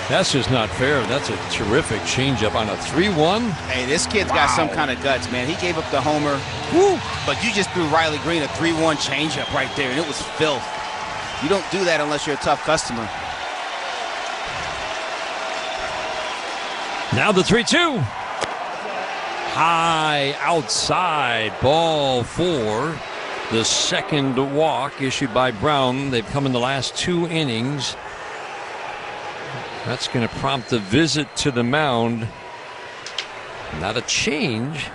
That's just not fair. That's a terrific changeup on a 3-1. Hey, this kid's got some kind of guts, man. He gave up the homer. Woo! But you just threw Riley Green a 3-1 changeup right there, and it was filth. You don't do that unless you're a tough customer. Now the 3-2. High outside, ball 4. The second walk issued by Brown. They've come in the last 2 innings. That's going to prompt a visit to the mound. Not a change.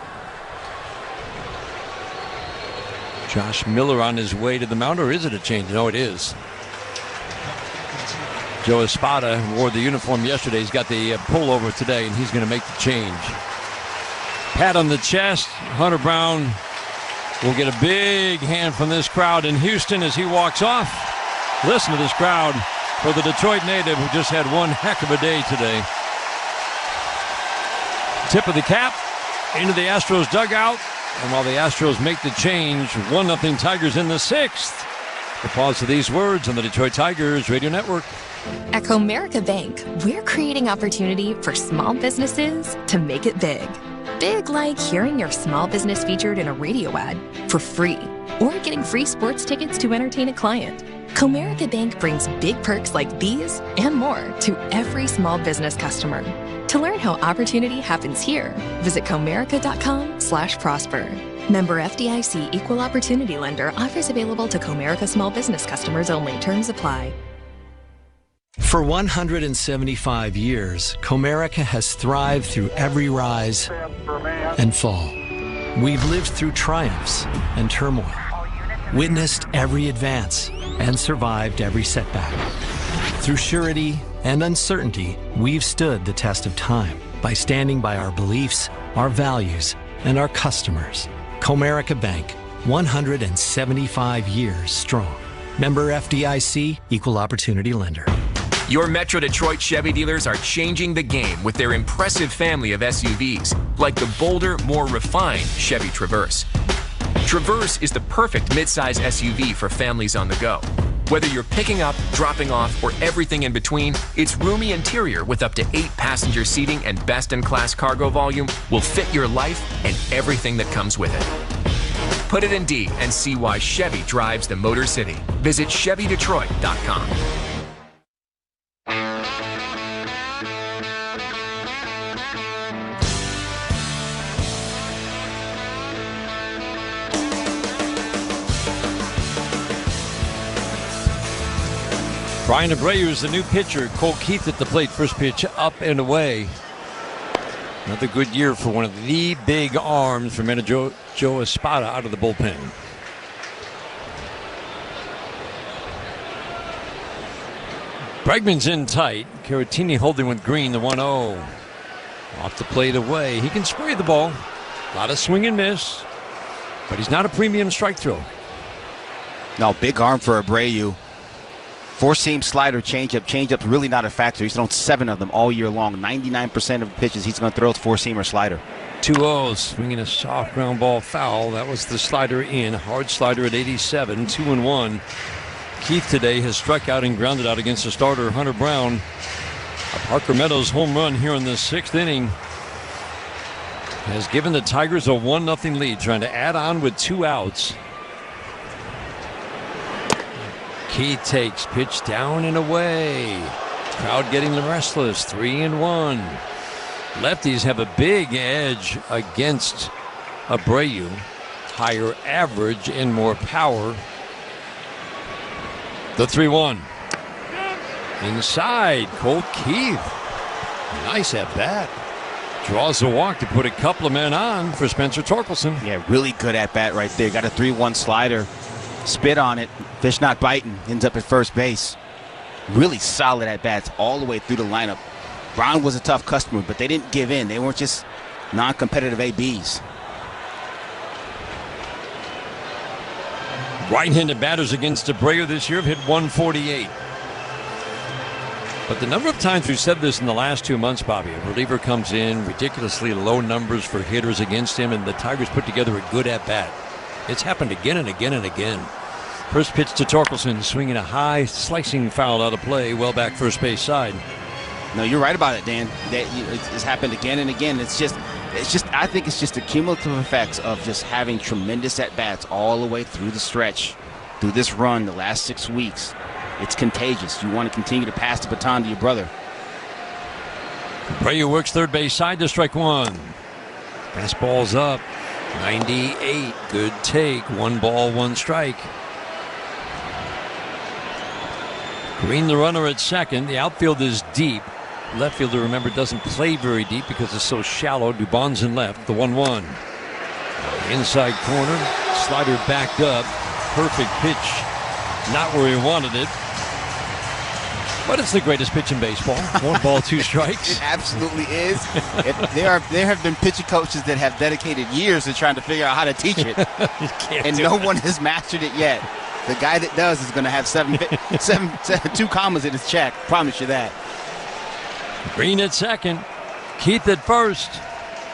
Josh Miller on his way to the mound, or is it a change? No, it is. Joe Espada wore the uniform yesterday. He's got the pullover today, and he's going to make the change. Pat on the chest. Hunter Brown will get a big hand from this crowd in Houston as he walks off. Listen to this crowd for the Detroit native who just had one heck of a day today. Tip of the cap into the Astros dugout. And while the Astros make the change, 1-0 Tigers in the 6th. The pause to these words on the Detroit Tigers Radio Network. At Comerica Bank, we're creating opportunity for small businesses to make it big. Big like hearing your small business featured in a radio ad for free, or getting free sports tickets to entertain a client. Comerica Bank brings big perks like these and more to every small business customer. To learn how opportunity happens here, visit comerica.com/prosper. Member FDIC Equal Opportunity Lender. Offers available to Comerica small business customers only. Terms apply. For 175 years, Comerica has thrived through every rise and fall. We've lived through triumphs and turmoil, witnessed every advance, and survived every setback. Through surety and uncertainty, we've stood the test of time by standing by our beliefs, our values, and our customers. Comerica Bank, 175 years strong. Member FDIC, Equal Opportunity Lender. Your Metro Detroit Chevy dealers are changing the game with their impressive family of SUVs, like the bolder, more refined Chevy Traverse. Traverse is the perfect midsize SUV for families on the go. Whether you're picking up, dropping off, or everything in between, its roomy interior with up to 8 passenger seating and best-in-class cargo volume will fit your life and everything that comes with it. Put it in D and see why Chevy drives the Motor City. Visit ChevyDetroit.com. Brian Abreu is the new pitcher. Cole Keith at the plate. First pitch up and away. Another good year for one of the big arms for Joe Espada out of the bullpen. Bregman's in tight. Caratini holding with Green, the 1-0. Off the plate away. He can spray the ball. A lot of swing and miss. But he's not a premium strike throw. No, big arm for Abreu. Four-seam slider, changeup. Changeup's really not a factor. He's thrown 7 of them all year long. 99% of the pitches he's going to throw is four-seam or slider. 2-0, swinging a soft ground ball foul. That was the slider in. Hard slider at 87, 2-1. Keith today has struck out and grounded out against the starter, Hunter Brown. A Parker Meadows home run here in the 6th inning has given the Tigers a 1-0 lead, trying to add on with 2 outs. Keith takes pitch down and away. Crowd getting restless. 3-1. Lefties have a big edge against Abreu. Higher average and more power. The 3-1. Inside, Cole Keith. Nice at bat. Draws a walk to put a couple of men on for Spencer Torkelson. Yeah, really good at bat right there. Got a 3-1 slider. Spit on it. Fish not biting. Ends up at first base. Really solid at bats all the way through the lineup. Brown was a tough customer, but they didn't give in. They weren't just non-competitive ABs. Right-handed batters against Abreu this year have hit 148. But the number of times we've said this in the last 2 months, Bobby, a reliever comes in, ridiculously low numbers for hitters against him, and the Tigers put together a good at-bat. It's happened again and again and again. First pitch to Torkelson, swinging a high, slicing foul out of play, well back first base side. No, you're right about it, Dan. It's happened again and again. It's just. I think it's just the cumulative effects of just having tremendous at bats all the way through the stretch, through this run, the last 6 weeks. It's contagious. You want to continue to pass the baton to your brother. Abreu works third base side to strike 1. Fastball's up. 98, good take. 1 ball, 1 strike. Green the runner at second. The outfield is deep. Left fielder, remember, doesn't play very deep because it's so shallow. Dubon's in left, the 1-1. Inside corner, slider backed up. Perfect pitch. Not where he wanted it. But it's the greatest pitch in baseball. 1 ball, 2 strikes. It absolutely is. There have been pitching coaches that have dedicated years to trying to figure out how to teach it. And no one has mastered it yet. The guy that does is going to have 2 commas in his check. Promise you that. Green at second. Keith at first.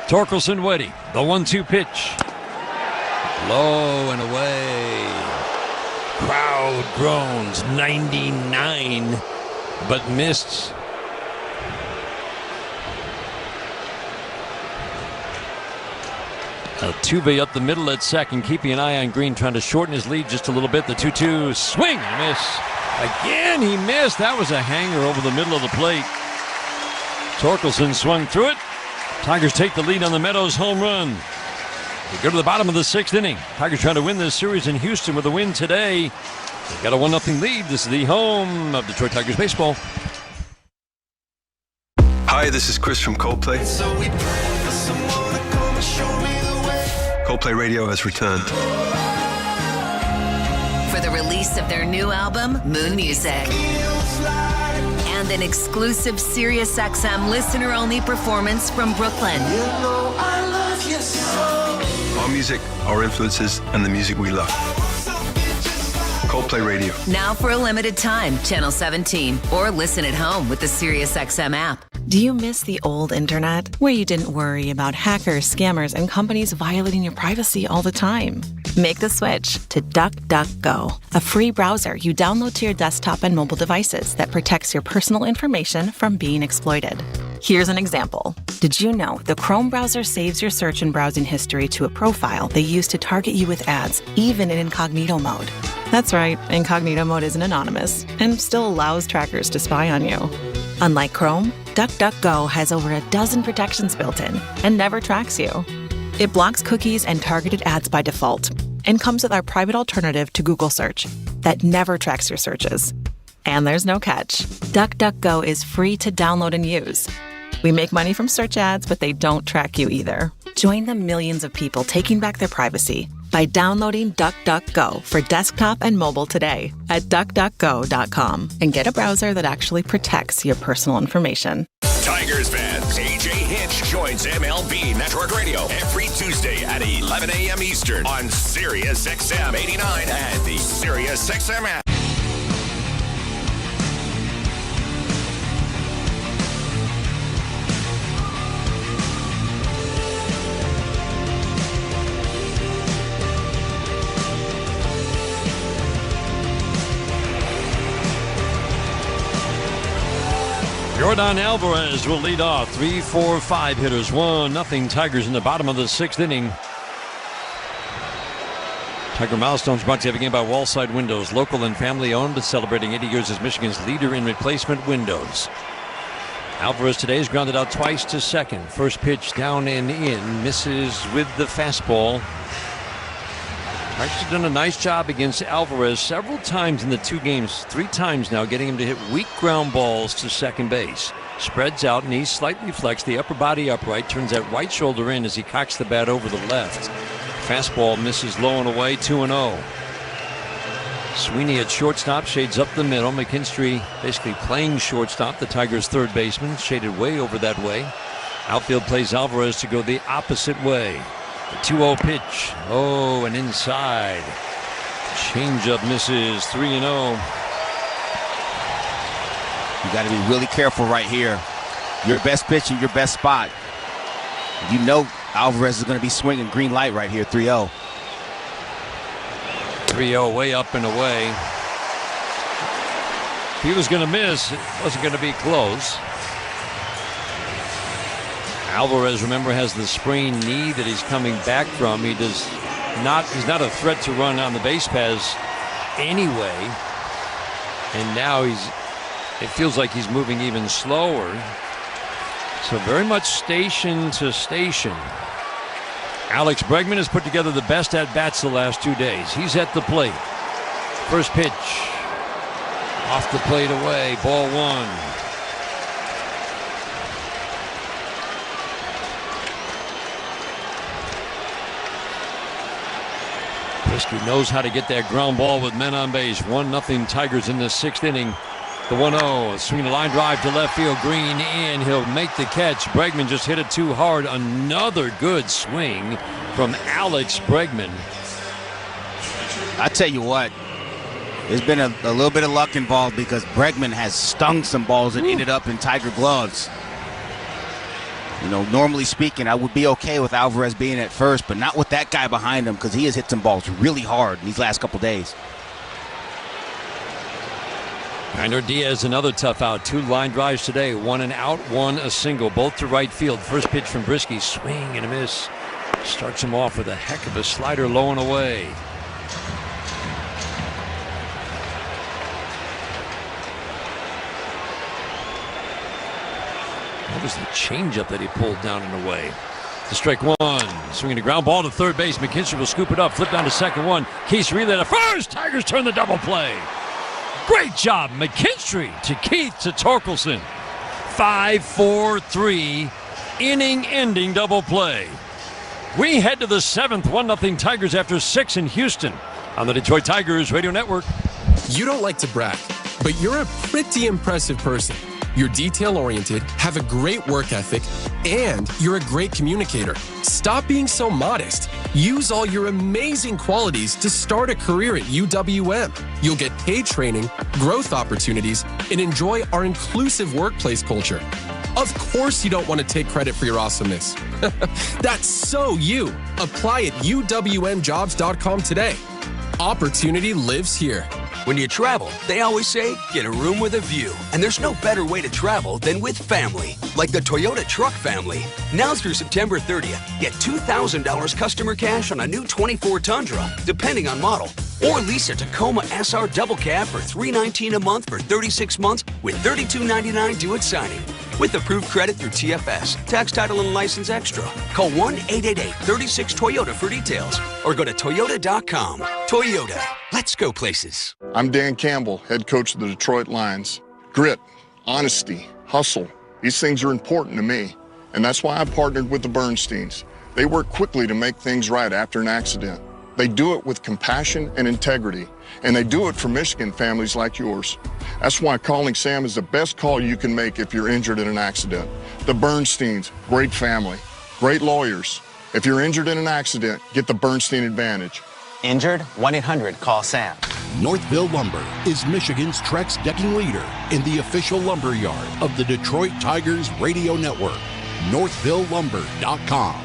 Torkelson waiting. The 1-2 pitch. Low and away. Crowd groans. 99. But missed. Altuve up the middle at second, keeping an eye on Green, trying to shorten his lead just a little bit. The 2-2 swing and miss. Again, he missed. That was a hanger over the middle of the plate. Torkelson swung through it. Tigers take the lead on the Meadows home run. We go to the bottom of the 6th inning. Tigers trying to win this series in Houston with a win today. They've got a 1-0 lead. This is the home of Detroit Tigers baseball. Hi, this is Chris from Coldplay. Coldplay Radio has returned. For the release of their new album, Moon Music. And an exclusive SiriusXM listener-only performance from Brooklyn. You know I love you so. Our music, our influences, and the music we love. Coldplay Radio. Now for a limited time, Channel 17, or listen at home with the SiriusXM app. Do you miss the old internet, where you didn't worry about hackers, scammers, and companies violating your privacy all the time? Make the switch to DuckDuckGo, a free browser you download to your desktop and mobile devices that protects your personal information from being exploited. Here's an example. Did you know the Chrome browser saves your search and browsing history to a profile they use to target you with ads, even in incognito mode? That's right, incognito mode isn't anonymous and still allows trackers to spy on you. Unlike Chrome, DuckDuckGo has over a dozen protections built in and never tracks you. It blocks cookies and targeted ads by default and comes with our private alternative to Google Search that never tracks your searches. And there's no catch. DuckDuckGo is free to download and use. We make money from search ads, but they don't track you either. Join the millions of people taking back their privacy by downloading DuckDuckGo for desktop and mobile today at duckduckgo.com and get a browser that actually protects your personal information. Tigers fans, AJ Hinch joins MLB Network Radio every Tuesday at 11 a.m. Eastern on Sirius XM 89 and the Sirius XM app. Jordan Alvarez will lead off. 3, 4, 5 hitters. 1-0 Tigers in the bottom of the 6th inning. Tiger Milestones brought to you every game by Wallside Windows. Local and family owned, celebrating 80 years as Michigan's leader in replacement windows. Alvarez today is grounded out twice to second. First pitch down and in. Misses with the fastball. Tigers have done a nice job against Alvarez several times in the 2 games, 3 times now, getting him to hit weak ground balls to second base. Spreads out, knees slightly flexed, the upper body upright, turns that right shoulder in as he cocks the bat over the left. Fastball misses low and away, 2-0. Sweeney at shortstop, shades up the middle. McKinstry basically playing shortstop, the Tigers' third baseman, shaded way over that way. Outfield plays Alvarez to go the opposite way. The 2-0 pitch. Oh, and inside. Changeup misses. 3-0. You got to be really careful right here. Your best pitch in your best spot. You know Alvarez is going to be swinging green light right here. 3-0. 3-0 way up and away. If he was going to miss, it wasn't going to be close. Alvarez, remember, has the sprained knee that he's coming back from. He's not a threat to run on the base paths anyway. And now it feels like he's moving even slower. So very much station to station. Alex Bregman has put together the best at-bats the last 2 days. He's at the plate. First pitch. Off the plate away. Ball 1. Brisky knows how to get that ground ball with men on base. 1-0 Tigers in the 6th inning. The 1-0, swinging a line drive to left field. Green in, he'll make the catch. Bregman just hit it too hard. Another good swing from Alex Bregman. I tell you what, there's been a little bit of luck involved because Bregman has stung some balls that ended up in Tiger gloves. You know, normally speaking, I would be okay with Alvarez being at first, but not with that guy behind him because he has hit some balls really hard in these last couple days. Rainer Diaz, another tough out. 2 line drives today. 1 an out, 1 a single. Both to right field. First pitch from Brisky. Swing and a miss. Starts him off with a heck of a slider low and away. That was the changeup that he pulled down and away. To strike 1. Swinging a ground ball to third base. McKinstry will scoop it up. Flip down to second 1. Keith relay to first. Tigers turn the double play. Great job, McKinstry to Keith to Torkelson. 5-4-3 inning-ending double play. We head to the 7th, 1-0 Tigers after 6 in Houston on the Detroit Tigers Radio Network. You don't like to brag, but you're a pretty impressive person. You're detail-oriented, have a great work ethic, and you're a great communicator. Stop being so modest. Use all your amazing qualities to start a career at UWM. You'll get paid training, growth opportunities, and enjoy our inclusive workplace culture. Of course you don't want to take credit for your awesomeness. That's so you. Apply at uwmjobs.com today. Opportunity lives here. When you travel, they always say, get a room with a view. And there's no better way to travel than with family, like the Toyota truck family. Now through September 30th, get $2,000 customer cash on a new 24 Tundra, depending on model. Or lease a Tacoma SR double cab for $319 a month for 36 months with $32.99 due at signing. With approved credit through TFS, tax, title, and license extra. Call 1-888-36-TOYOTA for details or go to Toyota.com. Toyota, let's go places. I'm Dan Campbell, head coach of the Detroit Lions. Grit, honesty, hustle, these things are important to me. And that's why I partnered with the Bernsteins. They work quickly to make things right after an accident. They do it with compassion and integrity, and they do it for Michigan families like yours. That's why calling Sam is the best call you can make if you're injured in an accident. The Bernsteins, great family, great lawyers. If you're injured in an accident, get the Bernstein advantage. Injured? 1-800-CALL-SAM. Northville Lumber is Michigan's Trex decking leader in the official lumber yard of the Detroit Tigers radio network. NorthvilleLumber.com.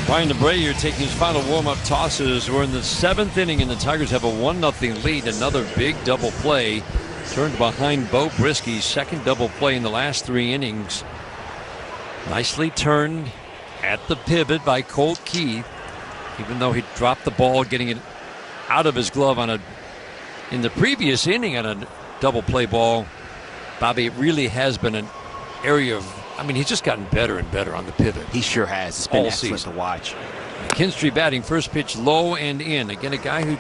Brian DeBrayer taking his final warm-up tosses. We're in the 7th inning, and the Tigers have a 1-0 lead. Another big double play. Turned behind Bo Brisky's second double play in the last 3 innings. Nicely turned at the pivot by Colt Keith. Even though he dropped the ball, getting it out of his glove in the previous inning on a double play ball. Bobby, it really has been an area of, he's just gotten better and better on the pivot. He sure has. It's been excellent season to watch. McKinstry batting, first pitch low and in. Again, a guy who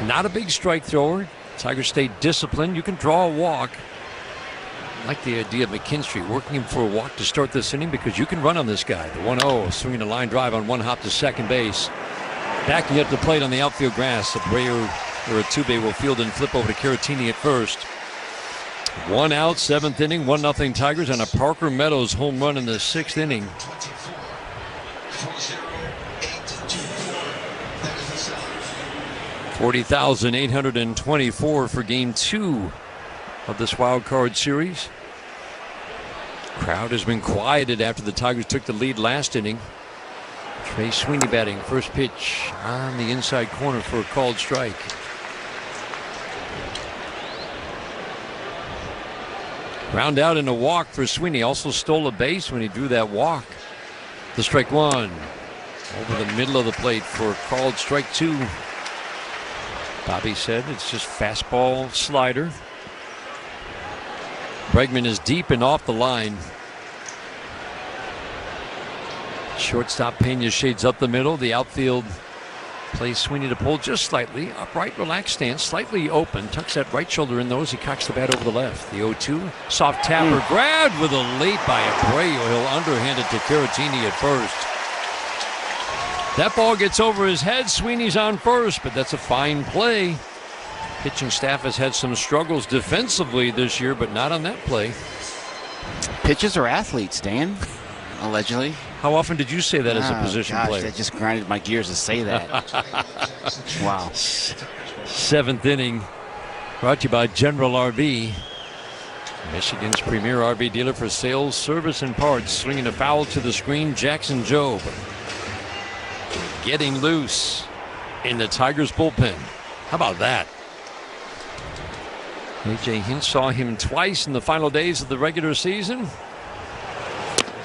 not a big strike thrower. Tigers stay disciplined. You can draw a walk. I like the idea of McKinstry working him for a walk to start this inning because you can run on this guy. The 1-0, swinging a line drive on one hop to second base. Backing up the plate on the outfield grass. Abreu or Atube will field and flip over to Caratini at first. 1 out, 7th inning, 1-0 Tigers on a Parker Meadows home run in the 6th inning. $40,824 for Game 2 of this wild card series. Crowd has been quieted after the Tigers took the lead last inning. Trey Sweeney batting, first pitch on the inside corner for a called strike. Ground out in a walk for Sweeney. Also stole a base when he drew that walk. The strike 1 over the middle of the plate for a called strike 2. Bobby said it's just fastball slider. Bregman is deep and off the line. Shortstop Pena shades up the middle. The outfield plays Sweeney to pull just slightly. Upright, relaxed stance, slightly open. Tucks that right shoulder in those. He cocks the bat over the left. The 0-2. Soft tapper grabbed with a leap by Abreu. He'll underhand it to Caratini at first. That ball gets over his head. Sweeney's on first, but that's a fine play. Pitching staff has had some struggles defensively this year, but not on that play. Pitchers are athletes, Dan. Allegedly. How often did you say that as a position player? That just grinded my gears to say that. Wow. 7th inning, brought to you by General RV, Michigan's premier RV dealer for sales, service, and parts. Swinging a foul to the screen, Jackson Jobe. Getting loose in the Tigers bullpen. How about that? A.J. Hinch saw him twice in the final days of the regular season.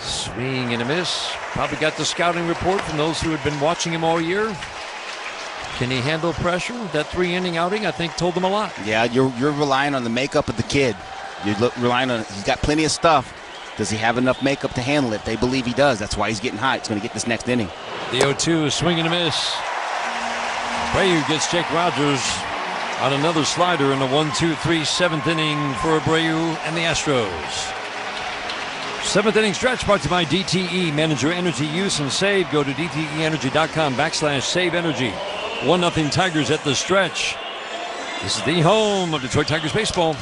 Swing and a miss. Probably got the scouting report from those who had been watching him all year. Can he handle pressure? That 3-inning outing, I think, told them a lot. Yeah, you're relying on the makeup of the kid. You're relying on, he's got plenty of stuff. Does he have enough makeup to handle it? They believe he does. That's why he's getting hot. He's going to get this next inning. The 0-2, swing and a miss. Abreu gets Jake Rogers on another slider in the 1-2-3 7th inning for Abreu and the Astros. 7th inning stretch brought to you by DTE. Manage your energy use and save. Go to DTEenergy.com/save energy. 1-0 Tigers at the stretch. This is the home of Detroit Tigers baseball.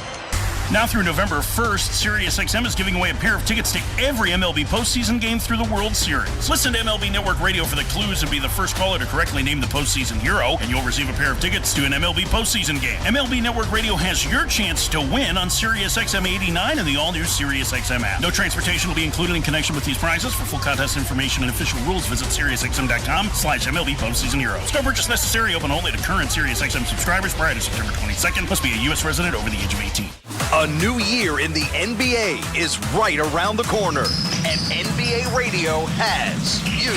Now through November 1st, SiriusXM is giving away a pair of tickets to every MLB postseason game through the World Series. Listen to MLB Network Radio for the clues and be the first caller to correctly name the postseason hero, and you'll receive a pair of tickets to an MLB postseason game. MLB Network Radio has your chance to win on SiriusXM 89 and the all-new SiriusXM app. No transportation will be included in connection with these prizes. For full contest information and official rules, visit SiriusXM.com/MLB postseason heroes. No purchase necessary. Open only to current SiriusXM subscribers prior to September 22nd. Must be a U.S. resident over the age of 18. A new year in the NBA is right around the corner, and NBA Radio has you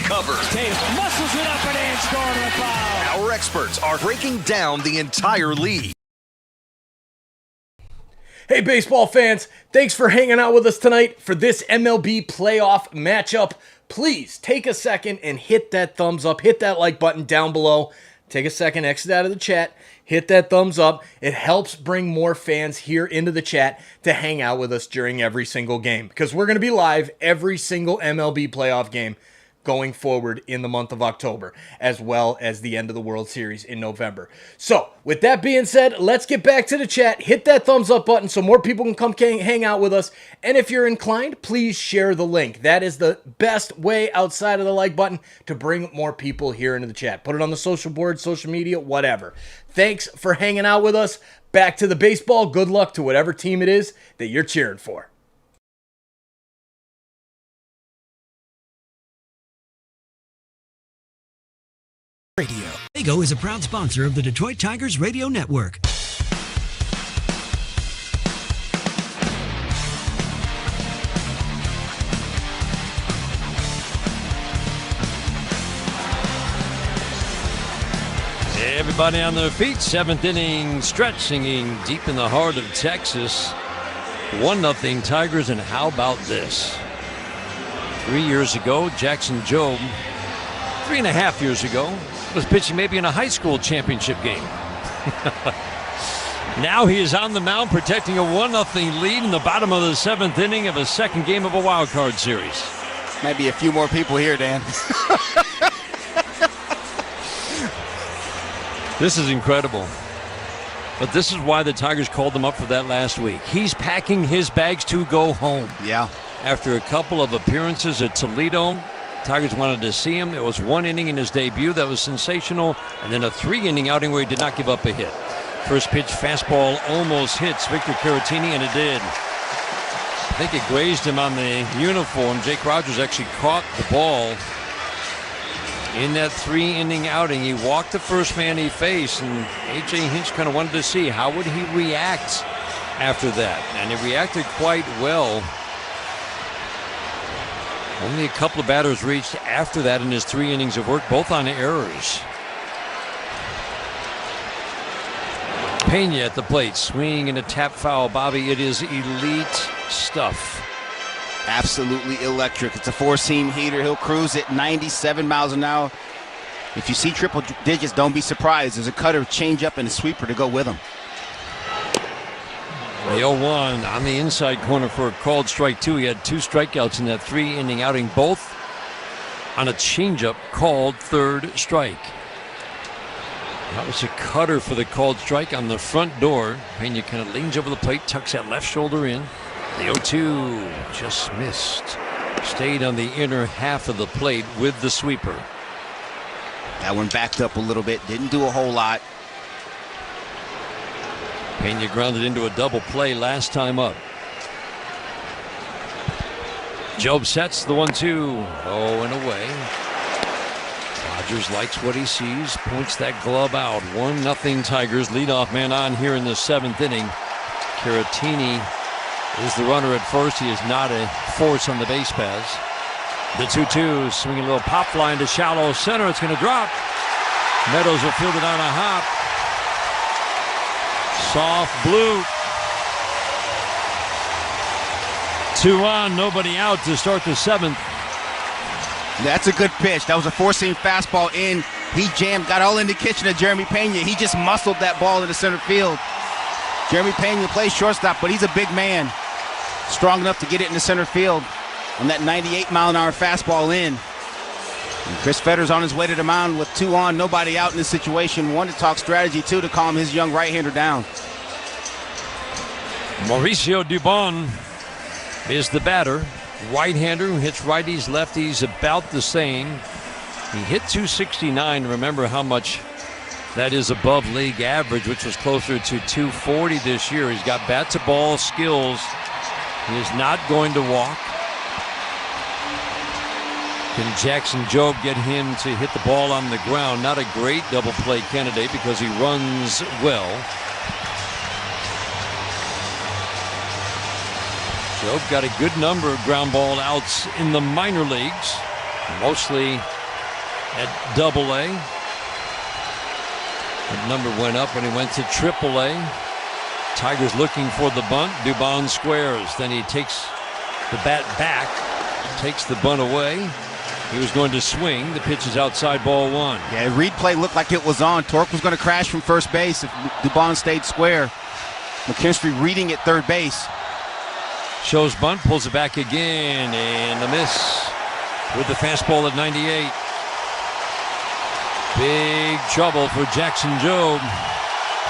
covered. Tatum muscles it up and in, scoring a foul. Our experts are breaking down the entire league. Hey, baseball fans, thanks for hanging out with us tonight for this MLB playoff matchup. Please take a second and hit that thumbs up, hit that like button down below. Take a second, exit out of the chat, hit that thumbs up. It helps bring more fans here into the chat to hang out with us during every single game, because we're going to be live every single MLB playoff game going forward in the month of October, as well as the end of the World Series in November. So, with that being said, let's get back to the chat. Hit that thumbs up button so more people can come hang out with us. And if you're inclined, please share the link. That is the best way outside of the like button to bring more people here into the chat. Put it on the social board, social media, whatever. Thanks for hanging out with us. Back to the baseball. Good luck to whatever team it is that you're cheering for. Radio. Lego is a proud sponsor of the Detroit Tigers Radio Network. Everybody on their feet. 7th inning stretch, singing deep in the heart of Texas. 1-0 Tigers, and how about this? 3 years ago, Jackson Jobe, 3.5 years ago, was pitching maybe in a high school championship game. Now he is on the mound protecting a 1-0 lead in the bottom of the 7th inning of a second game of a wild card series. Might be a few more people here, Dan. This is incredible. But this is why the Tigers called him up for that last week. He's packing his bags to go home. Yeah. After a couple of appearances at Toledo, Tigers wanted to see him. It was 1 inning in his debut that was sensational, and then a 3-inning outing where he did not give up a hit. First pitch fastball almost hits Victor Caratini, and it did. I think it grazed him on the uniform. Jake Rogers actually caught the ball in that 3-inning outing. He walked the first man he faced, and A.J. Hinch kind of wanted to see how would he react after that, and he reacted quite well. Only a couple of batters reached after that in his 3 innings of work, both on errors. Pena at the plate, swinging in a tap foul. Bobby, it is elite stuff. Absolutely electric. It's a 4-seam heater. He'll cruise at 97 miles an hour. If you see triple digits, don't be surprised. There's a cutter, changeup, and a sweeper to go with him. The 0-1 on the inside corner for a called strike 2. He had 2 strikeouts in that 3-inning outing, both on a changeup called third strike. That was a cutter for the called strike on the front door. Pena kind of leans over the plate, tucks that left shoulder in. The 0-2 just missed. Stayed on the inner half of the plate with the sweeper. That one backed up a little bit, didn't do a whole lot. Pena grounded into a double play last time up. Jobe sets the 1-2. Oh, and away. Rogers likes what he sees, points that glove out. 1-0 Tigers. Leadoff man on here in the 7th inning. Caratini is the runner at first. He is not a force on the base paths. The 2-2, swinging a little pop fly into shallow center. It's going to drop. Meadows will field it on a hop. Soft blue. 2 on, nobody out to start the 7th. That's a good pitch. That was a 4-seam fastball in. He jammed, got all in the kitchen of Jeremy Pena. He just muscled that ball into center field. Jeremy Pena plays shortstop, but he's a big man. Strong enough to get it into center field on that 98-mile-an-hour fastball in. And Chris Fetter's on his way to the mound with 2 on, nobody out in this situation. 1 to talk strategy, 2 to calm his young right-hander down. Mauricio Dubon is the batter. Right-hander who hits righties, lefties about the same. He hit 269. Remember how much that is above league average, which was closer to 240 this year. He's got bat-to-ball skills. He is not going to walk. Can Jackson Jobe get him to hit the ball on the ground? Not a great double play candidate because he runs well. Jobe got a good number of ground ball outs in the minor leagues, mostly at Double-A. The number went up when he went to Triple-A. Tigers looking for the bunt. Dubon squares. Then he takes the bat back, takes the bunt away. He was going to swing. The pitch is outside, ball one. Yeah, replay looked like it was on. Torque was going to crash from first base if Dubon stayed square. McKinstry reading at third base. Shows bunt, pulls it back again, and a miss with the fastball at 98. Big trouble for Jackson Jobe.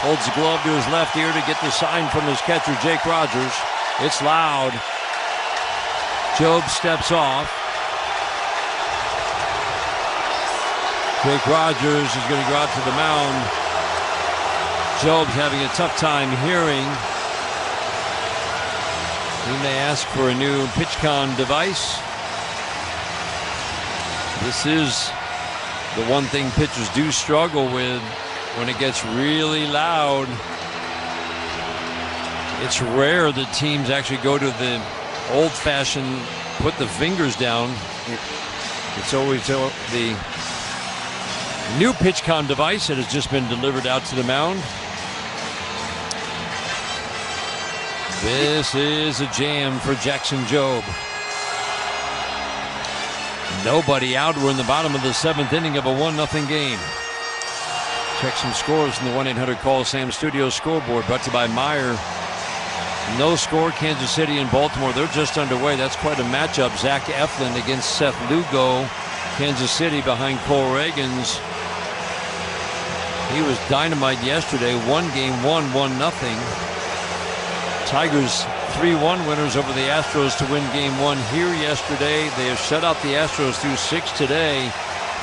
Holds the glove to his left ear to get the sign from his catcher, Jake Rogers. It's loud. Jobe steps off. Jake Rogers is going to go out to the mound. Jobe's having a tough time hearing. He may ask for a new PitchCon device. This is the one thing pitchers do struggle with when it gets really loud. It's rare that teams actually go to the old-fashioned put the fingers down. It's always the new PitchCon device that has just been delivered out to the mound. This is a jam for Jackson Jobe. Nobody out. We're in the bottom of the seventh inning of a 1-0 game. Check some scores from the 1-800-CALL-SAM Studio scoreboard, brought to you by Meyer. No score, Kansas City and Baltimore. They're just underway. That's quite a matchup. Zach Eflin against Seth Lugo. Kansas City behind Cole Reagans. He was dynamite yesterday. One game, 1-0. Tigers 3-1 winners over the Astros to win game one here yesterday. They have shut out the Astros through 6 today,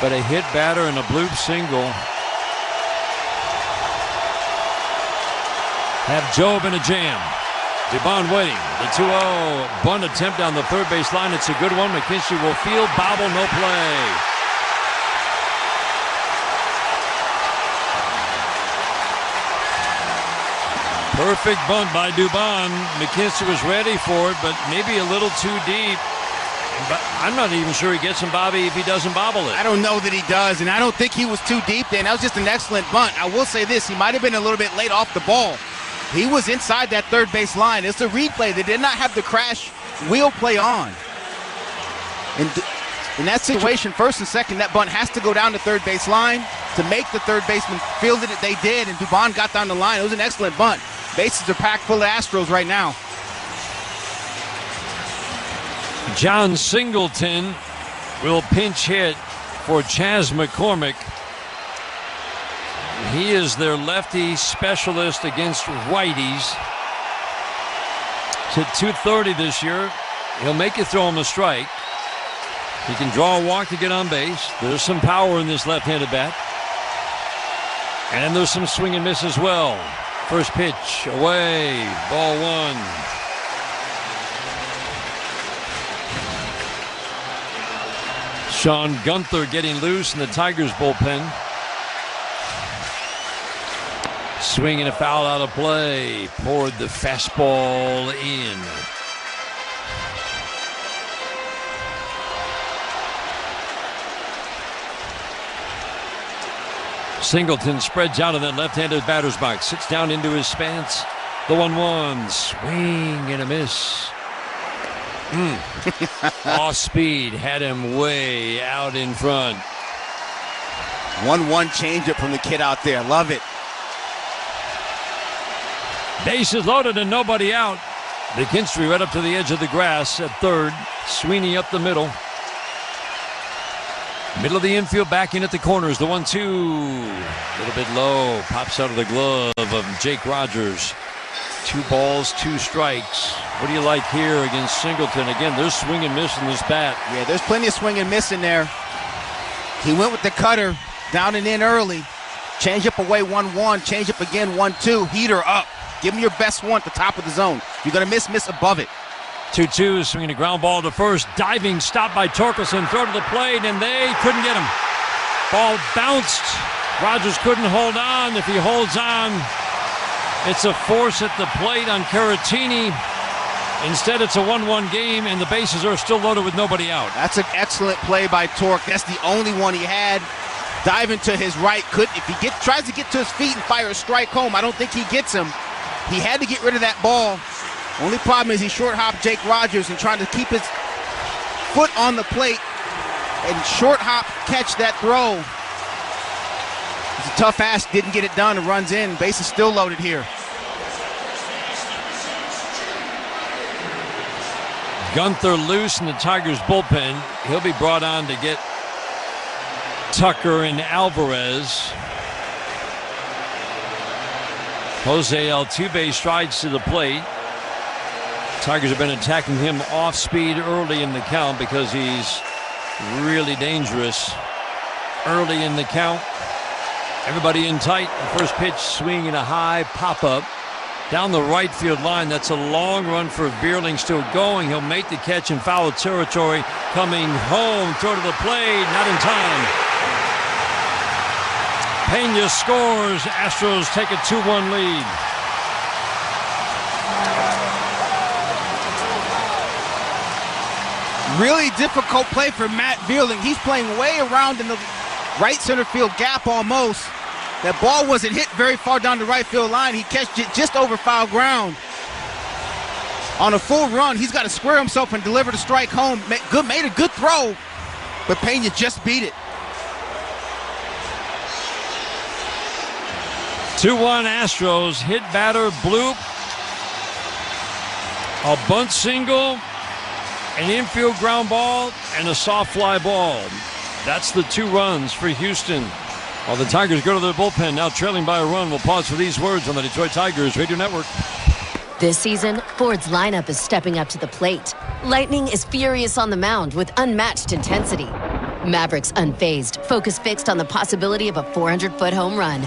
but a hit batter and a bloop single have Jobe in a jam. Dubon waiting. The 2-0 bunt attempt down the third base line. It's a good one. McKinstry will field. Bobble, no play. Perfect bunt by Dubon. McKinstry was ready for it, but maybe a little too deep. But I'm not even sure he gets him, Bobby, if he doesn't bobble it. I don't know that he does, and I don't think he was too deep then. That was just an excellent bunt. I will say this, he might have been a little bit late off the ball. He was inside that third base line. It's a replay. They did not have the crash wheel play on. And in that situation, first and second, that bunt has to go down the third base line to make the third baseman fielded it. They did, and Dubon got down the line. It was an excellent bunt. Bases are packed full of Astros right now. John Singleton will pinch hit for Chas McCormick. He is their lefty specialist against righties. To 230 this year. He'll make you throw him a strike. He can draw a walk to get on base. There's some power in this left-handed bat. And there's some swing and miss as well. First pitch away, ball one. Sean Gunther getting loose in the Tigers bullpen. Swing and a foul out of play. Poured the fastball in. Singleton spreads out in that left-handed batter's box. Sits down into his stance. The 1-1. Swing and a miss. Off speed. Had him way out in front. 1-1 changeup from the kid out there. Love it. Bases loaded and nobody out. McKinstry right up to the edge of the grass at third. Sweeney up the middle. Middle of the infield, back in at the corners. The 1-2. A little bit low. Pops out of the glove of Jake Rogers. 2 balls, 2 strikes. What do you like here against Singleton? Again, there's swing and miss in this bat. Yeah, there's plenty of swing and miss in there. He went with the cutter, down and in early. Change up away 1-1, change up again 1-2, heater up. Give him your best one at the top of the zone. You're going to miss above it. 2-2, swinging a ground ball to first. Diving stop by Torkelson. Throw to the plate, and they couldn't get him. Ball bounced. Rogers couldn't hold on. If he holds on, it's a force at the plate on Caratini. Instead, it's a 1-1 game, and the bases are still loaded with nobody out. That's an excellent play by Torque. That's the only one he had. Diving to his right. If he tries to get to his feet and fire a strike home, I don't think he gets him. He had to get rid of that ball. Only problem is he short-hopped Jake Rogers and trying to keep his foot on the plate and short-hop catch that throw. It's a tough ask, didn't get it done, and runs in. Base is still loaded here. Gunther loose in the Tigers bullpen. He'll be brought on to get Tucker and Alvarez. Jose Altuve strides to the plate. Tigers have been attacking him off speed early in the count because he's really dangerous early in the count. Everybody in tight. The first pitch swinging a high pop-up down the right field line. That's a long run for Bierling, still going. He'll make the catch in foul territory. Coming home, throw to the plate, not in time. Pena scores. Astros take a 2-1 lead. Really difficult play for Matt Bierling. He's playing way around in the right center field gap almost. That ball wasn't hit very far down the right field line. He catched it just over foul ground. On a full run, he's got to square himself and deliver the strike home. Made a good throw, but Pena just beat it. 2-1 Astros. Hit batter, bloop. A bunt single, an infield ground ball, and a soft fly ball. That's the 2 runs for Houston. While the Tigers go to their bullpen, now trailing by a run. We'll pause for these words on the Detroit Tigers Radio Network. This season, Ford's lineup is stepping up to the plate. Lightning is furious on the mound with unmatched intensity. Mavericks unfazed, focus fixed on the possibility of a 400-foot home run.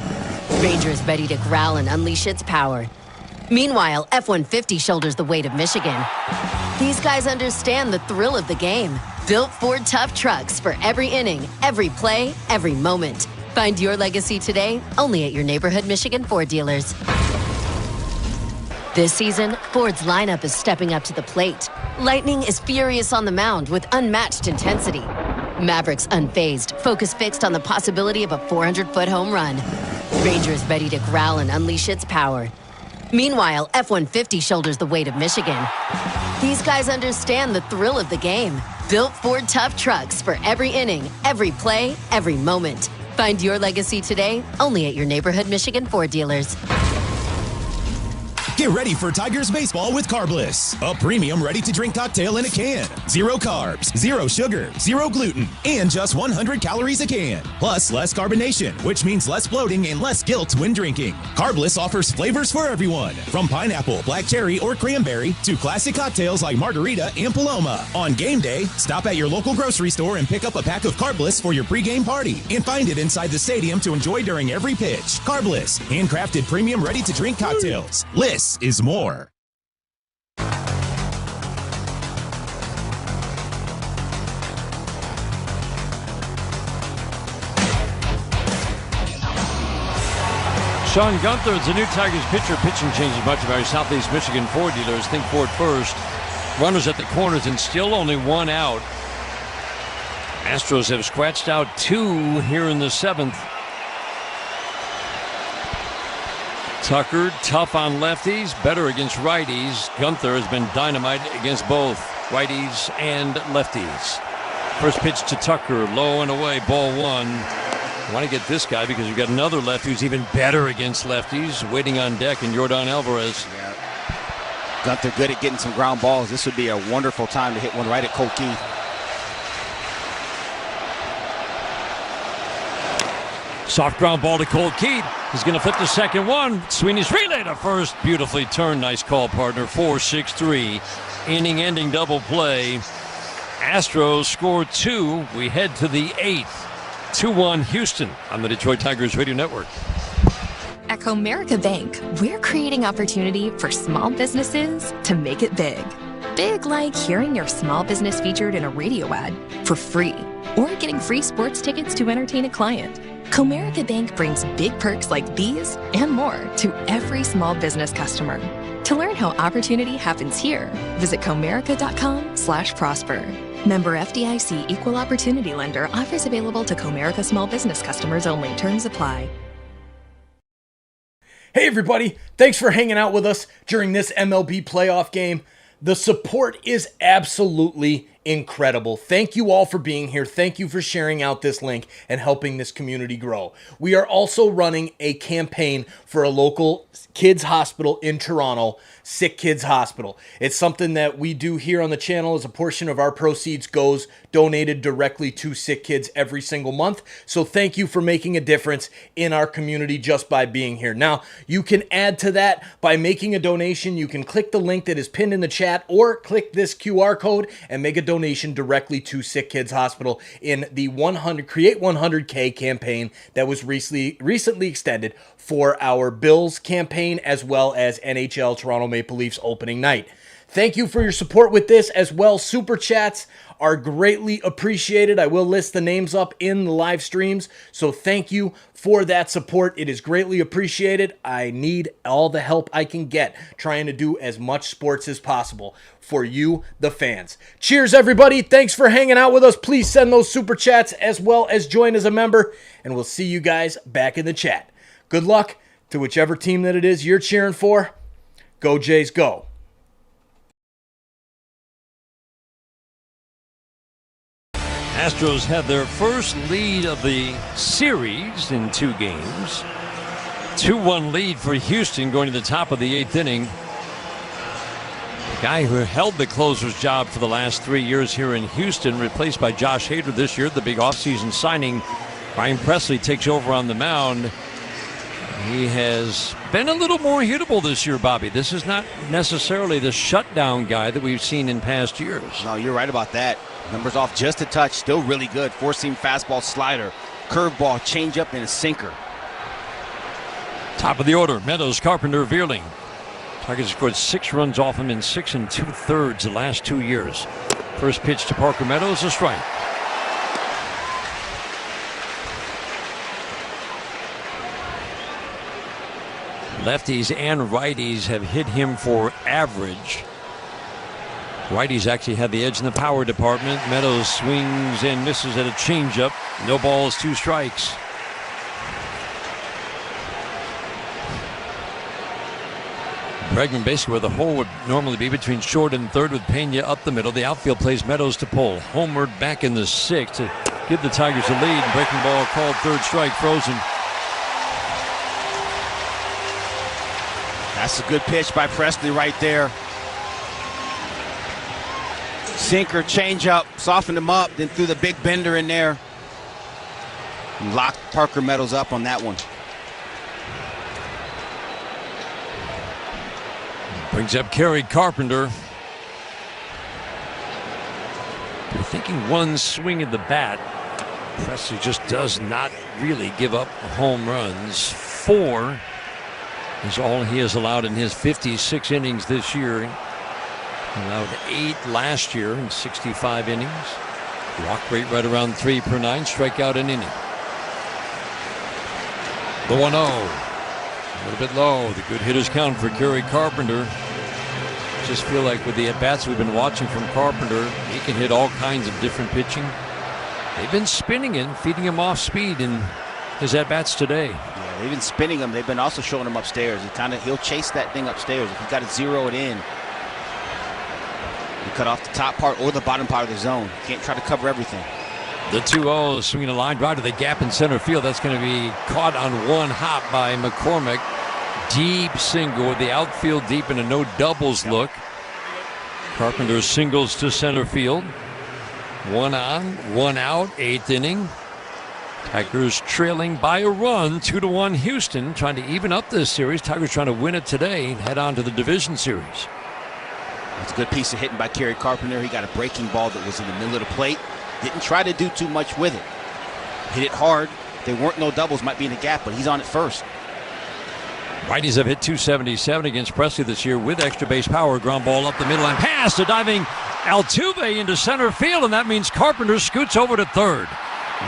Rangers ready to growl and unleash its power. Meanwhile, F-150 shoulders the weight of Michigan. These guys understand the thrill of the game. Built Ford tough trucks for every inning, every play, every moment. Find your legacy today only at your neighborhood Michigan Ford dealers. This season, Ford's lineup is stepping up to the plate. Lightning is furious on the mound with unmatched intensity. Mavericks unfazed, focus fixed on the possibility of a 400-foot home run. Rangers ready to growl and unleash its power. Meanwhile, F-150 shoulders the weight of Michigan. These guys understand the thrill of the game. Built Ford tough trucks for every inning, every play, every moment. Find your legacy today only at your neighborhood Michigan Ford dealers. Get ready for Tigers baseball with Carbliss, a premium ready-to-drink cocktail in a can. 0 carbs, 0 sugar, 0 gluten, and just 100 calories a can. Plus, less carbonation, which means less bloating and less guilt when drinking. Carbliss offers flavors for everyone, from pineapple, black cherry, or cranberry to classic cocktails like margarita and Paloma. On game day, stop at your local grocery store and pick up a pack of Carbliss for your pregame party, and find it inside the stadium to enjoy during every pitch. Carbliss, handcrafted premium ready-to-drink cocktails. Less is more. Sean Gunther is the new Tigers pitcher. Pitching changes much of our Southeast Michigan Ford dealers. Think Ford first. Runners at the corners and still only 1 out. Astros have scratched out 2 here in the 7th. Tucker, tough on lefties, better against righties. Gunther has been dynamite against both righties and lefties. First pitch to Tucker, low and away, ball 1. You want to get this guy because you've got another lefty who's even better against lefties, waiting on deck in Yordan Alvarez. Yeah. Gunther good at getting some ground balls. This would be a wonderful time to hit one right at Cole Keith. Soft ground ball to Cole Keith. He's going to flip the second one. Sweeney's relay to first. Beautifully turned. Nice call, partner. 4-6-3. Inning-ending double play. Astros scored 2. We head to the 8th. 2-1 Houston on the Detroit Tigers Radio Network. At Comerica Bank, we're creating opportunity for small businesses to make it big. Big like hearing your small business featured in a radio ad for free or getting free sports tickets to entertain a client. Comerica Bank brings big perks like these and more to every small business customer. To learn how opportunity happens here, visit comerica.com/prosper. Member FDIC Equal Opportunity Lender. Offers available to Comerica small business customers only. Terms apply. Hey everybody, thanks for hanging out with us during this MLB playoff game. The support is absolutely incredible. Thank you all for being here. Thank you for sharing out this link and helping this community grow. We are also running a campaign for a local kids hospital in Toronto, Sick Kids Hospital. It's something that we do here on the channel as a portion of our proceeds goes donated directly to sick kids every single month. So thank you for making a difference in our community just by being here. Now, you can add to that by making a donation. You can click the link that is pinned in the chat or click this QR code and make a donation directly to Sick Kids Hospital in the Create 100K campaign that was recently extended for our Bills campaign as well as NHL Toronto Maple Leafs opening night. Thank you for your support with this as well. Super chats are greatly appreciated. I will list the names up in the live streams, so thank you for that support. It is greatly appreciated. I need all the help I can get trying to do as much sports as possible for you, the fans. Cheers, everybody. Thanks for hanging out with us. Please send those super chats as well as join as a member, and we'll see you guys back in the chat. Good luck to whichever team that it is you're cheering for. Go Jays, go. Astros had their first lead of the series in 2 games. 2-1 lead for Houston going to the top of the 8th inning. The guy who held the closer's job for the last 3 years here in Houston, replaced by Josh Hader this year, the big offseason signing. Ryan Presley takes over on the mound. He has been a little more hittable this year, Bobby. This is not necessarily the shutdown guy that we've seen in past years. No, you're right about that. Numbers off just a touch, still really good. 4-seam fastball, slider, curveball, changeup, and a sinker. Top of the order, Meadows, Carpenter, Vierling. Tigers scored 6 runs off him in 6 2/3 the last 2 years. First pitch to Parker Meadows, a strike. Lefties and righties have hit him for average. Righties actually had the edge in the power department. Meadows swings and misses at a changeup. No balls, 2 strikes. Bregman basically where the hole would normally be between short and third with Pena up the middle. The outfield plays Meadows to pull. Homered back in the 6th to give the Tigers a lead. Breaking ball called, 3rd strike, frozen. That's a good pitch by Presley right there. Sinker, changeup, softened him up, then threw the big bender in there. And locked Parker Meadows up on that one. Brings up Kerry Carpenter. You're thinking one swing of the bat. Presley just does not really give up home runs. 4 is all he has allowed in his 56 innings this year. Allowed 8 last year in 65 innings. Walk rate right around 3 per 9. Strikeout an inning. The 1-0. A little bit low. The good hitters count for Kerry Carpenter. Just feel like with the at-bats we've been watching from Carpenter, he can hit all kinds of different pitching. They've been spinning him, feeding him off speed in his at-bats today. Yeah, they've been spinning him. They've been also showing him upstairs. He'll chase that thing upstairs. If he's got to zero it in, you cut off the top part or the bottom part of the zone. You can't try to cover everything. The 2-0 swinging a line drive to the gap in center field. That's going to be caught on one hop by McCormick. Deep single with the outfield deep and a no doubles look. Carpenter singles to center field. 1 on, 1 out, 8th inning. Tigers trailing by a run, 2-1 Houston, trying to even up this series. Tigers trying to win it today and head on to the division series. That's a good piece of hitting by Kerry Carpenter. He got a breaking ball that was in the middle of the plate. Didn't try to do too much with it. Hit it hard. There weren't no doubles, might be in the gap, but he's on it first. Righties have hit 277 against Presley this year with extra base power. Ground ball up the middle and pass to diving Altuve into center field, and that means Carpenter scoots over to third.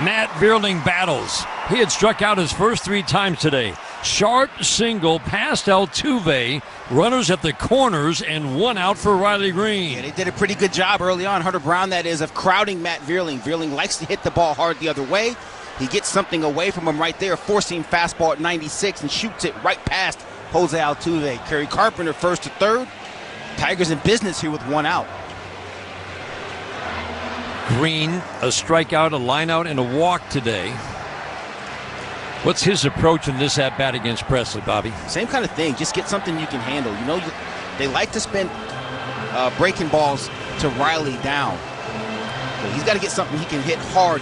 Matt Vierling battles. He had struck out his first 3 times today. Sharp single past Altuve. Runners at the corners and 1 out for Riley Green. Yeah, they did a pretty good job early on, Hunter Brown that is, of crowding Matt Vierling. Vierling likes to hit the ball hard the other way. He gets something away from him right there, forcing fastball at 96 and shoots it right past Jose Altuve. Kerry Carpenter first to third. Tigers in business here with 1 out. Green, a strikeout, a lineout, and a walk today. What's his approach in this at-bat against Presley, Bobby? Same kind of thing. Just get something you can handle. You know, they like to spend breaking balls to Riley down. So he's got to get something he can hit hard.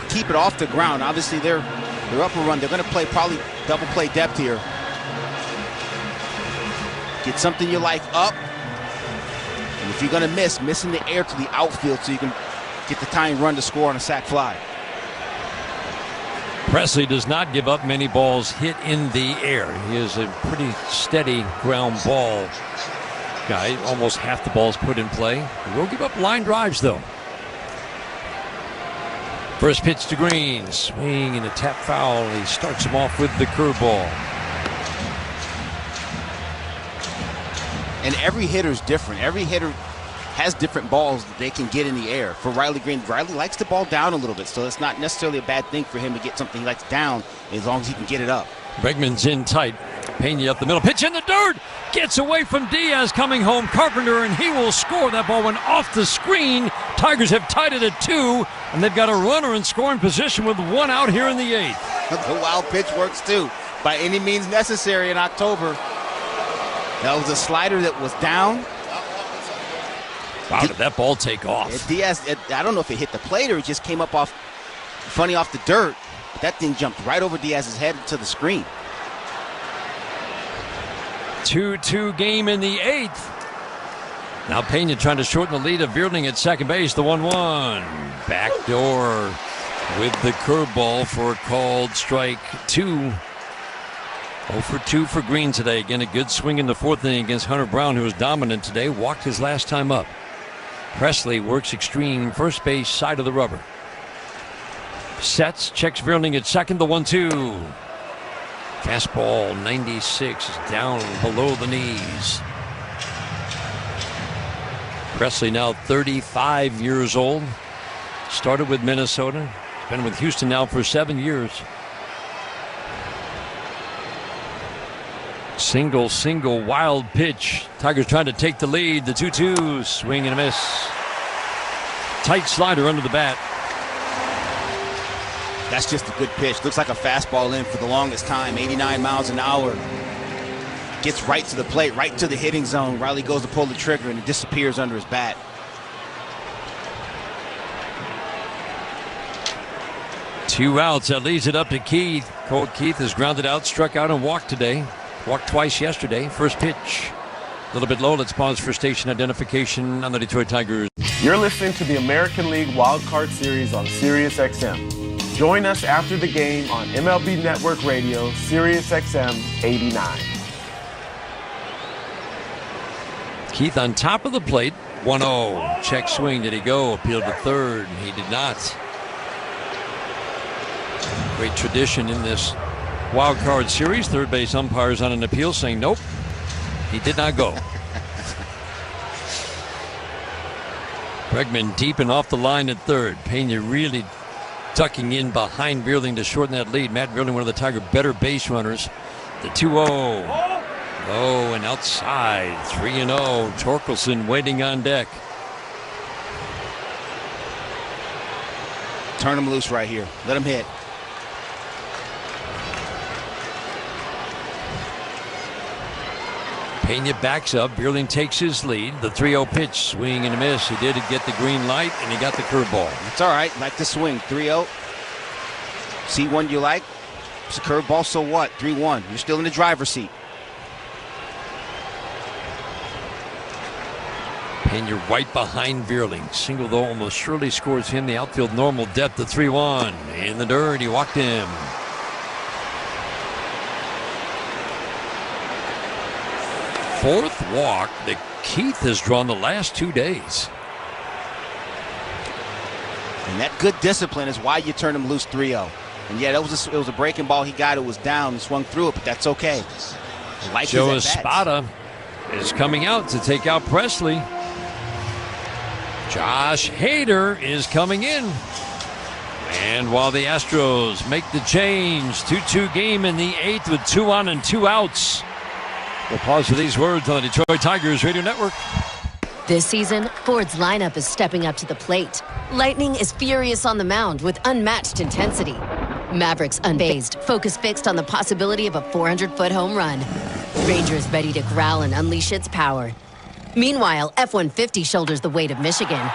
Keep it off the ground. Obviously, they're up a run. They're going to play probably double play depth here. Get something you like up. And if you're going to miss in the air to the outfield so you can get the tying run to score on a sac fly. Presley does not give up many balls hit in the air. He is a pretty steady ground ball guy. Almost half the balls put in play. He will give up line drives, though. First pitch to Green. Swing and a tap foul. He starts him off with the curveball. And every hitter's different. Every hitter has different balls that they can get in the air. For Riley Green, Riley likes the ball down a little bit, so it's not necessarily a bad thing for him to get something he likes down as long as he can get it up. Bregman's in tight. Pena up the middle. Pitch in the dirt. Gets away from Diaz coming home. Carpenter, and he will score. That ball went off the screen. Tigers have tied it at 2, and they've got a runner in scoring position with 1 out here in the 8th. The wild pitch works too, by any means necessary in October. That was a slider that was down. Wow, did that ball take off? Diaz, I don't know if it hit the plate or it just came up off the dirt. But that thing jumped right over Diaz's head to the screen. 2-2 game in the 8th. Now Pena trying to shorten the lead of Vierling at second base. The 1-1. Backdoor with the curveball for a called strike 2. 0 for 2 for Green today. Again, a good swing in the 4th inning against Hunter Brown, who was dominant today. Walked his last time up. Presley works extreme first base side of the rubber. Sets, checks Vierling at second. The 1-2. Fastball 96 is down below the knees. Presley now 35 years old. Started with Minnesota. He's been with Houston now for 7 years. Single, wild pitch. Tigers trying to take the lead. The 2-2, swing and a miss. Tight slider under the bat. That's just a good pitch. Looks like a fastball in for the longest time. 89 miles an hour. Gets right to the plate, right to the hitting zone. Riley goes to pull the trigger and it disappears under his bat. Two outs. That leaves it up to Keith. Colt Keith is grounded out, struck out, and walked today. Walked twice yesterday. First pitch. A little bit low. Let's pause for station identification on the Detroit Tigers. You're listening to the American League Wild Card Series on Sirius XM. Join us after the game on MLB Network Radio, Sirius XM 89. Keith on top of the plate. 1-0. Check swing. Did he go? Appealed to third. He did not. Great tradition in this wild card series. Third base umpires on an appeal saying nope, he did not go. Bregman deep and off the line at third. Pena really tucking in behind Vierling to shorten that lead. Matt Vierling, one of the Tiger better base runners. The 2-0. Low and outside. 3-0. Torkelson waiting on deck. Turn him loose right here. Let him hit. Pena backs up. Vierling takes his lead. The 3-0 pitch. Swing and a miss. He did get the green light, and he got the curveball. It's all right. Like the swing. 3-0. See one you like. It's a curveball, so what? 3-1. You're still in the driver's seat. Pena right behind Veerling. Single, though, almost surely scores him. The outfield normal depth of 3-1. In the dirt, he walked him. Fourth walk that Keith has drawn the last 2 days. And that good discipline is why you turn him loose 3-0. And yeah, it was a breaking ball he got. It was down and swung through it, but that's okay. Like Joe Espada is coming out to take out Presley. Josh Hader is coming in. And while the Astros make the change, 2-2 game in the 8th with 2 on and 2 outs. We'll pause for these words on the Detroit Tigers Radio Network. This season, Ford's lineup is stepping up to the plate. Lightning is furious on the mound with unmatched intensity. Mavericks unfazed, focus fixed on the possibility of a 400-foot home run. Rangers ready to growl and unleash its power. Meanwhile, F-150 shoulders the weight of Michigan.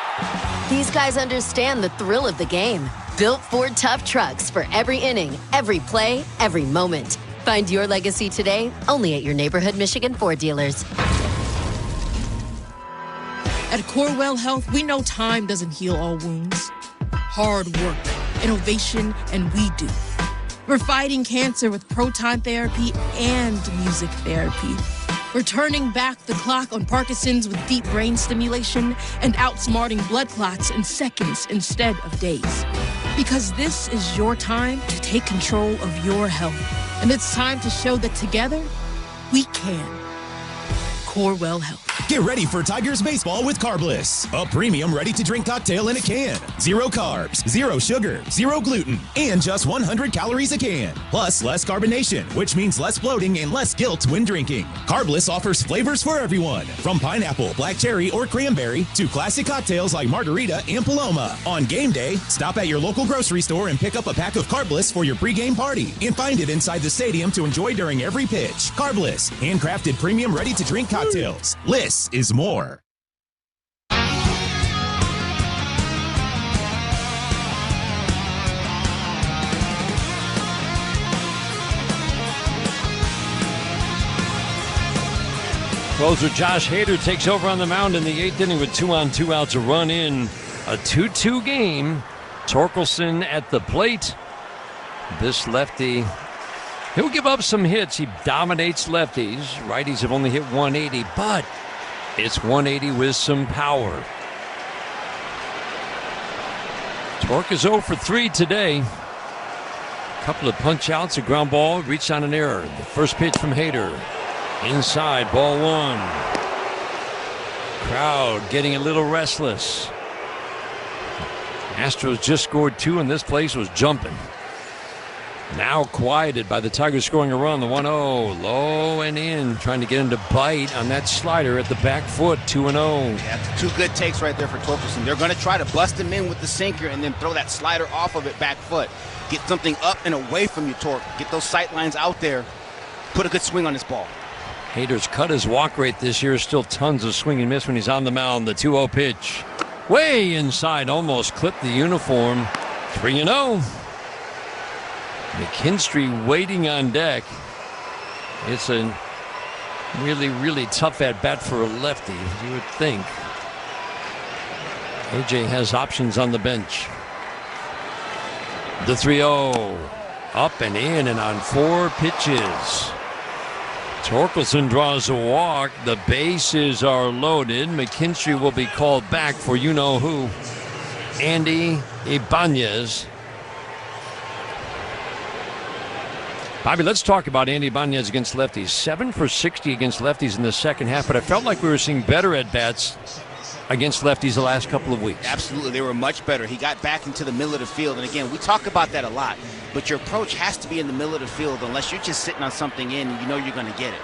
These guys understand the thrill of the game. Built Ford tough trucks for every inning, every play, every moment. Find your legacy today only at your neighborhood Michigan Ford dealers. At Corewell Health, we know time doesn't heal all wounds. Hard work, innovation, and we do. We're fighting cancer with proton therapy and music therapy. We're turning back the clock on Parkinson's with deep brain stimulation and outsmarting blood clots in seconds instead of days. Because this is your time to take control of your health. And it's time to show that together, we can. Corewell Health. Get ready for Tigers baseball with Carbliss, a premium ready-to-drink cocktail in a can. 0 carbs, 0 sugar, 0 gluten, and just 100 calories a can. Plus, less carbonation, which means less bloating and less guilt when drinking. Carbliss offers flavors for everyone, from pineapple, black cherry, or cranberry to classic cocktails like margarita and Paloma. On game day, stop at your local grocery store and pick up a pack of Carbliss for your pregame party and find it inside the stadium to enjoy during every pitch. Carbliss, handcrafted premium ready-to-drink cocktails. Less is more. Closer Josh Hader takes over on the mound in the 8th inning with 2 on 2 outs, a run in, a 2-2 game. Torkelson at the plate. This lefty, he'll give up some hits. He dominates lefties. Righties have only hit 180, but it's 180 with some power. Torque is 0 for 3 today. A couple of punch outs, a ground ball, reached on an error. The first pitch from Hader. Inside, ball 1. Crowd getting a little restless. Astros just scored 2 and this place was jumping. Now quieted by the Tigers scoring a run. The 1-0, low and in, trying to get him to bite on that slider at the back foot. 2-0. Yeah, 2 good takes right there for Torkelson. They're going to try to bust him in with the sinker and then throw that slider off of it back foot. Get something up and away from you, Torque. Get those sight lines out there. Put a good swing on this ball. Hader's cut his walk rate this year. Still tons of swing and miss when he's on the mound. The 2-0 pitch. Way inside, almost clipped the uniform. 3-0. McKinstry waiting on deck. It's a really, really tough at-bat for a lefty, you would think. AJ has options on the bench. The 3-0. Up and in and on 4 pitches. Torkelson draws a walk. The bases are loaded. McKinstry will be called back for you-know-who. Andy Ibanez. Bobby, let's talk about Andy Ibanez against lefties. 7 for 60 against lefties in the second half, but I felt like we were seeing better at-bats against lefties the last couple of weeks. Absolutely, they were much better. He got back into the middle of the field, and again, we talk about that a lot, but your approach has to be in the middle of the field unless you're just sitting on something in and you know you're going to get it.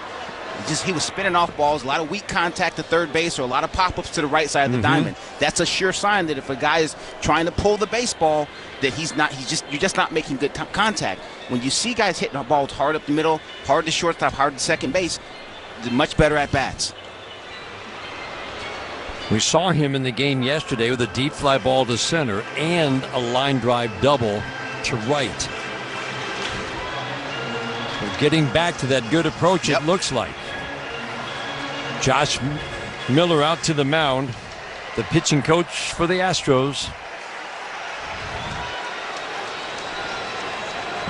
He was spinning off balls, a lot of weak contact to third base or a lot of pop-ups to the right side of the diamond. That's a sure sign that if a guy is trying to pull the baseball, that you're just not making good contact. When you see guys hitting balls hard up the middle, hard to shortstop, hard to second base, they're much better at bats. We saw him in the game yesterday with a deep fly ball to center and a line drive double to right. getting back to that good approach, it looks like. Josh Miller out to the mound, the pitching coach for the Astros.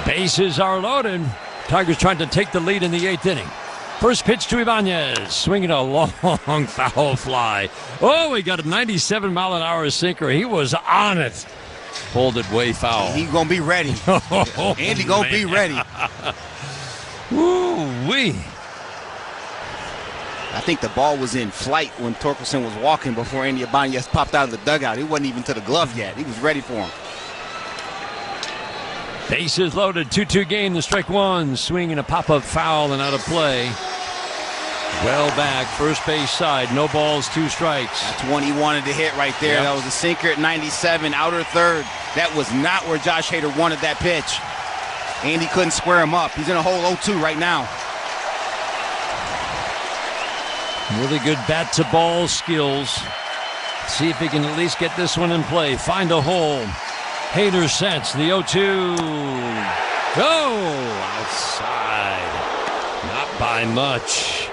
Bases are loaded. Tigers trying to take the lead in the 8th inning. First pitch to Ibanez, swinging a long foul fly. Oh, he got a 97-mile-an-hour sinker. He was on it. Pulled it way foul. He gonna be ready. Andy gonna be ready. Woo-wee. I think the ball was in flight when Torkelson was walking before Andy Ibanez popped out of the dugout. He wasn't even to the glove yet. He was ready for him. Bases loaded, 2-2 game, the strike one. Swinging a pop-up foul and out of play. Well back, first base side, no balls, 2 strikes. That's one he wanted to hit right there. That was a sinker at 97, outer third. That was not where Josh Hader wanted that pitch. Andy couldn't square him up. He's in a hole 0-2 right now. Really good bat-to-ball skills. See if he can at least get this one in play. Find a hole. Hader sets the 0-2. Go outside. Not by much.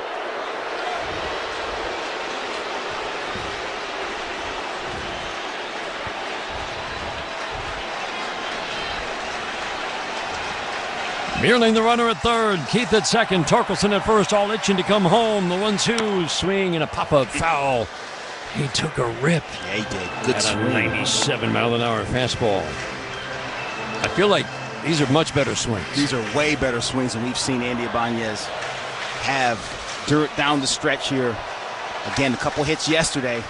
Muirling the runner at third. Keith at second. Torkelson at first, all itching to come home. The 1-2 swing and a pop-up foul. He took a rip. Yeah, he did. Good swing. A 97-mile-an-hour fastball. I feel like these are much better swings. These are way better swings than we've seen Andy Ibanez have down the stretch here. Again, a couple hits yesterday.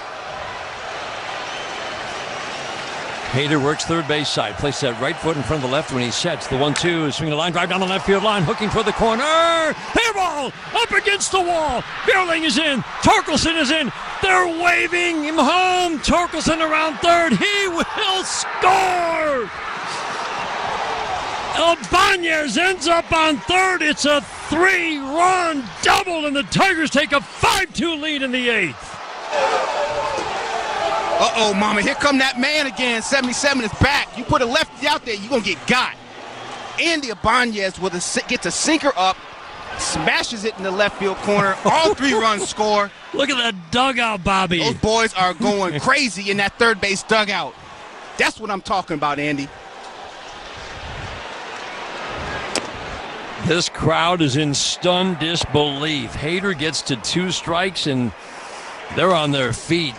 Hader works third base side. Places that right foot in front of the left when he sets. The 1-2 is swinging a line drive down the left field line. Hooking for the corner. Air ball up against the wall. Muirling is in. Torkelson is in. They're waving him home. Torkelson around third. He will score. Ibanez ends up on third. It's a 3-run double, and the Tigers take a 5-2 lead in the 8th. Uh-oh, mama, here come that man again. 77 is back. You put a lefty out there, you're going to get got. Andy Ibanez gets a sinker up, smashes it in the left field corner. All 3 runs score. Look at that dugout, Bobby. Those boys are going crazy in that third base dugout. That's what I'm talking about, Andy. This crowd is in stunned disbelief. Hader gets to 2 strikes, and they're on their feet,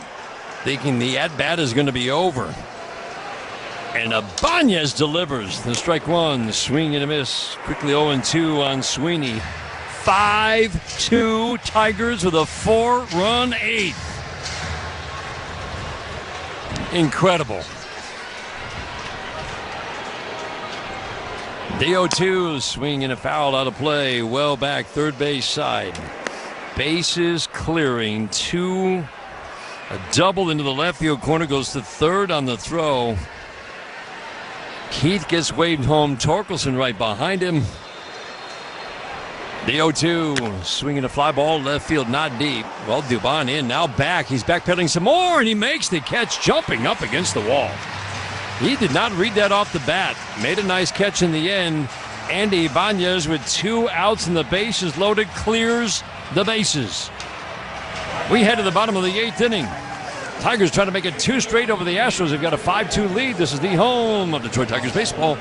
thinking the at-bat is going to be over. And Ibanez delivers. The strike one, swing and a miss. Quickly 0-2 on Sweeney. 5-2 Tigers with a 4-run 8th. Incredible. The 0-2, swing and a foul out of play. Well back, third base side. Bases clearing. 2. A double into the left field corner, goes to third on the throw. Keith gets waved home. Torkelson right behind him. The 0-2, swinging a fly ball, left field, not deep. Well, Dubon in, now back. He's backpedaling some more, and he makes the catch, jumping up against the wall. He did not read that off the bat. Made a nice catch in the end. Andy Ibanez with 2 outs and the bases loaded, clears the bases. We head to the bottom of the 8th inning. Tigers trying to make it 2 straight over the Astros. They've got a 5-2 lead. This is the home of Detroit Tigers baseball.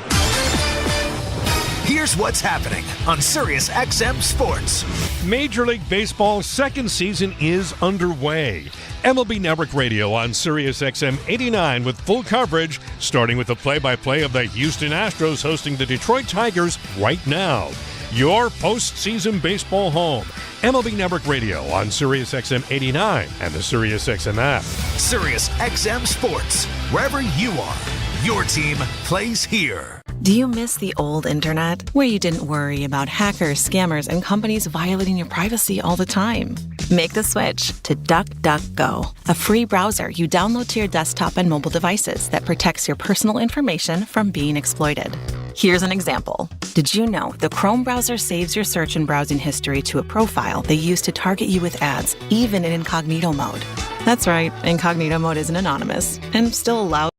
Here's what's happening on Sirius XM Sports. Major League Baseball's second season is underway. MLB Network Radio on Sirius XM 89 with full coverage, starting with the play-by-play of the Houston Astros hosting the Detroit Tigers right now. Your postseason baseball home. MLB Network Radio on Sirius XM 89 and the Sirius XM app. Sirius XM Sports, wherever you are, your team plays here. Do you miss the old internet, where you didn't worry about hackers, scammers, and companies violating your privacy all the time? Make the switch to DuckDuckGo, a free browser you download to your desktop and mobile devices that protects your personal information from being exploited. Here's an example. Did you know the Chrome browser saves your search and browsing history to a profile they use to target you with ads, even in incognito mode? That's right, incognito mode isn't anonymous and still allows.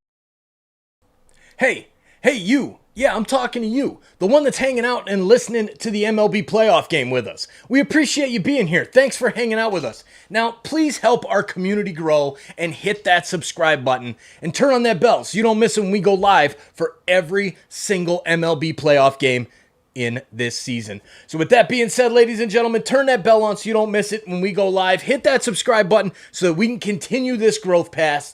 Hey, Hey, you. Yeah, I'm talking to you, the one that's hanging out and listening to the MLB playoff game with us. We appreciate you being here. Thanks for hanging out with us. Now, please help our community grow and hit that subscribe button and turn on that bell so you don't miss it when we go live for every single MLB playoff game in this season. So with that being said, ladies and gentlemen, turn that bell on so you don't miss it when we go live. Hit that subscribe button so that we can continue this growth path.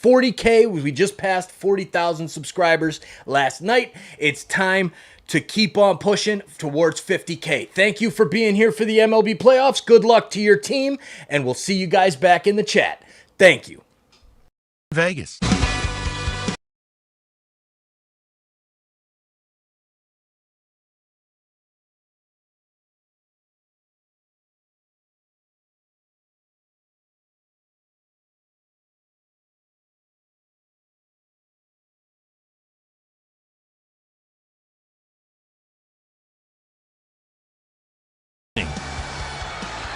40K, we just passed 40,000 subscribers last night. It's time to keep on pushing towards 50K. Thank you for being here for the MLB playoffs. Good luck to your team, and we'll see you guys back in the chat. Thank you. Vegas.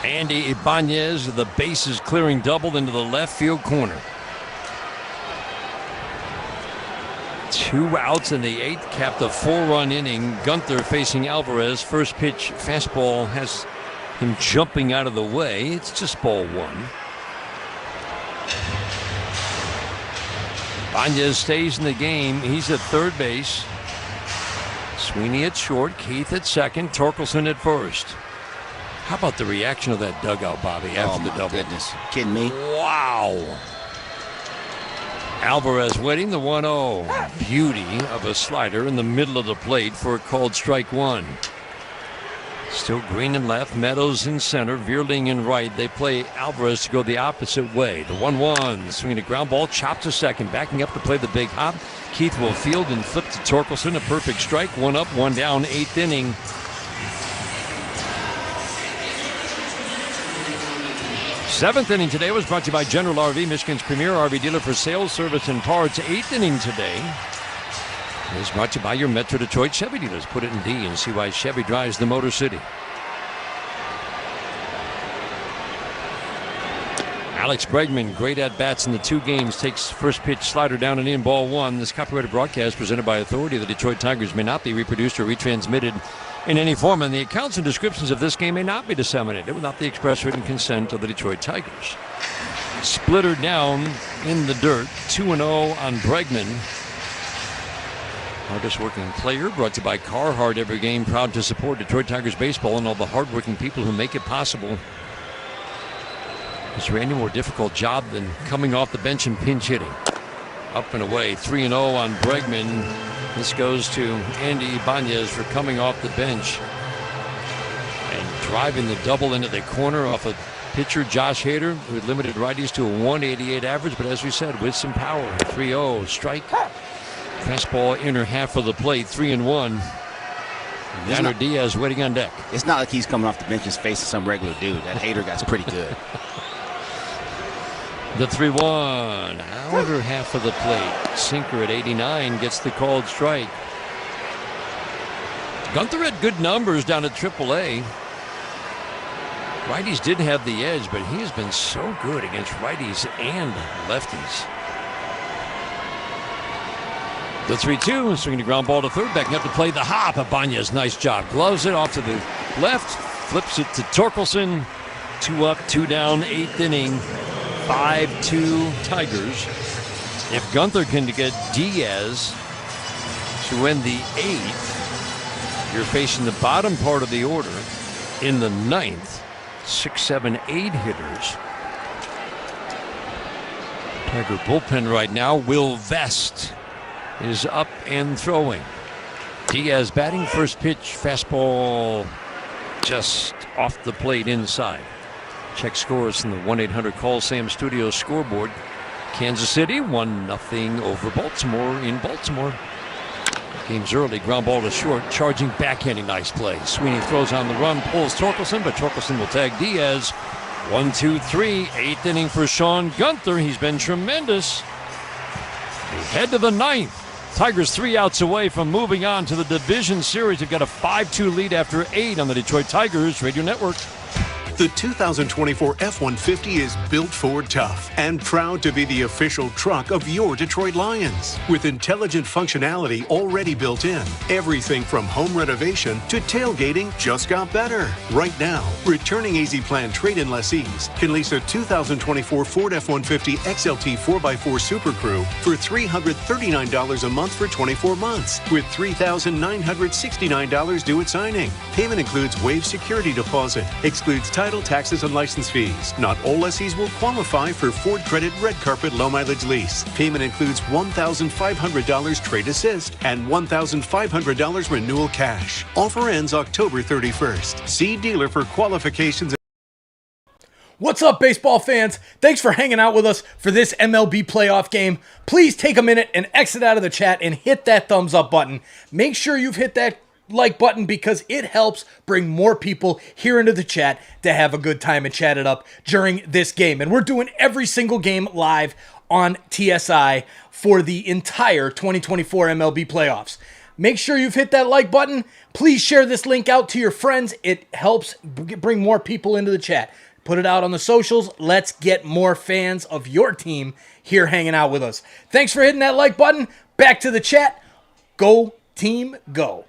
Andy Ibanez, the bases clearing double into the left field corner. 2 outs in the 8th, capped a 4-run inning. Gunther facing Alvarez. First pitch fastball has him jumping out of the way. It's just ball 1. Ibanez stays in the game. He's at third base. Sweeney at short, Keith at second, Torkelson at first. How about the reaction of that dugout, Bobby, after the double? Oh, my goodness. You kidding me? Wow. Alvarez waiting the 1-0. Beauty of a slider in the middle of the plate for a called strike 1. Still Green in left, Meadows in center, Vierling in right. They play Alvarez to go the opposite way. The 1-1, swinging a ground ball, chopped to second, backing up to play the big hop. Keith will field and flip to Torkelson. A perfect strike. 1 up, 1 down, 8th inning. Seventh inning today was brought to you by General RV, Michigan's premier RV dealer for sales, service, and parts. 8th inning today is brought to you by your Metro Detroit Chevy dealers. Put it in D and see why Chevy drives the Motor City. Alex Bregman, great at-bats in the 2 games, takes first pitch slider down and in, ball 1. This copyrighted broadcast presented by authority of the Detroit Tigers may not be reproduced or retransmitted in any form, and the accounts and descriptions of this game may not be disseminated without the express written consent of the Detroit Tigers. Splitter down in the dirt, 2-0 on Bregman. Hardest working player, brought to you by Carhartt. Every game proud to support Detroit Tigers baseball and all the hardworking people who make it possible. Is there any more difficult job than coming off the bench and pinch hitting? Up and away, 3-0 on Bregman. This goes to Andy Ibanez for coming off the bench and driving the double into the corner off of pitcher Josh Hader, who had limited righties to a 188 average, but as we said, with some power. 3-0, strike. Fastball inner half of the plate, 3-1. Yainer Diaz waiting on deck. It's not like he's coming off the bench just facing some regular dude. That Hader guy's pretty good. The 3-1, outer half of the plate. Sinker at 89 gets the called strike. Gunther had good numbers down at AAA. Righties did have the edge, but he has been so good against righties and lefties. The 3-2, swinging the ground ball to third, backing up to play the hop. Ibanez, nice job. Gloves it off to the left, flips it to Torkelson. 2 up, 2 down, 8th inning. 5-2 Tigers. If Gunther can get Diaz to win the 8th, you're facing the bottom part of the order in the 9th. 6, 7, 8 hitters. Tiger bullpen right now. Will Vest is up and throwing. Diaz batting, first pitch, fastball just off the plate inside. Check scores from the 1-800-CALL-SAM Studios scoreboard. Kansas City 1-0 over Baltimore in Baltimore. Game's early, ground ball to short, charging backhanding, nice play. Sweeney throws on the run, pulls Torkelson, but Torkelson will tag Diaz. 1, 2, 3, 8th inning for Sean Gunther. He's been tremendous. We head to the 9th. Tigers 3 outs away from moving on to the division series. They've got a 5-2 lead after 8 on the Detroit Tigers Radio Network. The 2024 F-150 is built for tough and proud to be the official truck of your Detroit Lions. With intelligent functionality already built in, everything from home renovation to tailgating just got better. Right now, returning AZ Plan trade-in lessees can lease a 2024 Ford F-150 XLT 4x4 Super Crew for $339 a month for 24 months, with $3,969 due at signing. Payment includes waived security deposit, excludes title, taxes, and license fees. Not all lessees will qualify for Ford Credit Red Carpet Low Mileage Lease. Payment includes $1,500 trade assist and $1,500 renewal cash. Offer ends October 31st. See dealer for qualifications. What's up, baseball fans? Thanks for hanging out with us for this MLB playoff game. Please take a minute and exit out of the chat and hit that thumbs up button. Make sure you've hit that like button because it helps bring more people here into the chat to have a good time and chat it up during this game. And we're doing every single game live on TSI for the entire 2024 MLB playoffs. Make sure you've hit that like button. Please share this link out to your friends. It helps bring more people into the chat. Put it out on the socials. Let's get more fans of your team here hanging out with us. Thanks for hitting that like button. Back to the chat. Go team, go.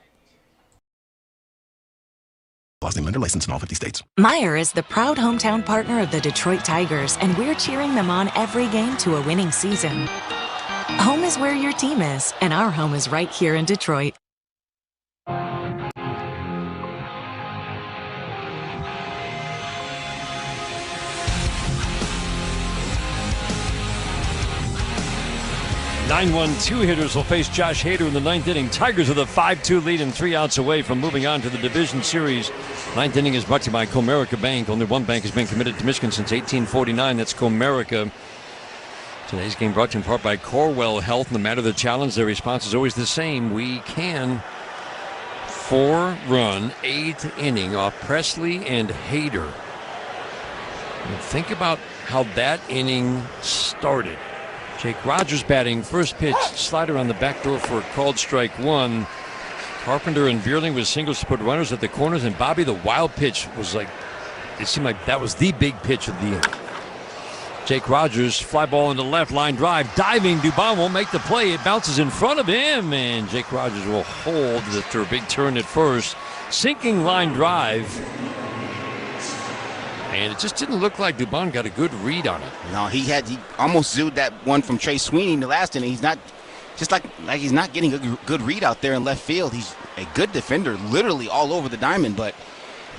Boss lender license in all 50 states. Meijer is the proud hometown partner of the Detroit Tigers, and we're cheering them on every game to a winning season. Home is where your team is, and our home is right here in Detroit. 9-1-2 hitters will face Josh Hader in the ninth inning. Tigers with a 5-2 lead and 3 outs away from moving on to the division series. Ninth inning is brought to you by Comerica Bank. Only one bank has been committed to Michigan since 1849. That's Comerica. Today's game brought to you in part by Corewell Health. No matter the challenge, their response is always the same. We can. 4-run, 8th inning off Presley and Hader. And think about how that inning started. Jake Rogers batting, first pitch, slider on the back door for a called strike one. Carpenter and Bierling with singles to put runners at the corners, and Bobby, the wild pitch was like, it seemed like that was the big pitch of the inning. Jake Rogers, fly ball into left, line drive, diving, Dubon won't make the play, it bounces in front of him, and Jake Rogers will hold after a big turn at first. Sinking line drive. And it just didn't look like Dubon got a good read on it. No, he almost zooed that one from Trey Sweeney in the last inning. He's not just like he's not getting a good read out there in left field. He's a good defender, literally all over the diamond, but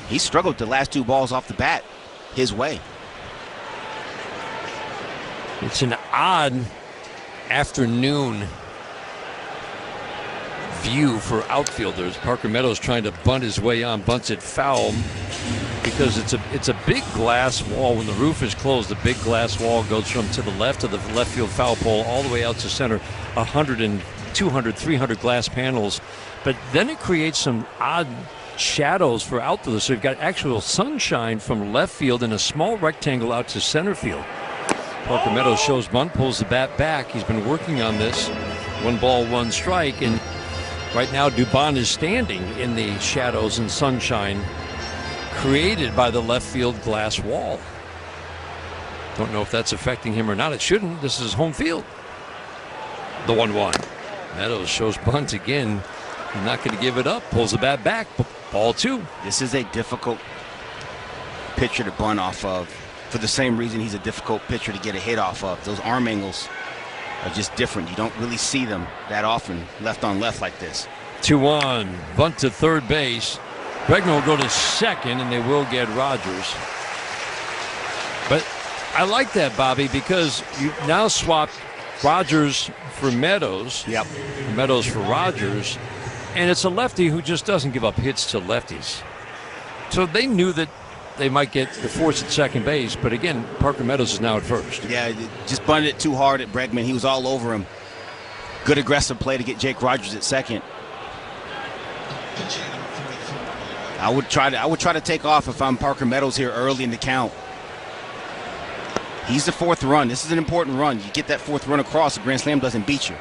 he struggled with the last 2 balls off the bat his way. It's an odd afternoon view for outfielders. Parker Meadows trying to bunt his way on, bunts it foul. Because it's a big glass wall. When the roof is closed, the big glass wall goes from to the left of the left field foul pole all the way out to center, 100 and 200, 300 glass panels. But then it creates some odd shadows for outfielders. So you've got actual sunshine from left field in a small rectangle out to center field. Parker Meadows shows bunt, pulls the bat back. He's been working on this. 1 ball, 1 strike. And right now Dubon is standing in the shadows and sunshine created by the left field glass wall. Don't know if that's affecting him or not. It shouldn't. This is home field. The 1-1. Meadows shows bunt again. He's not going to give it up. Pulls the bat back. Ball 2. This is a difficult pitcher to bunt off of for the same reason he's a difficult pitcher to get a hit off of. Those arm angles are just different. You don't really see them that often left on left like this. 2-1. Bunt to third base. Bregman will go to second, and they will get Rogers. But I like that, Bobby, because you now swap Rogers for Meadows. Yep. Meadows for Rogers. And it's a lefty who just doesn't give up hits to lefties. So they knew that they might get the force at second base. But again, Parker Meadows is now at first. Yeah, just bunted it too hard at Bregman. He was all over him. Good aggressive play to get Jake Rogers at second. I would try to take off if I'm Parker Meadows here early in the count. He's the 4th run. This is an important run. You get that 4th run across, a grand slam doesn't beat you.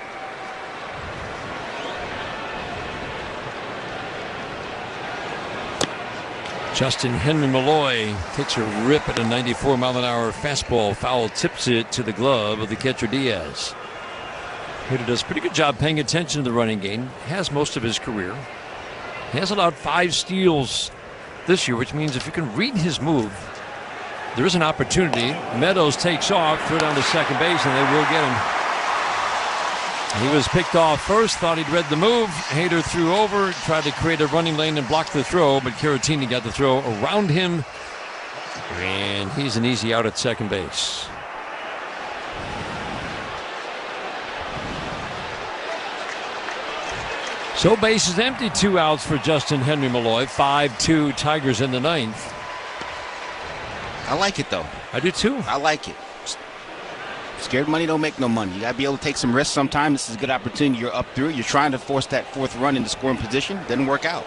Justin Henry Malloy takes a rip at a 94-mile-an-hour fastball. Foul tips it to the glove of the catcher Diaz. Hitter does a pretty good job paying attention to the running game. Has most of his career. He has allowed 5 steals this year, which means if you can read his move, there is an opportunity. Meadows takes off, throw down to second base, and they will get him. He was picked off first, thought he'd read the move. Hader threw over, tried to create a running lane and block the throw, but Caratini got the throw around him, and he's an easy out at second base. So base is empty, 2 outs for Justin Henry Malloy. 5-2 Tigers in the 9th. I like it, though. I do, too. I like it. Scared money don't make no money. You got to be able to take some risks sometimes. This is a good opportunity. You're up through. You're trying to force that 4th run into scoring position. Didn't work out.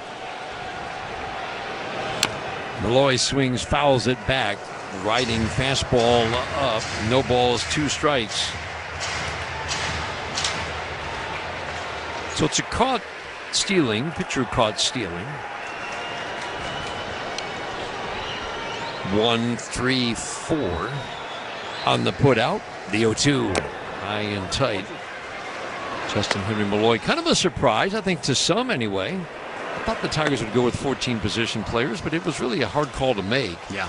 Malloy swings, fouls it back. Riding fastball up. No balls, 2 strikes. So it's a caught stealing. Pitcher caught stealing. 1-3-4 on the put out. The 0-2, high and tight. Justin Henry Malloy, kind of a surprise, I think, to some anyway. I thought the Tigers would go with 14 position players, but it was really a hard call to make. Yeah.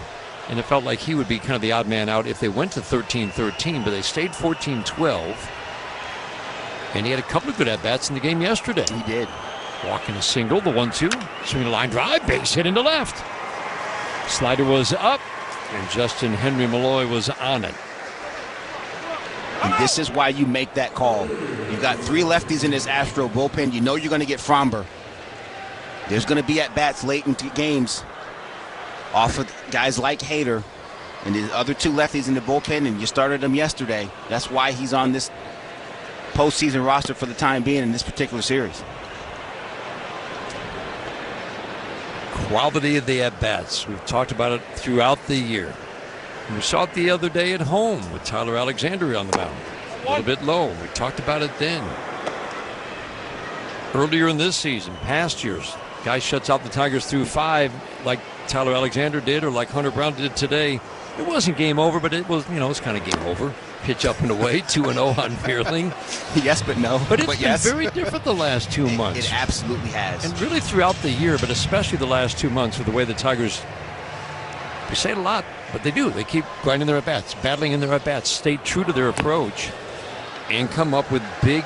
And it felt like he would be kind of the odd man out if they went to 13-13, but they stayed 14-12. And he had a couple of good at-bats in the game yesterday. He did. Walking a single, the 1-2, swinging a line drive, base hit into left. Slider was up, and Justin Henry Malloy was on it. And this is why you make that call. You got 3 lefties in this Astro bullpen. You know you're going to get Fromber. There's going to be at-bats late into games off of guys like Hader and the other 2 lefties in the bullpen, and you started them yesterday. That's why he's on this postseason roster for the time being in this particular series. Quality of the at-bats. We've talked about it throughout the year. We saw it the other day at home with Tyler Alexander on the mound. A little bit low. We talked about it then. Earlier in this season, past years, guy shuts out the Tigers through 5 like Tyler Alexander did or like Hunter Brown did today. It wasn't game over, but it was, it's kind of game over. Pitch up and away, 2-0 on Fearling. Yes, but no. But it's been very different the last 2 months. It absolutely has. And really throughout the year, but especially the last 2 months with the way the Tigers, we say it a lot, but they do. They keep grinding their at-bats, battling in their at-bats, stay true to their approach, and come up with big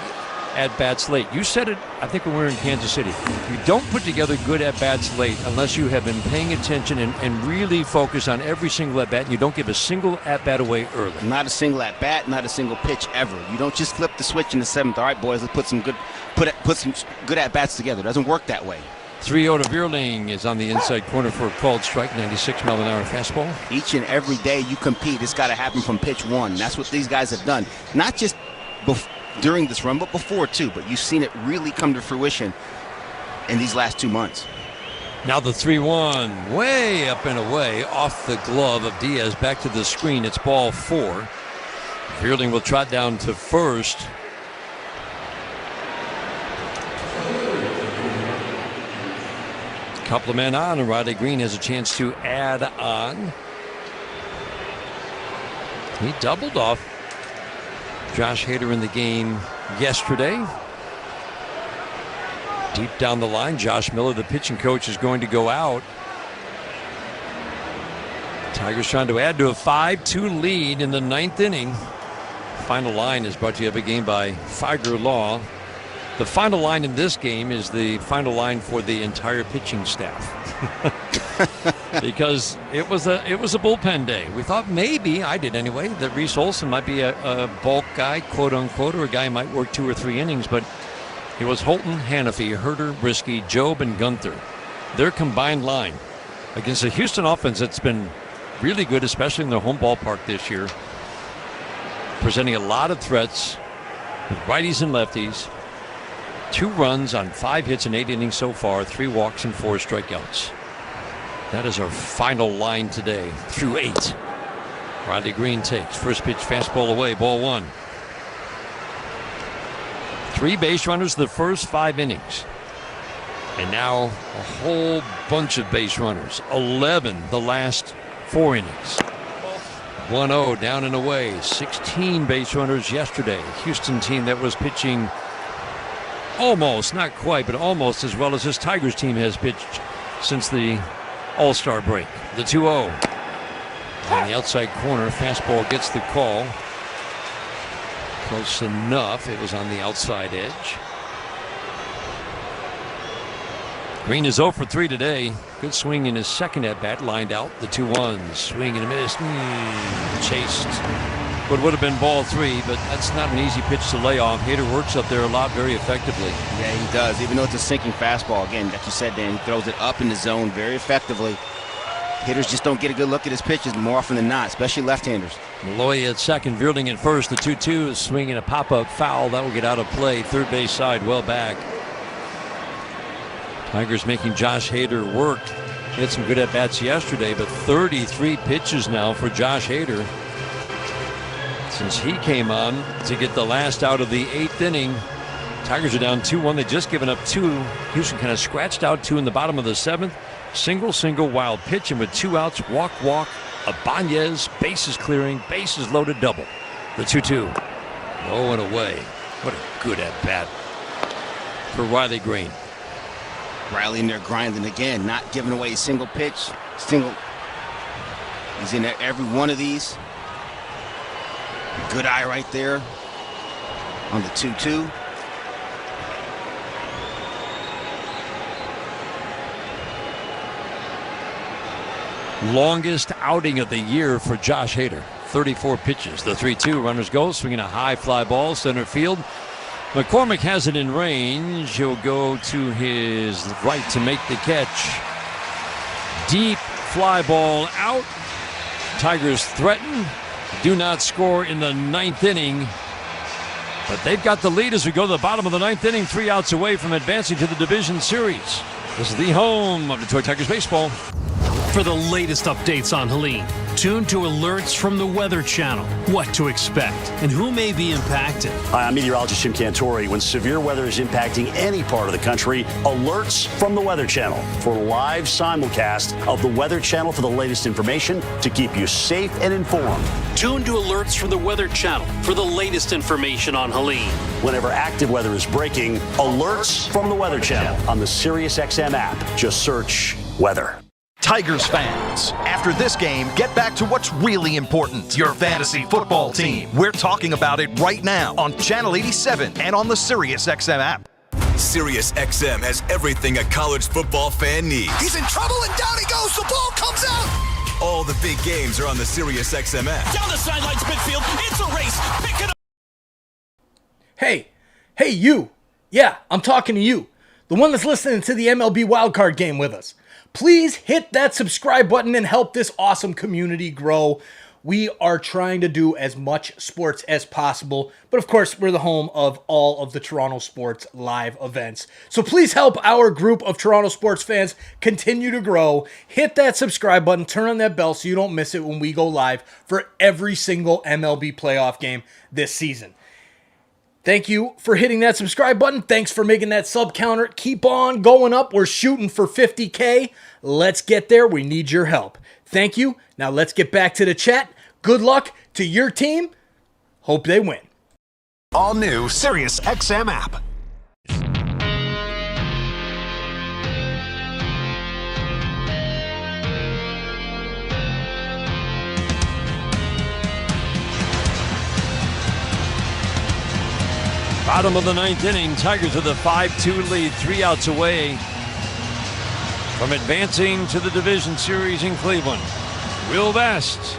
at-bats late. You said it, I think, when we were in Kansas City. You don't put together good at-bats late unless you have been paying attention and really focus on every single at-bat, and you don't give a single at-bat away early. Not a single at-bat, not a single pitch ever. You don't just flip the switch in the 7th. All right, boys, let's put some good at-bats together. It doesn't work that way. 3-0 to Veerling is on the inside corner for a called strike, 96-mile-an-hour fastball. Each and every day you compete, it's got to happen from pitch 1. That's what these guys have done. Not just during this run, but before too. But you've seen it really come to fruition in these last 2 months. Now the 3-1, way up and away, off the glove of Diaz, back to the screen. It's ball 4. Veerling will trot down to first. Couple of men on, and Riley Green has a chance to add on. He doubled off Josh Hader in the game yesterday. Deep down the line, Josh Miller, the pitching coach, is going to go out. Tigers trying to add to a 5-2 lead in the 9th inning. Final line is brought to you every game by Figer Law. The final line in this game is the final line for the entire pitching staff. Because it was a bullpen day. We thought maybe, I did anyway, that Reese Olson might be a bulk guy, quote unquote, or a guy who might work 2 or 3 innings, but it was Holton, Hannafy, Herter, Brisky, Job, and Gunther. Their combined line against a Houston offense that's been really good, especially in their home ballpark this year, presenting a lot of threats with righties and lefties. 2 runs on 5 hits in 8 innings so far, 3 walks and 4 strikeouts. That is our final line today through 8. Riley Green takes first pitch, fastball away, ball 1. 3 base runners the first 5 innings. And now a whole bunch of base runners. 11 the last 4 innings. 1-0 down and away. 16 base runners yesterday. Houston team that was pitching almost, not quite, but almost as well as this Tigers team has pitched since the All-Star break. The 2-0. On the outside corner, fastball gets the call. Close enough. It was on the outside edge. Green is 0 for 3 today. Good swing in his second at-bat, lined out. The 2-1. Swing and a miss. Chased. What would have been ball 3, but that's not an easy pitch to lay off. Hader works up there a lot very effectively. Yeah, he does. Even though it's a sinking fastball, again, like you said, Dan, he throws it up in the zone very effectively. Hitters just don't get a good look at his pitches more often than not, especially left-handers. Malloy at second, Vierling at first. The 2-2 is swinging a pop-up foul. That will get out of play. Third base side, well back. Tigers making Josh Hader work. He had some good at-bats yesterday, but 33 pitches now for Josh Hader since he came on to get the last out of the 8th inning. Tigers are down 2-1. They've just given up 2. Houston kind of scratched out 2 in the bottom of the 7th. Single, wild pitch, and with 2 outs, walk, Ibanez, bases clearing, bases loaded, double. The 2-2. 0 away. What a good at-bat for Riley Green. Riley in there grinding again, not giving away a single pitch. He's in every one of these. Good eye right there on the 2-2. Longest outing of the year for Josh Hader. 34 pitches. The 3-2. Runners go. Swinging a high fly ball. Center field. McCormick has it in range. He'll go to his right to make the catch. Deep fly ball out. Tigers threaten. Do not score in the 9th inning. But they've got the lead as we go to the bottom of the 9th inning. 3 outs away from advancing to the division series. This is the home of Detroit Tigers baseball. For the latest updates on Helene, tune to alerts from the Weather Channel. What to expect and who may be impacted. Hi, I'm meteorologist Jim Cantori. When severe weather is impacting any part of the country, alerts from the Weather Channel for live simulcast of the Weather Channel for the latest information to keep you safe and informed. Tune to alerts from the Weather Channel for the latest information on Helene. Whenever active weather is breaking, alerts from the Weather Channel on the SiriusXM app. Just search weather. Tigers fans, after this game, get back to what's really important, your fantasy football team. We're talking about it right now on Channel 87 and on the SiriusXM app. SiriusXM has everything a college football fan needs. He's in trouble and down he goes. The ball comes out. All the big games are on the SiriusXM app. Down the sidelines, midfield. It's a race. Pick it up. Hey, you. Yeah, I'm talking to you. The one that's listening to the MLB wildcard game with us. Please hit that subscribe button and help this awesome community grow. We are trying to do as much sports as possible, but of course, we're the home of all of the Toronto sports live events. So please help our group of Toronto sports fans continue to grow. Hit that subscribe button, turn on that bell so you don't miss it when we go live for every single MLB playoff game this season. Thank you for hitting that subscribe button. Thanks for making that sub counter keep on going up. We're shooting for 50K. Let's get there. We need your help. Thank you. Now let's get back to the chat. Good luck to your team. Hope they win. All new SiriusXM app. Bottom of the 9th inning, Tigers with a 5-2 lead, 3 outs away from advancing to the division series in Cleveland. Will Best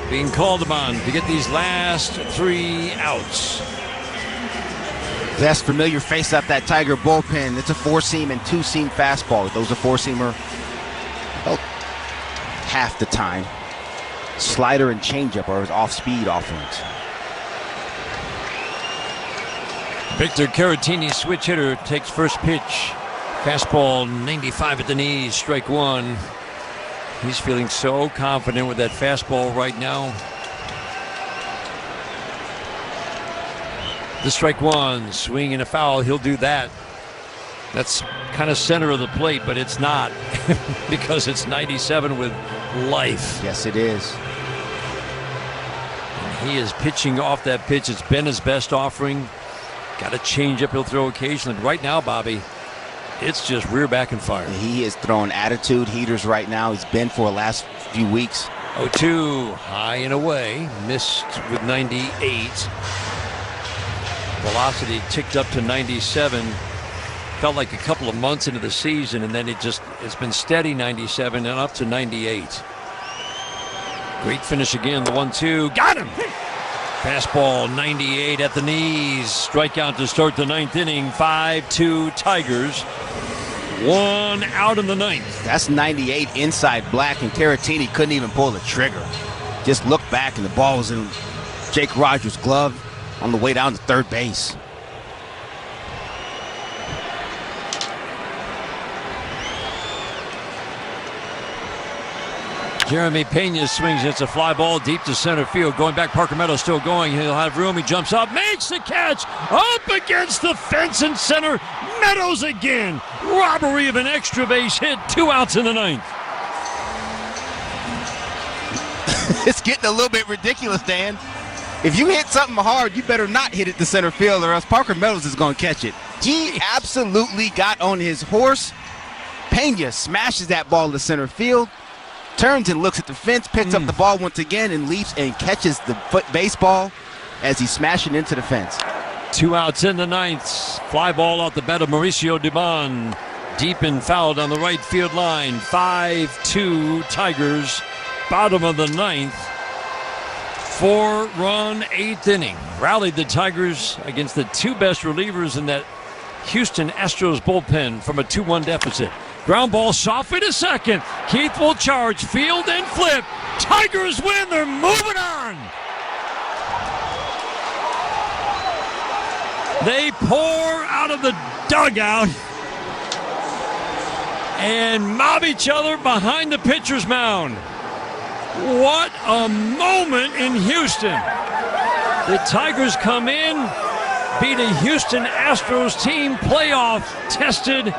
being called upon to get these last 3 outs. Best familiar face up that Tiger bullpen. It's a 4-seam and 2-seam fastball. Those are 4-seamer about half the time. Slider and changeup are his off-speed offense. Victor Caratini, switch hitter, takes first pitch. Fastball 95 at the knees, strike 1. He's feeling so confident with that fastball right now. The strike 1, swing and a foul, he'll do that. That's kind of center of the plate, but it's not because it's 97 with life. Yes, it is. And he is pitching off that pitch. It's been his best offering. Got a changeup he'll throw occasionally. Right now, Bobby, it's just rear back and fire. He is throwing attitude heaters right now. He's been for the last few weeks. 0-2, high and away. Missed with 98. Velocity ticked up to 97. Felt like a couple of months into the season, and then it's been steady 97 and up to 98. Great finish again, the 1-2. Got him! Fastball 98 at the knees. Strikeout to start the ninth inning. 5-2 Tigers. 1 out in the ninth. That's 98 inside black, and Caratini couldn't even pull the trigger. Just looked back, and the ball was in Jake Rogers' glove on the way down to third base. Jeremy Pena swings. It's a fly ball deep to center field. Going back, Parker Meadows still going. He'll have room. He jumps up, makes the catch. Up against the fence in center. Meadows again. Robbery of an extra base hit. 2 outs in the ninth. It's getting a little bit ridiculous, Dan. If you hit something hard, you better not hit it to center field, or else Parker Meadows is going to catch it. He absolutely got on his horse. Pena smashes that ball to center field. Turns and looks at the fence, picks up the ball once again, and leaps and catches the baseball as he's smashing into the fence. 2 outs in the ninth. Fly ball off the bat of Mauricio Dubon. Deep and fouled on the right field line. 5-2 Tigers. Bottom of the ninth. 4-run eighth inning. Rallied the Tigers against the two best relievers in that Houston Astros bullpen from a 2-1 deficit. Ground ball softly to second. Keith will charge, field and flip. Tigers win. They're moving on. They pour out of the dugout and mob each other behind the pitcher's mound. What a moment in Houston. The Tigers come in, beat a Houston Astros team playoff tested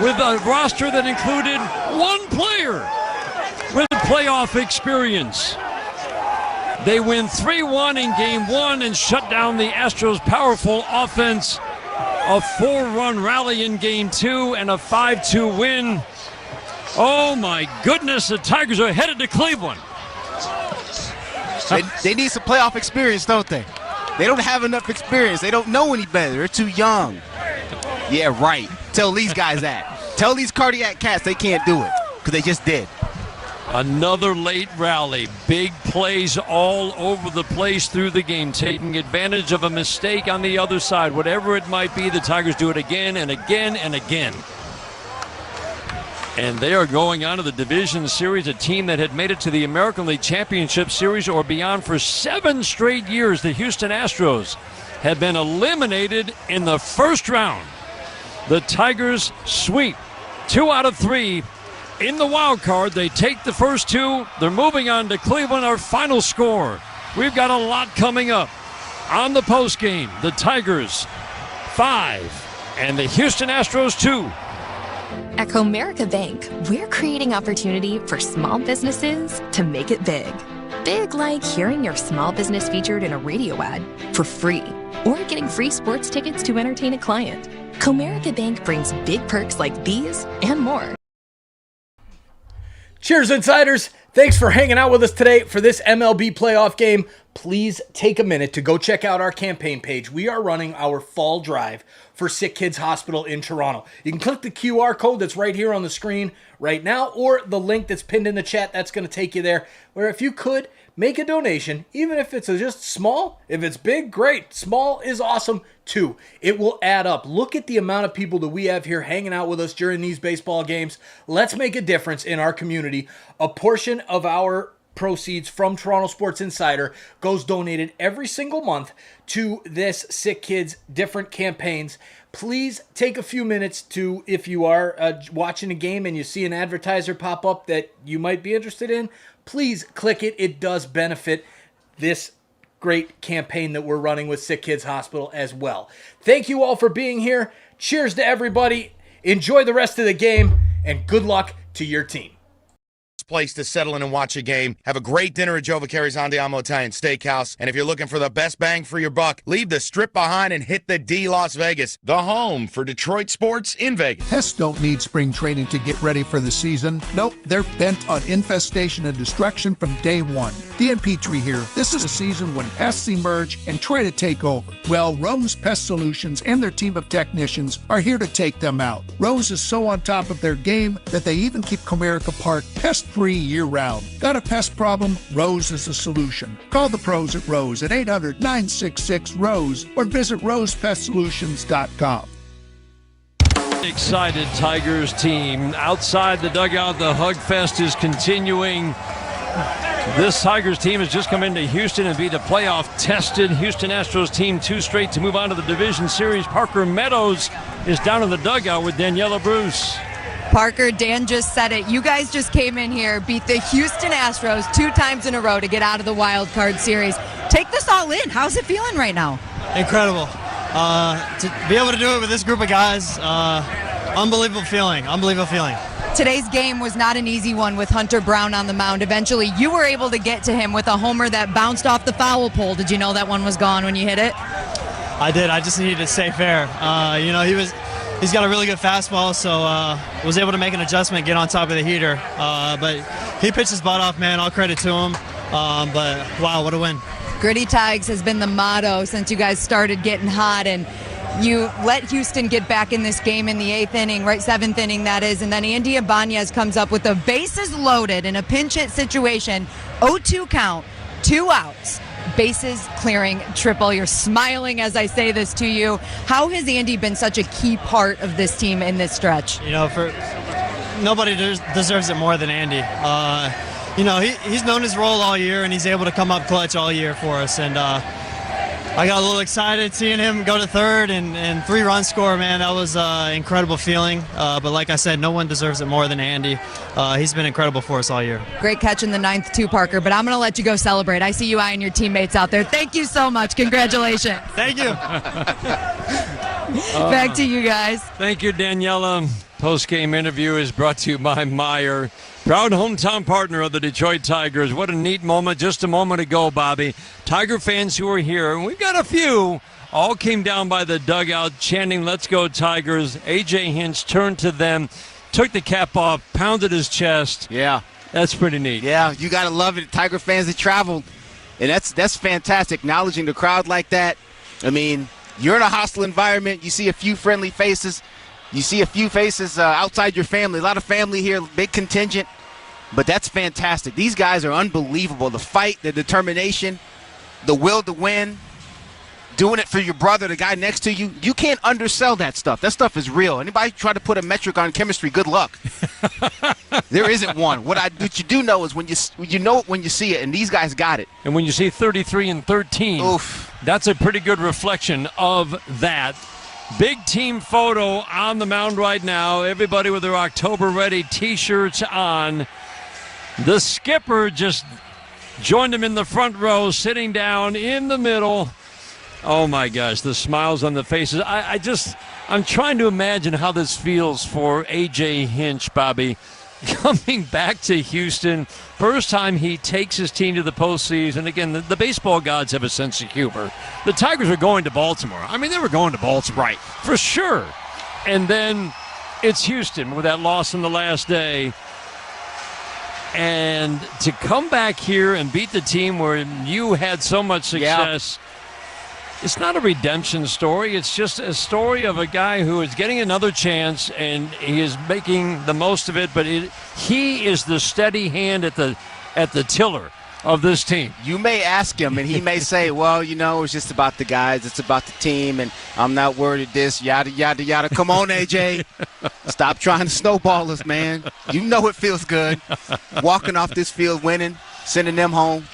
with a roster that included one player with playoff experience. They win 3-1 in game one and shut down the Astros' powerful offense. A 4-run rally in game two and a 5-2 win. Oh my goodness, the Tigers are headed to Cleveland. They need some playoff experience, don't they? They don't have enough experience. They don't know any better. They're too young. Yeah, right. Tell these guys that. Tell these cardiac cats they can't do it, because they just did. Another late rally. Big plays all over the place through the game, taking advantage of a mistake on the other side. Whatever it might be, the Tigers do it again and again and again. And they are going on to the division series, a team that had made it to the American League Championship Series or beyond for 7 straight years. The Houston Astros have been eliminated in the first round. The Tigers sweep 2 out of 3 in the wild card. They take the first 2. They're moving on to Cleveland. Our final score. We've got a lot coming up on the postgame. The Tigers 5 and the Houston Astros 2. At Comerica Bank, we're creating opportunity for small businesses to make it big. Big like hearing your small business featured in a radio ad for free, or getting free sports tickets to entertain a client. Comerica Bank brings big perks like these and more. Cheers, Insiders. Thanks for hanging out with us today for this MLB playoff game. Please take a minute to go check out our campaign page. We are running our fall drive for Sick Kids Hospital in Toronto. You can click the QR code that's right here on the screen right now, or the link that's pinned in the chat. That's going to take you there, where if you could, make a donation, even if it's just small. If it's big, great. Small is awesome too. It will add up. Look at the amount of people that we have here hanging out with us during these baseball games. Let's make a difference in our community. A portion of our proceeds from Toronto Sports Insider goes donated every single month to this Sick Kids different campaigns. Please take a few minutes to, if you are watching a game and you see an advertiser pop up that you might be interested in, please click it. It does benefit this great campaign that we're running with Sick Kids Hospital as well. Thank you all for being here. Cheers to everybody. Enjoy the rest of the game, and good luck to your team. Place to settle in and watch a game. Have a great dinner at Joe Vaccari's Andiamo Italian Steakhouse. And if you're looking for the best bang for your buck, leave the strip behind and hit the D Las Vegas, the home for Detroit sports in Vegas. Pests don't need spring training to get ready for the season. Nope, they're bent on infestation and destruction from day one. Dan Petrie here. This is a season when pests emerge and try to take over. Well, Rose Pest Solutions and their team of technicians are here to take them out. Rose is so on top of their game that they even keep Comerica Park pest-free year-round. Got a pest problem? Rose is the solution. Call the pros at Rose at 800-966-ROSE or visit rosepestsolutions.com. Excited Tigers team. Outside the dugout, the Hug Fest is continuing. This Tigers team has just come into Houston and beat a playoff-tested Houston Astros team 2 straight to move on to the division series. Parker Meadows is down in the dugout with Daniela Bruce. Parker, Dan just said it. You guys just came in here, beat the Houston Astros 2 times in a row to get out of the wild card series. Take this all in. How's it feeling right now? Incredible. To be able to do it with this group of guys, unbelievable feeling. Today's game was not an easy one with Hunter Brown on the mound. Eventually, you were able to get to him with a homer that bounced off the foul pole. Did you know that one was gone when you hit it? I did. I just needed to stay fair. He's got a really good fastball, so was able to make an adjustment, get on top of the heater. But he pitched his butt off, man. All credit to him. But wow, what a win. Gritty Tigers has been the motto since you guys started getting hot, and you let Houston get back in this game in the 8th inning, right, 7th inning that is, and then Andy Ibanez comes up with the bases loaded in a pinch hit situation, 0-2 count, 2 outs. Bases clearing triple. You're smiling as I say this to you. How has Andy been such a key part of this team in this stretch? Nobody deserves it more than Andy. He's known his role all year, and he's able to come up clutch all year for us. And I got a little excited seeing him go to third and 3-run score, man. That was an incredible feeling. But like I said, no one deserves it more than Andy. He's been incredible for us all year. Great catch in the 9th too, Parker, but I'm going to let you go celebrate. I see you eyeing your teammates out there. Thank you so much. Congratulations. Thank you. Back to you guys. Thank you, Daniela. Post-game interview is brought to you by Meyer, proud hometown partner of the Detroit Tigers. What a neat moment just a moment ago, Bobby. Tiger fans who are here, and we've got a few, all came down by the dugout chanting, "Let's go Tigers." A.J. Hinch turned to them, took the cap off, pounded his chest. Yeah. That's pretty neat. Yeah, you got to love it. Tiger fans that traveled, and that's fantastic. Acknowledging the crowd like that. I mean, you're in a hostile environment. You see a few friendly faces. You see a few faces outside your family. A lot of family here, big contingent. But that's fantastic. These guys are unbelievable. The fight, the determination, the will to win, doing it for your brother, the guy next to you. You can't undersell that stuff. That stuff is real. Anybody try to put a metric on chemistry, good luck. There isn't one. What you do know is when you know it when you see it, and these guys got it. And when you see 33 and 13, oof, that's a pretty good reflection of that. Big team photo on the mound right now. Everybody with their October-ready T-shirts on. The skipper just joined him in the front row, sitting down in the middle. Oh, my gosh, the smiles on the faces. I'm trying to imagine how this feels for A.J. Hinch, Bobby, coming back to Houston. First time he takes his team to the postseason. Again, the baseball gods have a sense of humor. The Tigers are going to Baltimore. I mean, they were going to Baltimore. Right. For sure. And then it's Houston with that loss on the last day. And to come back here and beat the team where you had so much success, it's not a redemption story. It's just a story of a guy who is getting another chance, and he is making the most of it. But he is the steady hand at the tiller of this team. You may ask him, and he may say, well, it's just about the guys. It's about the team, and I'm not worried at this, yada, yada, yada. Come on, AJ. Stop trying to snowball us, man. You know it feels good. Walking off this field winning, sending them home.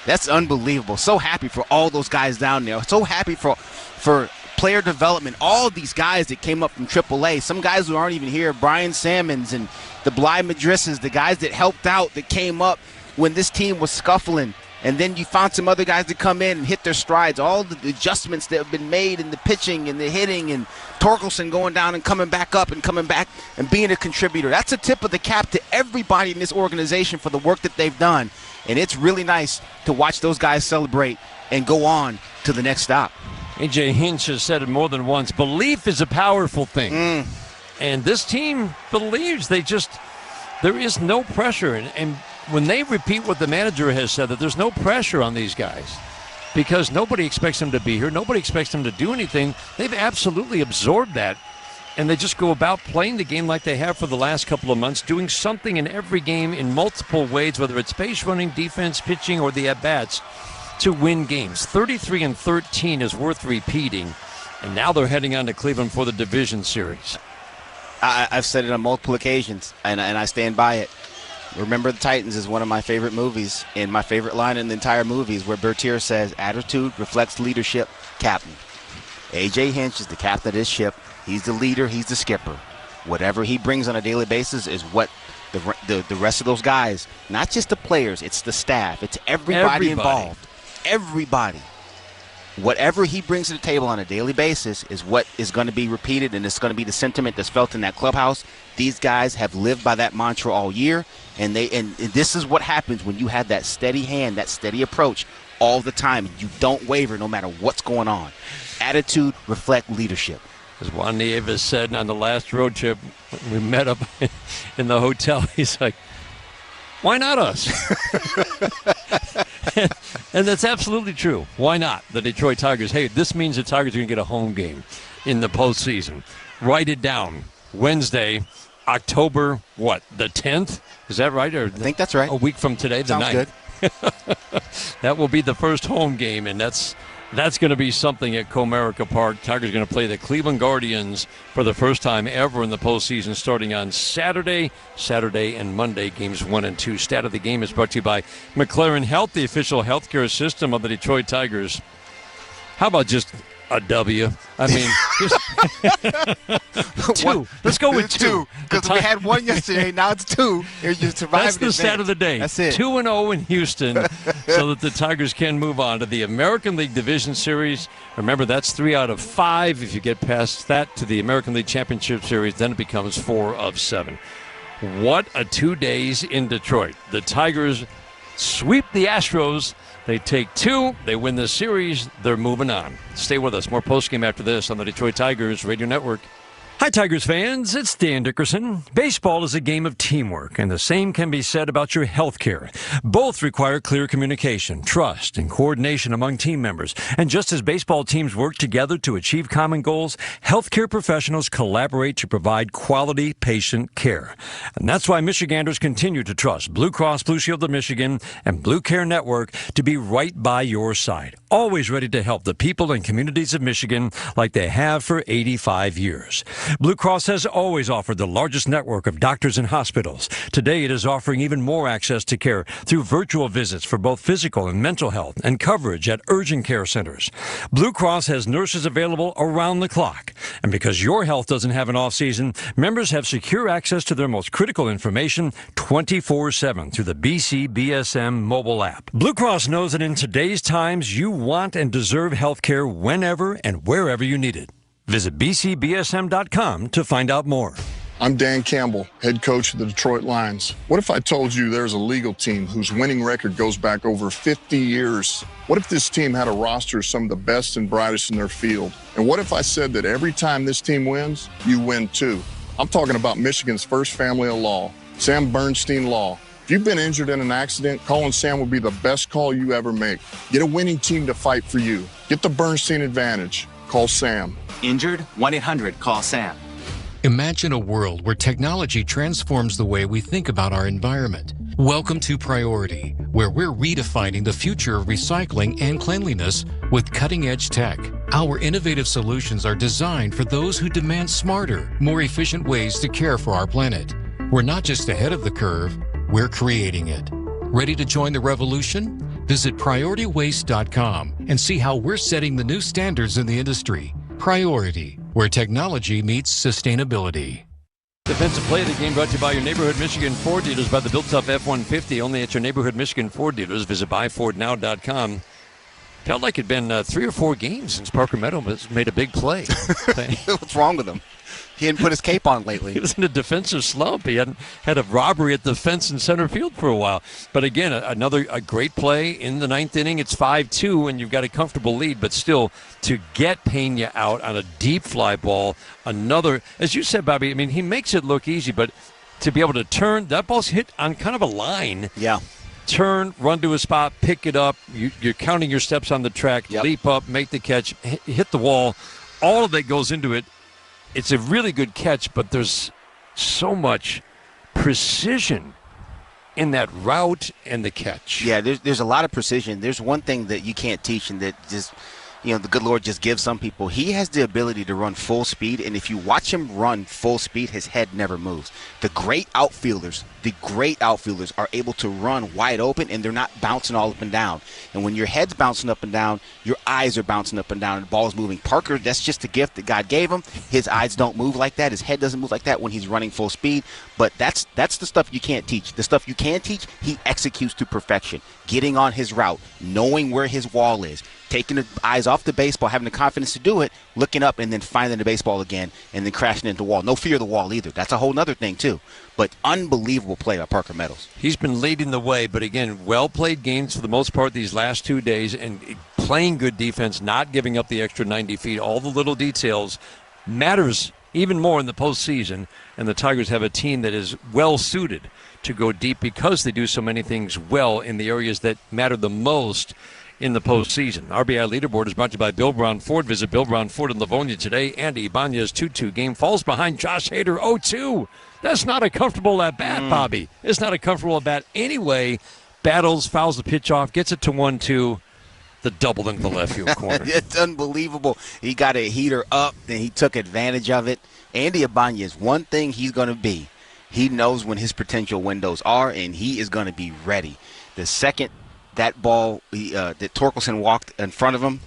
That's unbelievable. So happy for all those guys down there. So happy for player development. All these guys that came up from AAA. Some guys who aren't even here. Brian Sammons and the Bly Madrisses, the guys that helped out, that came up when this team was scuffling. And then you found some other guys to come in and hit their strides. All the adjustments that have been made in the pitching and the hitting, and Torkelson going down and coming back up and coming back and being a contributor. That's a tip of the cap to everybody in this organization for the work that they've done. And it's really nice to watch those guys celebrate and go on to the next stop. A.J. Hinch has said it more than once. Belief is a powerful thing. And this team believes. There is no pressure. And when they repeat what the manager has said, that there's no pressure on these guys because nobody expects them to be here. Nobody expects them to do anything. They've absolutely absorbed that. And they just go about playing the game like they have for the last couple of months, doing something in every game in multiple ways, whether it's base running, defense, pitching, or the at-bats, to win games. 33-13 is worth repeating. And now they're heading on to Cleveland for the division series. I've said it on multiple occasions, and I stand by it. Remember the Titans is one of my favorite movies, and my favorite line in the entire movie is where Bertier says, attitude reflects leadership, captain. A.J. Hinch is the captain of this ship. He's the leader. He's the skipper. Whatever he brings on a daily basis is what the rest of those guys, not just the players, it's the staff. It's everybody involved. Everybody. Whatever he brings to the table on a daily basis is what is going to be repeated, and it's going to be the sentiment that's felt in that clubhouse. These guys have lived by that mantra all year, and this is what happens when you have that steady hand, that steady approach all the time. You don't waver no matter what's going on. Attitude reflects leadership. As Juan Nieves said on the last road trip, we met up in the hotel, he's like, why not us? And that's absolutely true. Why not? The Detroit Tigers. Hey, this means the Tigers are going to get a home game in the postseason. Write it down. Wednesday, October, the 10th? Is that right? Or I think that's right. A week from today, the 9th. Sounds good. That will be the first home game, and that's going to be something at Comerica Park. Tigers are going to play the Cleveland Guardians for the first time ever in the postseason, starting on Saturday and Monday, games 1 and 2. Stat of the game is brought to you by McLaren Health, the official healthcare system of the Detroit Tigers. How about just a W? I mean, just two. Let's go with two. Because we had one yesterday, now it's two. That's the stat of the day. That's it. 2-0 in Houston, so that the Tigers can move on to the American League Division Series. Remember, that's 3 out of 5. If you get past that to the American League Championship Series, then it becomes 4 of 7. What a 2 days in Detroit. The Tigers sweep the Astros. They take 2. They win the series. They're moving on. Stay with us. More postgame after this on the Detroit Tigers Radio Network. Hi, Tigers fans. It's Dan Dickerson. Baseball is a game of teamwork, and the same can be said about your health care. Both require clear communication, trust, and coordination among team members. And just as baseball teams work together to achieve common goals, healthcare professionals collaborate to provide quality patient care. And that's why Michiganders continue to trust Blue Cross Blue Shield of Michigan and Blue Care Network to be right by your side, always ready to help the people and communities of Michigan like they have for 85 years. Blue Cross has always offered the largest network of doctors and hospitals. Today, it is offering even more access to care through virtual visits for both physical and mental health and coverage at urgent care centers. Blue Cross has nurses available around the clock. And because your health doesn't have an off-season, members have secure access to their most critical information 24/7 through the BCBSM mobile app. Blue Cross knows that in today's times, you want and deserve health care whenever and wherever you need it. Visit bcbsm.com to find out more. I'm Dan Campbell, head coach of the Detroit Lions. What if I told you there's a legal team whose winning record goes back over 50 years? What if this team had a roster of some of the best and brightest in their field? And what if I said that every time this team wins, you win too? I'm talking about Michigan's first family of law, Sam Bernstein Law. If you've been injured in an accident, calling Sam will be the best call you ever make. Get a winning team to fight for you. Get the Bernstein advantage. Call Sam. Injured? 1-800-CALL-SAM. Imagine a world where technology transforms the way we think about our environment. Welcome to Priority, where we're redefining the future of recycling and cleanliness with cutting-edge tech. Our innovative solutions are designed for those who demand smarter, more efficient ways to care for our planet. We're not just ahead of the curve, we're creating it. Ready to join the revolution? Visit PriorityWaste.com and see how we're setting the new standards in the industry. Priority, where technology meets sustainability. Defensive play of the game brought to you by your neighborhood Michigan Ford dealers by the built-up F-150. Only at your neighborhood Michigan Ford dealers. Visit buyfordnow.com. Felt like it'd been 3 or 4 games since Parker Meadows made a big play. What's wrong with him? He hadn't put his cape on lately. He was in a defensive slump. He hadn't had a robbery at the fence in center field for a while. But again, a great play in the 9th inning. It's 5-2, and you've got a comfortable lead. But still, to get Pena out on a deep fly ball, another, as you said, Bobby, I mean, he makes it look easy, but to be able to turn, that ball's hit on kind of a line. Yeah. Turn, run to a spot, pick it up. You're counting your steps on the track, leap up, make the catch, hit the wall. All of that goes into it. It's a really good catch, but there's so much precision in that route and the catch. Yeah, there's a lot of precision. There's one thing that you can't teach and that just, the good Lord just gives some people. He has the ability to run full speed, and if you watch him run full speed, his head never moves. The great outfielders are able to run wide open, and they're not bouncing all up and down. And when your head's bouncing up and down, your eyes are bouncing up and down, and the ball's moving. Parker, that's just a gift that God gave him. His eyes don't move like that. His head doesn't move like that when he's running full speed. But that's the stuff you can't teach. The stuff you can teach, he executes to perfection. Getting on his route, knowing where his wall is, taking the eyes off the baseball, having the confidence to do it, looking up and then finding the baseball again, and then crashing into the wall. No fear of the wall either. That's a whole other thing too. But unbelievable play by Parker Meadows. He's been leading the way, but again, well-played games for the most part these last 2 days, and playing good defense, not giving up the extra 90 feet. All the little details matters even more in the postseason, and the Tigers have a team that is well-suited to go deep because they do so many things well in the areas that matter the most in the postseason. RBI Leaderboard is brought to you by Bill Brown Ford. Visit Bill Brown Ford in Livonia today. Andy Ibanez 2-2 game falls behind Josh Hader 0-2. That's not a comfortable at-bat, Bobby. It's not a comfortable at-bat anyway. Battles, fouls the pitch off, gets it to 1-2. The double into the left field corner. It's unbelievable. He got a heater up, and he took advantage of it. Andy Ibanez, one thing he's going to be, he knows when his potential windows are, and he is going to be ready. The second that ball that Torkelson walked in front of him,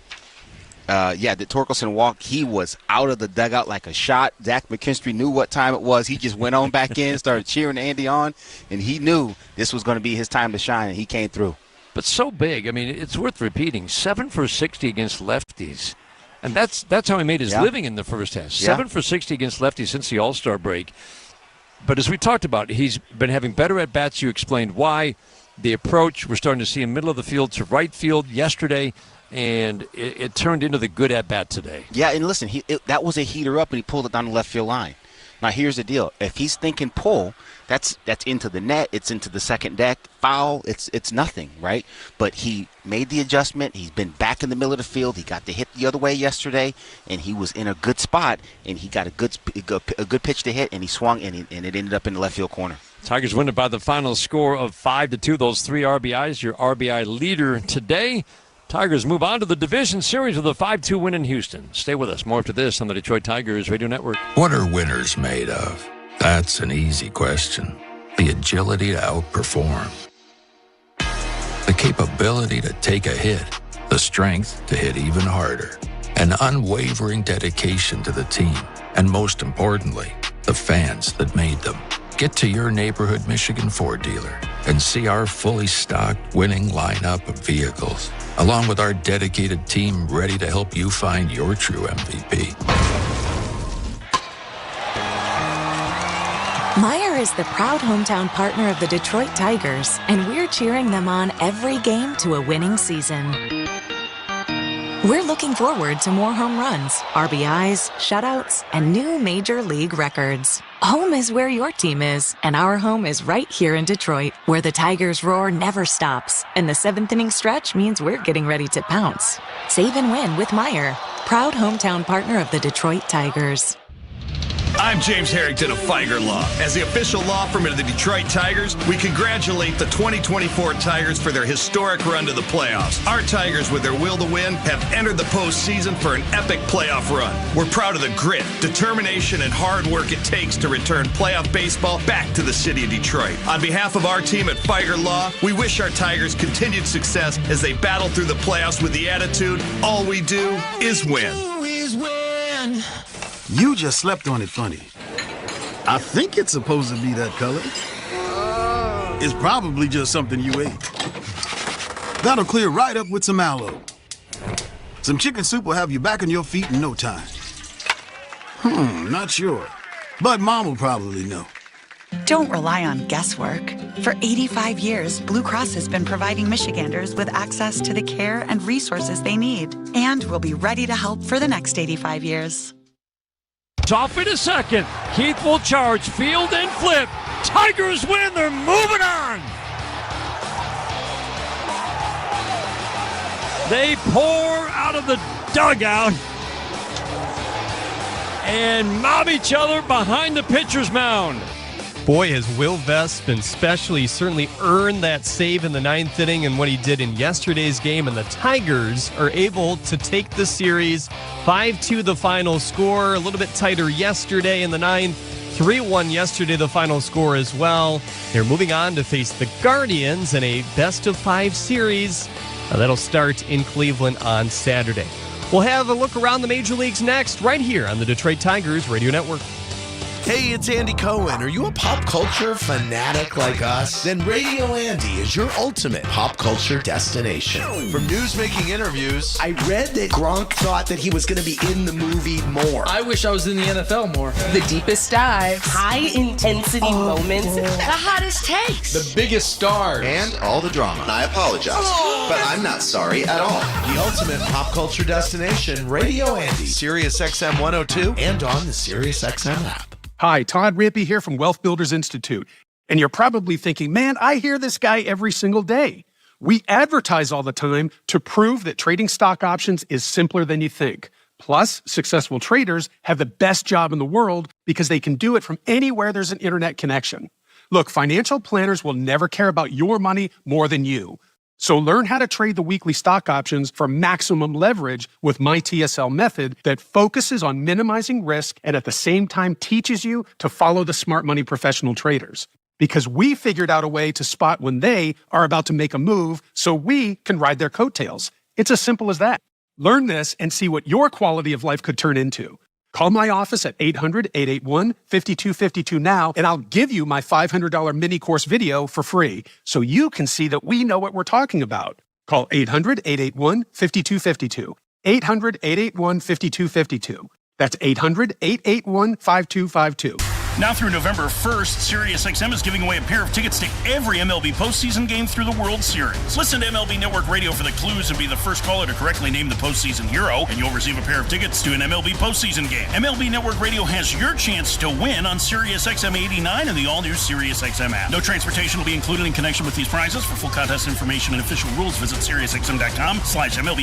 that Torkelson walked, he was out of the dugout like a shot. Zach McKinstry knew what time it was. He just went on back in, started cheering Andy on, and he knew this was going to be his time to shine, and he came through. But so big. I mean, it's worth repeating. 7 for 60 against lefties. And that's how he made his living in the first half. 7 for 60 against lefties since the All-Star break. But as we talked about, he's been having better at-bats. You explained why. The approach, we're starting to see him middle of the field to right field yesterday, and it turned into the good at-bat today. Yeah, and listen, that was a heater up, and he pulled it down the left field line. Now, here's the deal. If he's thinking pull, that's into the net, it's into the second deck, foul, it's nothing, right? But he made the adjustment. He's been back in the middle of the field. He got the hit the other way yesterday, and he was in a good spot, and he got a good pitch to hit, and he swung, and it ended up in the left field corner. Tigers win it by the final score of 5-2. Those 3 RBIs, your RBI leader today. Tigers move on to the division series with a 5-2 win in Houston. Stay with us. More after this on the Detroit Tigers Radio Network. What are winners made of? That's an easy question. The agility to outperform. The capability to take a hit. The strength to hit even harder. An unwavering dedication to the team. And most importantly, the fans that made them. Get to your neighborhood Michigan Ford dealer and see our fully stocked winning lineup of vehicles, along with our dedicated team ready to help you find your true MVP. Meijer is the proud hometown partner of the Detroit Tigers, and we're cheering them on every game to a winning season. We're looking forward to more home runs, RBIs, shutouts, and new major league records. Home is where your team is, and our home is right here in Detroit, where the Tigers' roar never stops, and the 7th inning stretch means we're getting ready to pounce. Save and win with Meijer, proud hometown partner of the Detroit Tigers. I'm James Harrington of Feiger Law. As the official law firm of the Detroit Tigers, we congratulate the 2024 Tigers for their historic run to the playoffs. Our Tigers, with their will to win, have entered the postseason for an epic playoff run. We're proud of the grit, determination, and hard work it takes to return playoff baseball back to the city of Detroit. On behalf of our team at Feiger Law, we wish our Tigers continued success as they battle through the playoffs with the attitude, all we do is win. You just slept on it funny. I think it's supposed to be that color. It's probably just something you ate. That'll clear right up with some aloe. Some chicken soup will have you back on your feet in no time. Not sure. But Mom will probably know. Don't rely on guesswork. For 85 years, Blue Cross has been providing Michiganders with access to the care and resources they need, and will be ready to help for the next 85 years. Off in a second. Keith will charge, field and flip. Tigers win. They're moving on. They pour out of the dugout and mob each other behind the pitcher's mound. Boy, has Will Vest been special. He certainly earned that save in the ninth inning and what he did in yesterday's game. And the Tigers are able to take the series 5-2 the final score. A little bit tighter yesterday in the ninth. 3-1 yesterday, the final score as well. They're moving on to face the Guardians in a best-of-5 series. That'll start in Cleveland on Saturday. We'll have a look around the major leagues next, right here on the Detroit Tigers Radio Network. Hey, it's Andy Cohen. Are you a pop culture fanatic like us? Then Radio Andy is your ultimate pop culture destination. From news-making interviews, I read that Gronk thought that he was going to be in the movie more. I wish I was in the NFL more. The deepest dives, high-intensity moments, the hottest takes, the biggest stars, and all the drama. I apologize, but I'm not sorry at all. The ultimate pop culture destination, Radio Andy, Sirius XM 102, and on the Sirius XM app. Hi, Todd Rippey here from Wealth Builders Institute. And you're probably thinking, man, I hear this guy every single day. We advertise all the time to prove that trading stock options is simpler than you think. Plus, successful traders have the best job in the world because they can do it from anywhere there's an internet connection. Look, financial planners will never care about your money more than you. So learn how to trade the weekly stock options for maximum leverage with my TSL method that focuses on minimizing risk and at the same time teaches you to follow the smart money professional traders. Because we figured out a way to spot when they are about to make a move so we can ride their coattails. It's as simple as that. Learn this and see what your quality of life could turn into. Call my office at 800-881-5252 now, and I'll give you my $500 mini course video for free so you can see that we know what we're talking about. Call 800-881-5252. 800-881-5252. That's 800-881-5252. Now through November 1st, SiriusXM is giving away a pair of tickets to every MLB postseason game through the World Series. Listen to MLB Network Radio for the clues and be the first caller to correctly name the postseason hero, and you'll receive a pair of tickets to an MLB postseason game. MLB Network Radio has your chance to win on SiriusXM 89 and the all-new SiriusXM app. No transportation will be included in connection with these prizes. For full contest information and official rules, visit SiriusXM.com/MLB